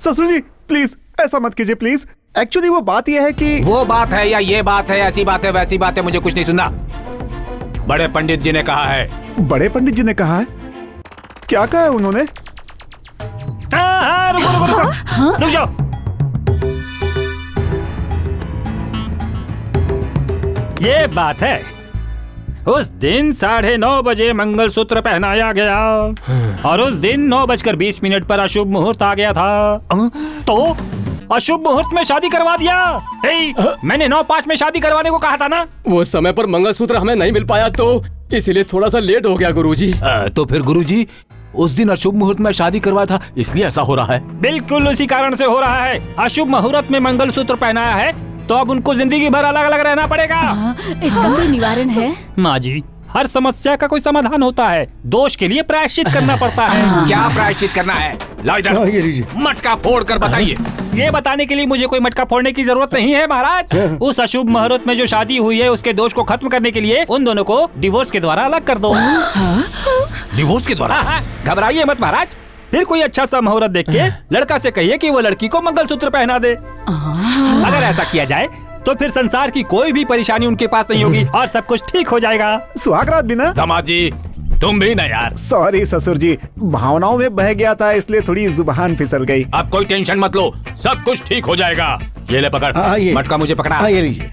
ससुर जी प्लीज ऐसा मत कीजिए प्लीज। एक्चुअली वो बात यह है कि वो बात है या ये बात है, ऐसी बात है वैसी बात है, मुझे कुछ नहीं सुनना। बड़े पंडित जी ने कहा है। बड़े पंडित जी ने कहा है? क्या कहा है उन्होंने? रुक जाओ। ये बात है, उस दिन 9:30 बजे मंगलसूत्र पहनाया गया और उस दिन 9:20 पर अशुभ मुहूर्त आ गया था, तो अशुभ मुहूर्त में शादी करवा दिया। मैंने 9:05 में शादी करवाने को कहा था ना। वो समय पर मंगलसूत्र हमें नहीं मिल पाया तो इसलिए थोड़ा सा लेट हो गया गुरुजी। तो फिर गुरुजी उस दिन अशुभ मुहूर्त में शादी करवाया था, इसलिए ऐसा हो रहा है। बिल्कुल उसी कारण से हो रहा है। अशुभ मुहूर्त में मंगलसूत्र पहनाया है तो अब उनको जिंदगी भर अलग अलग रहना पड़ेगा। इसका कोई निवारण है? माँ जी, हर समस्या का कोई समाधान होता है, दोष के लिए प्रायश्चित करना पड़ता है। क्या प्रायश्चित करना है? लाओ इधर, मटका फोड़ कर बताइए। ये बताने के लिए मुझे कोई मटका फोड़ने की जरूरत नहीं है महाराज। उस अशुभ मुहूर्त में जो शादी हुई है उसके दोष को खत्म करने के लिए उन दोनों को डिवोर्स के द्वारा अलग कर दो। डिवोर्स के द्वारा? घबराइए मत महाराज, फिर कोई अच्छा सा मुहूर्त देख के लड़का से कहिए कि वो लड़की को मंगलसूत्र पहना दे। अगर ऐसा किया जाए तो फिर संसार की कोई भी परेशानी उनके पास नहीं होगी और सब कुछ ठीक हो जाएगा। सुहागरात भी ना? दामाद जी तुम भी ना यार। सॉरी ससुर जी, भावनाओं में बह गया था इसलिए थोड़ी जुबान फिसल गई। अब कोई टेंशन मत लो, सब कुछ ठीक हो जाएगा। ये ले पकड़, मटका मुझे पकड़ा। ये लीजिए,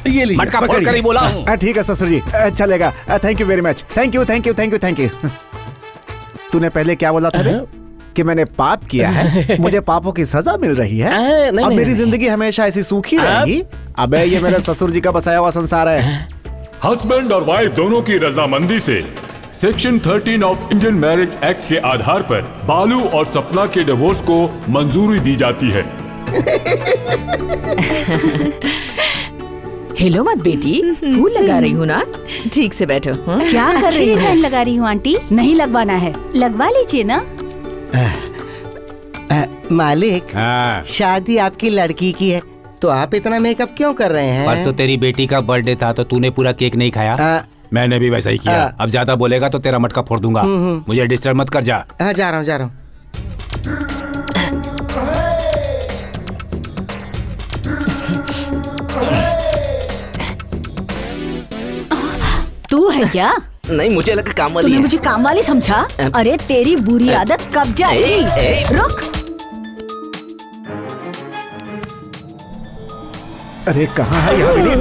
ये लीजिए, मटका फोड़ कर ही बोला हूँ। ठीक है ससुर जी, चलेगा। Thank you very much. Thank you thank you thank you thank you. तूने पहले क्या बोला था बे? कि मैंने पाप किया है, मुझे पापों की सजा मिल रही है, अब मेरी जिंदगी हमेशा ऐसी सूखी रहेगी। अबे ये मेरे ससुर जी का बसाया हुआ संसार है। हस्बैंड और वाइफ दोनों की रजामंदी से section 13 of Indian marriage act के आधार पर बालू और सपना के डिवोर्स को मंजूरी दी जाती है। हिलो मत बेटी, फूल लगा रही हूँ ना, ठीक से बैठो। क्या कर रही है? लगा रही हूँ आंटी। नहीं लगवाना है, लगवा लीजिए ना। मालिक, शादी आपकी लड़की की है तो आप इतना मेकअप क्यों कर रहे हैं? परसों तेरी बेटी का बर्थडे था तो तूने पूरा केक नहीं खाया। मैंने भी वैसा ही किया। अब ज्यादा बोलेगा तो तेरा मटका फोड़ दूंगा। मुझे डिस्टर्ब मत कर जा। जा रहा हूँ जा रहा हूँ। तू है क्या? नहीं, मुझे लगा काम वाली तूने है। मुझे काम वाली समझा? अरे तेरी बुरी आदत कब जाएगी? रुक। अरे कहाँ है यहाँ मिली?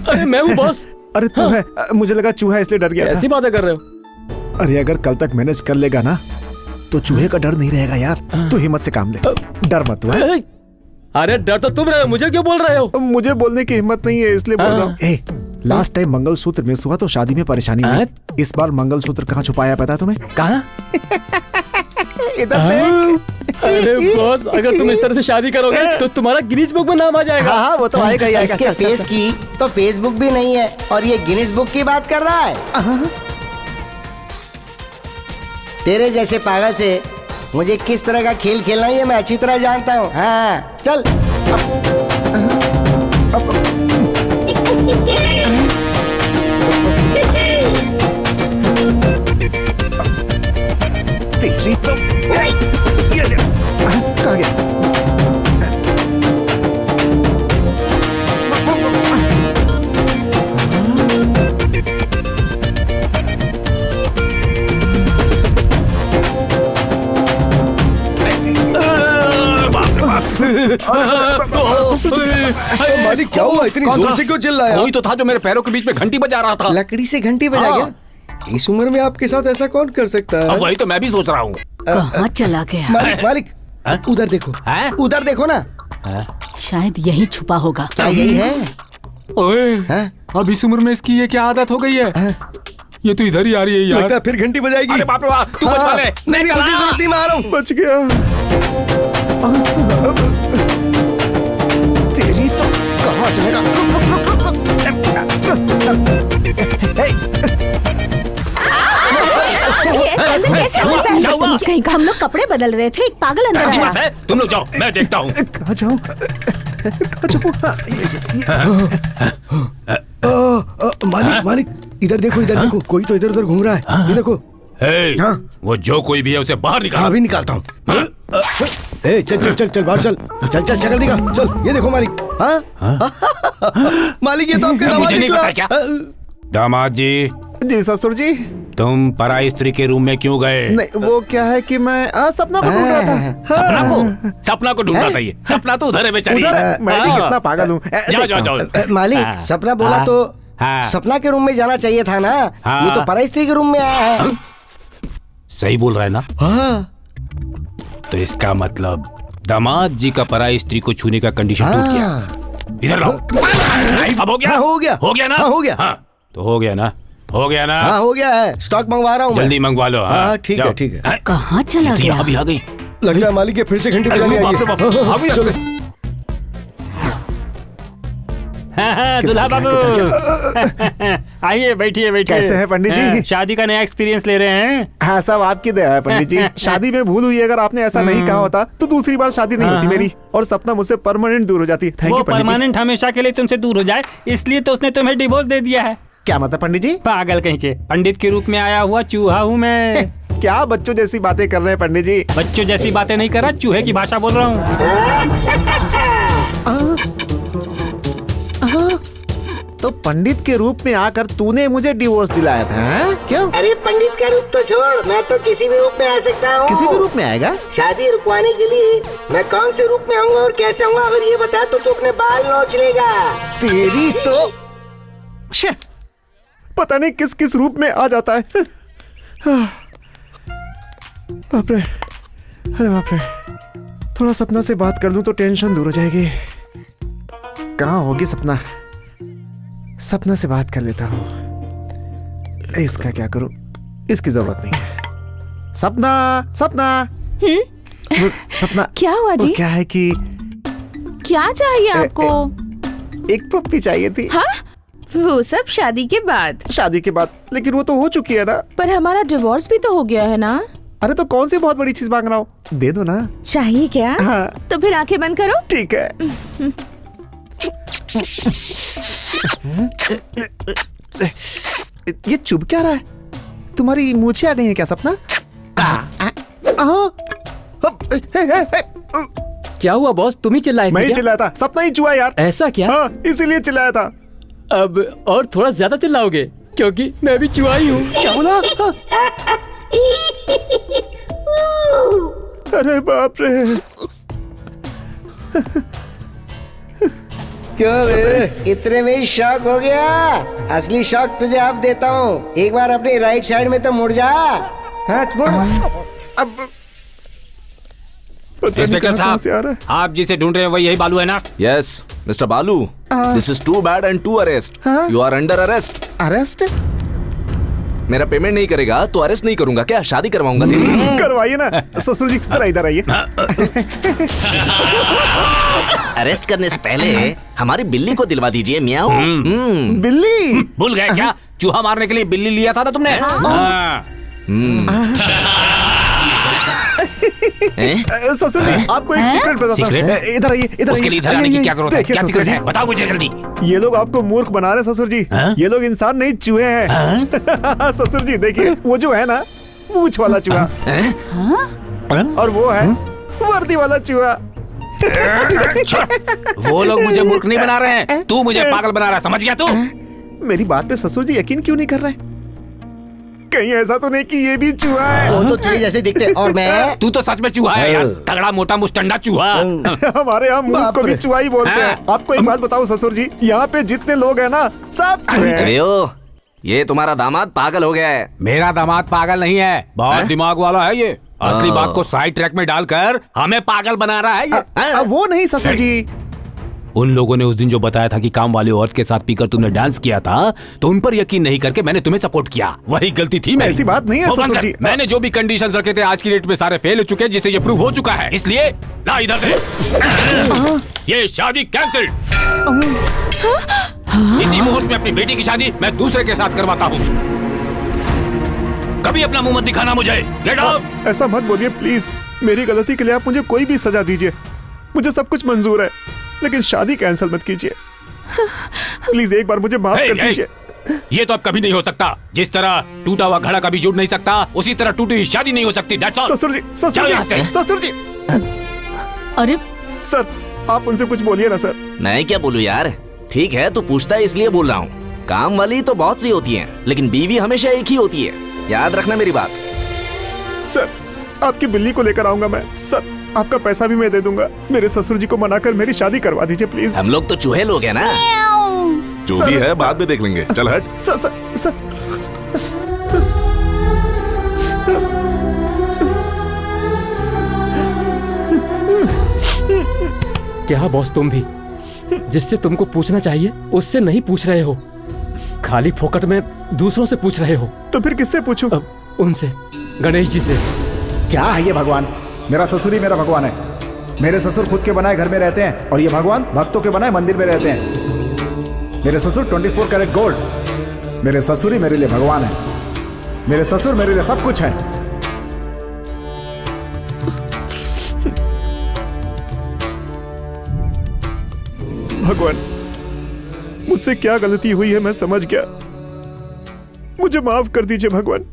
अरे मैं हूँ बॉस। अरे तू है? मुझे लगा चूहा इसलिए डर गया था। ऐसी बातें कर रहे हो? अरे अगर कल तक मैनेज कर लेगा ना तो चूहे का डर नहीं रहेगा यार। तू हिम्मत से काम ले, डर मत तू। अरे डर तो तुम रहे हो, मुझे क्यों बोल रहे हो? मुझे बोलने की हिम्मत नहीं है इसलिए बोल रहा हूँ। लास्ट टाइम मंगलसूत्र मिस हुआ तो शादी में परेशानी हुई। इस बार मंगलसूत्र कहाँ छुपाया पता है तुम्हें? कहाँ? इधर देख। अरे बॉस, अगर तुम इस तरह से शादी करोगे तो तुम्हारा गिनीज बुक में नाम आ जाएगा। हाँ, वो तो आएगा ही आएगा। इसके फेस की तो फेसबुक भी नहीं है और ये गिनीज बुक की बात कर रहा है। तेरे जैसे पागल से मुझे किस तरह का खेल खेलना है ये मैं अच्छी तरह जानता हूँ। हाँ चल। तेरी तो ये कहाँ गया? मालिक क्या हुआ? इतनी जोर से क्यों चिल्लाया? कोई तो था जो मेरे पैरों के बीच में घंटी बजा रहा था। लकड़ी से घंटी बजा गया? इस उम्र में आपके साथ ऐसा कौन कर सकता है? अब वही तो मैं भी सोच रहा हूँ। कहाँ चला गया? मालिक मालिक, उधर देखो, उधर देखो ना। शायद यही छुपा होगा। क्या यही है? ओए, अब इस उम्र में इसकी ये क्या आदत हो गई है? ये तो इधर ही आ रही है यार। लगता है फिर घंटी बजाएगी। अरे बाप रे बाप, तू बच पा ले। नहीं मुझे जरूरत नहीं, मैं आ रहा हूँ। बच गया। तेरी तो कहाँ जाएगा? कहीं का हम लोग कपड़े बदल रहे थे, एक पागल अंदर आया। तुम लोग जाओ, मैं देखता हूँ। कहाँ जाऊँ? मालिक मालिक, इधर देखो, इधर देखो, कोई तो इधर उधर घूम रहा है। ये देखो। वो जो कोई भी है उसे बाहर निकाल। अभी निकालता हूँ। चल चल चल चल बाहर चल चल चल चल दिखा चल। ये देखो मालिक। मालिक ये तो आपके दामाद मुझे नहीं पता क्या? दामाद जी। जी ससुर जी। तुम पराई स्त्री के रूम में क्यों गए? नहीं वो क्या है कि मैं सपना को ढूंढ रहा था। सपना को ढूंढ रहा था? ये सपना तो उधर है बेचारी। मैं भी कितना पागल हूँ। जाओ जाओ जाओ। मालिक सपना बोला तो सपना के रूम में जाना चाहिए था ना। ये तो पराई स्त्री के रूम में आया है। सही बोल रहा है ना? तो इसका मतलब दामाद जी का पराई स्त्री को छूने का कंडीशन टूट गया। इधर लाओ। अब हो गया? हो गया। हो गया ना? हो गया। तो हो गया ना? हो गया ना? हाँ हो गया है। स्टॉक मंगवा रहा हूँ। जल्दी मंगवा लो। हाँ ठीक है ठीक है। कहाँ चला गया? अभी आ गई। लगता है मालिक ये फिर से घंटी बजाने आई है। दुल्हा बाबू आइए बैठिए बैठिए। कैसे हैं पंडित जी? शादी का नया एक्सपीरियंस ले रहे हैं? हाँ सब आपकी दया है पंडित जी। शादी में भूल हुई, अगर आपने ऐसा नहीं कहा होता तो दूसरी बार शादी नहीं होती मेरी, और सपना मुझसे परमानेंट दूर हो जाती। थैंक वो यू पंडित जी। परमानेंट हमेशा के लिए तुमसे दूर हो जाए इसलिए तो उसने तुम्हें डिवोर्स दे दिया है। क्या मतलब पंडित जी? पागल कहीं के, पंडित के रूप में आया हुआ चूहा हूँ मैं। क्या बच्चों जैसी बातें कर रहे हैं पंडित जी? बच्चों जैसी बातें नहीं कर रहा, चूहे की भाषा बोल रहा हूँ। तो पंडित के रूप में आकर तूने मुझे डिवोर्स दिलाया था, हाँ? क्यों? अरे पंडित का रूप तो छोड़, मैं तो किसी भी रूप में आ सकता हूँ। किसी भी रूप में आएगा? शादी रुकवाने के लिए मैं कौन से रूप में आऊंगा और कैसे आऊंगा, अगर ये बता तो तू अपने बाल नोच लेगा। तेरी तो पता नहीं किस किस रूप में आ जाता है। बाप रे, अरे बाप रे, थोड़ा सपना से बात कर लूं तो टेंशन दूर हो जाएगी। कहाँ होगी सपना? सपना से बात कर लेता हूँ। इसका क्या करूं? इसकी जरूरत नहीं है। सपना, सपना, सपना। क्या हुआ जी? क्या है कि क्या चाहिए आपको? एक पप्पी चाहिए थी। हाँ? वो सब शादी के बाद। शादी के बाद? लेकिन वो तो हो चुकी है ना। पर हमारा डिवोर्स भी तो हो गया है ना। अरे तो कौन सी बहुत बड़ी चीज मांग रहा हूँ, दे दो ना। चाहिए क्या? हाँ। तो फिर आंखें बंद करो। ठीक है। ये चुभ क्या रहा है? तुम्हारी मूछें आ गई हैं क्या सपना? क्या हुआ बॉस, तुम ही चिल्लाए थे? मैं ही चिल्लाया था, सपना ही चुहा यार। ऐसा क्या? हाँ, इसीलिए चिल्लाया था। अब और थोड़ा ज्यादा चिल्लाओगे क्योंकि मैं भी चुहा ही हूँ। क्या बोला? अरे बाप रे। क्यों बे, इतने में ही शॉक हो गया? असली शॉक तुझे अब देता हूँ, एक बार अपनी राइट साइड में तो मुड़ जा। हाँ मुड़। अब इंस्पेक्टर साहब, आप जिसे ढूंढ रहे हैं वही यही बालू है ना? Yes mister Balu, this is too bad and to arrest. You are under arrest. Arrest? मेरा पेमेंट नहीं करेगा तो अरेस्ट नहीं करूंगा क्या? शादी करवाऊंगा तेरी। करवाइए ना। ससुर जी जरा इधर आइए। अरेस्ट करने से पहले हमारी बिल्ली को दिलवा दीजिए। म्याऊ। बिल्ली? भूल गए क्या? चूहा मारने के लिए बिल्ली लिया था ना तुमने? ससुर जी आपको एक सीक्रेट बताता हूँ। इधर आइए, इधर उसके लिए इधर आने की क्या जरूरत है? क्या सीक्रेट है? बताओ मुझे जल्दी। ये लोग आपको मूर्ख बना रहे हैं ससुर जी। ये लोग इंसान नहीं चूहे हैं। ससुर जी देखिए, वो जो है ना मूंछ वाला चूहा, और वो है वर्दी वाला चूहा। वो लोग मुझे मूर्ख नहीं बना रहे हैं, तू मुझे पागल बना रहा है, समझ गया तू? मेरी बात पे ससुर जी यकीन क्यों नहीं कर रहे? कहीं ऐसा तो नहीं कि ये भी चूहा है? वो तो चूहे जैसे दिखते हैं, और मैं? तू तो सच में चूहा है यार, तगड़ा मोटा मुस्टंडा चूहा। हमारे यहाँ मूस को भी चूहा ही बोलते हैं। आपको एक बात बताऊं ससुर जी, यहाँ पे जितने लोग हैं ना सब चूहे हैं। ये तुम्हारा दामाद पागल हो गया है। मेरा दामाद पागल नहीं है, बहुत दिमाग वाला है ये। असली बात को साइड ट्रैक में डालकर हमें पागल बना रहा है ये। वो नहीं ससुर जी, उन लोगों ने उस दिन जो बताया था कि काम वाली औरत के साथ पीकर तुमने डांस किया था, तो उन पर यकीन नहीं करके मैंने तुम्हें सपोर्ट किया। वही गलती थी मेरी। ऐसी बात नहीं है ससुर जी। मैंने जो भी कंडीशंस रखे थे आज की डेट में सारे फेल हो चुके हैं, जिससे ये प्रूव हो चुका है। इसलिए ला इधर दे। ये शादी कैंसिल। इसी मुहूर्त में अपनी बेटी की शादी मैं दूसरे के साथ करवाता हूँ। कभी अपना मुंह मत दिखाना मुझे। Get out. ऐसा मत बोलिए प्लीज। मेरी गलती के लिए आप मुझे कोई भी सजा दीजिए, मुझे सब कुछ मंजूर है, लेकिन शादी कैंसिल मत कीजिए प्लीज। एक बार मुझे माफ कर दीजिए। ये तो अब कभी नहीं हो सकता। जिस तरह टूटा हुआ घड़ा कभी जुड़ नहीं सकता, उसी तरह टूटी हुई शादी नहीं हो सकती। ससुर जी, ससुर जी, ससुर जी। अरे सर, आप उनसे कुछ बोलिए ना सर। मैं क्या बोलूं यार? ठीक है, तू पूछता है इसलिए बोल रहा हूँ। काम वाली तो बहुत सी होती हैं, लेकिन बीवी हमेशा एक ही होती है। याद रखना मेरी बात। सर, आपकी बिल्ली को लेकर आऊंगा मैं। सर, आपका पैसा भी मैं दे दूंगा। मेरे ससुर जी को मनाकर मेरी शादी करवा दीजिए प्लीज। हम लोग तो चूहे लोग हैं ना। जो भी है बाद में देख लेंगे। चल हट। सर। क्या बॉस, तुम भी जिससे तुमको पूछना चाहिए उससे नहीं पूछ रहे हो, खाली फोकट में दूसरों से पूछ रहे हो। तो फिर किससे पूछूं? उनसे, गणेश जी से। क्या है ये भगवान? मेरा ससुर ही मेरा भगवान है। मेरे ससुर खुद के बनाए घर में रहते हैं, और ये भगवान भक्तों के बनाए मंदिर में रहते हैं। मेरे ससुर 24 कैरेट गोल्ड मेरे ससुर ही मेरे लिए भगवान है। मेरे ससुर मेरे लिए सब कुछ है। भगवान, मुझसे क्या गलती हुई है मैं समझ गया। मुझे माफ कर दीजिए भगवान।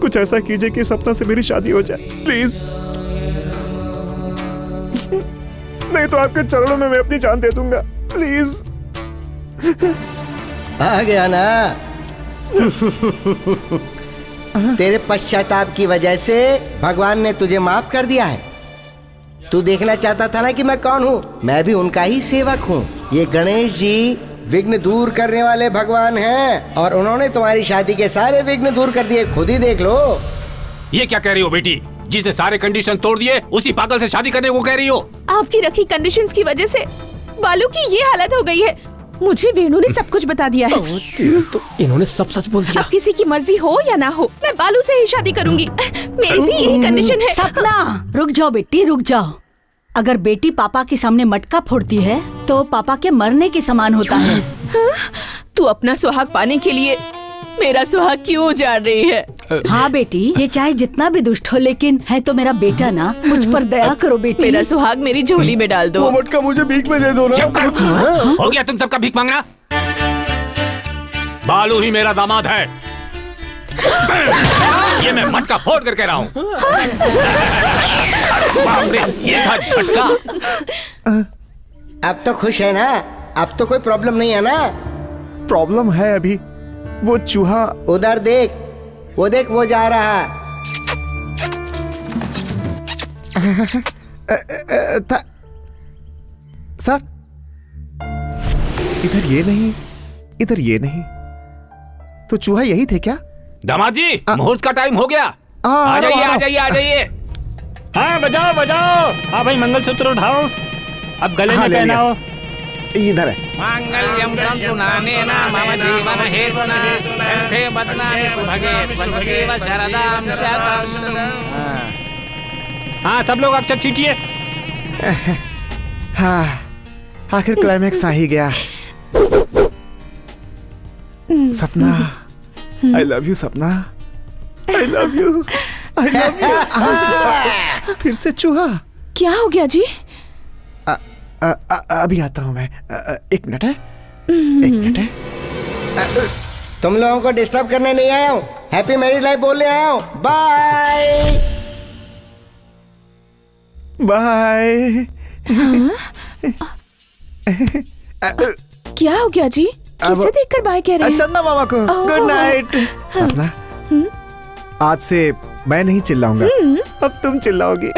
कुछ ऐसा कीजिए कि सपना से मेरी शादी हो जाए प्लीज। नहीं तो आपके चरणों में मैं अपनी जान दे दूंगा प्लीज। आ गया ना। तेरे पश्चाताप की वजह से भगवान ने तुझे माफ कर दिया है। तू देखना चाहता था ना कि मैं कौन हूँ। मैं भी उनका ही सेवक हूँ। ये गणेश जी विघ्न दूर करने वाले भगवान हैं और उन्होंने तुम्हारी शादी के सारे विघ्न दूर कर दिए। खुद ही देख लो। ये क्या कह रही हो बेटी? जिसने सारे कंडीशन तोड़ दिए उसी पागल से शादी करने को कह रही हो? आपकी रखी कंडीशंस की वजह से बालू की ये हालत हो गई है। मुझे वेणु ने सब कुछ बता दिया है। तो इन्होंने सब सच बोल दिया। अब किसी की मर्जी हो या ना हो, मैं बालू से ही शादी करूंगी। मेरी भी यही कंडीशन है। सपना, रुक जाओ बेटी, रुक जाओ। अगर बेटी पापा के सामने मटका फोड़ती है तो पापा के मरने के समान होता है। तू अपना सुहाग पाने के लिए मेरा सुहाग क्यों उजाड़ रही है? हाँ बेटी, ये चाहे जितना भी दुष्ट हो लेकिन है तो मेरा बेटा ना। मुझ पर दया करो बेटी। मेरा सुहाग मेरी झोली में डाल दो। वो मटका मुझे भीख में दे दो ना। हो गया तुम सबका भीख मांगना? बालू ही मेरा दामाद है। ये मैं मटका फोड़ कर कह रहा हूँ। बाप रे, ये था झटका। अब तो खुश है ना? अब तो कोई प्रॉब्लम नहीं है ना? प्रॉब्लम है अभी। वो चूहा उधर देख, वो देख, वो जा रहा था। सर, इधर ये नहीं, इधर ये नहीं, तो चूहा यही थे क्या? दामाद जी, मुहूर्त का टाइम हो गया। आ जाइए, आ जाइए, आ जाइए। हाँ बजाओ बजाओ। हाँ भाई, मंगलसूत्र उठाओ, अब गले में पहनाओ। इधर है। मांगल्यम तंतु नानेन मम जीवन हेतुना कंठे बध्नामि सुभगे त्वं शरदां शतम्। हाँ, सब लोग अक्षर छींटिए। हाँ, आखिर क्लाइमेक्स आ ही गया। सपना, आई लव यू सपना, आई love you, I love you. फिर से चूहा? क्या हो गया जी? अभी आता हूँ मैं। एक मिनट है, एक मिनट है। तुम लोगों को डिस्टर्ब करने नहीं आया हूँ। हैप्पी मैरिड लाइफ बोलने आया हूँ। Bye bye. क्या हो गया जी? किसे देखकर बाय कह रहे हैं? चंदा मामा को। Good night. सपना, आज से मैं नहीं चिल्लाऊंगा, अब तुम चिल्लाओगी।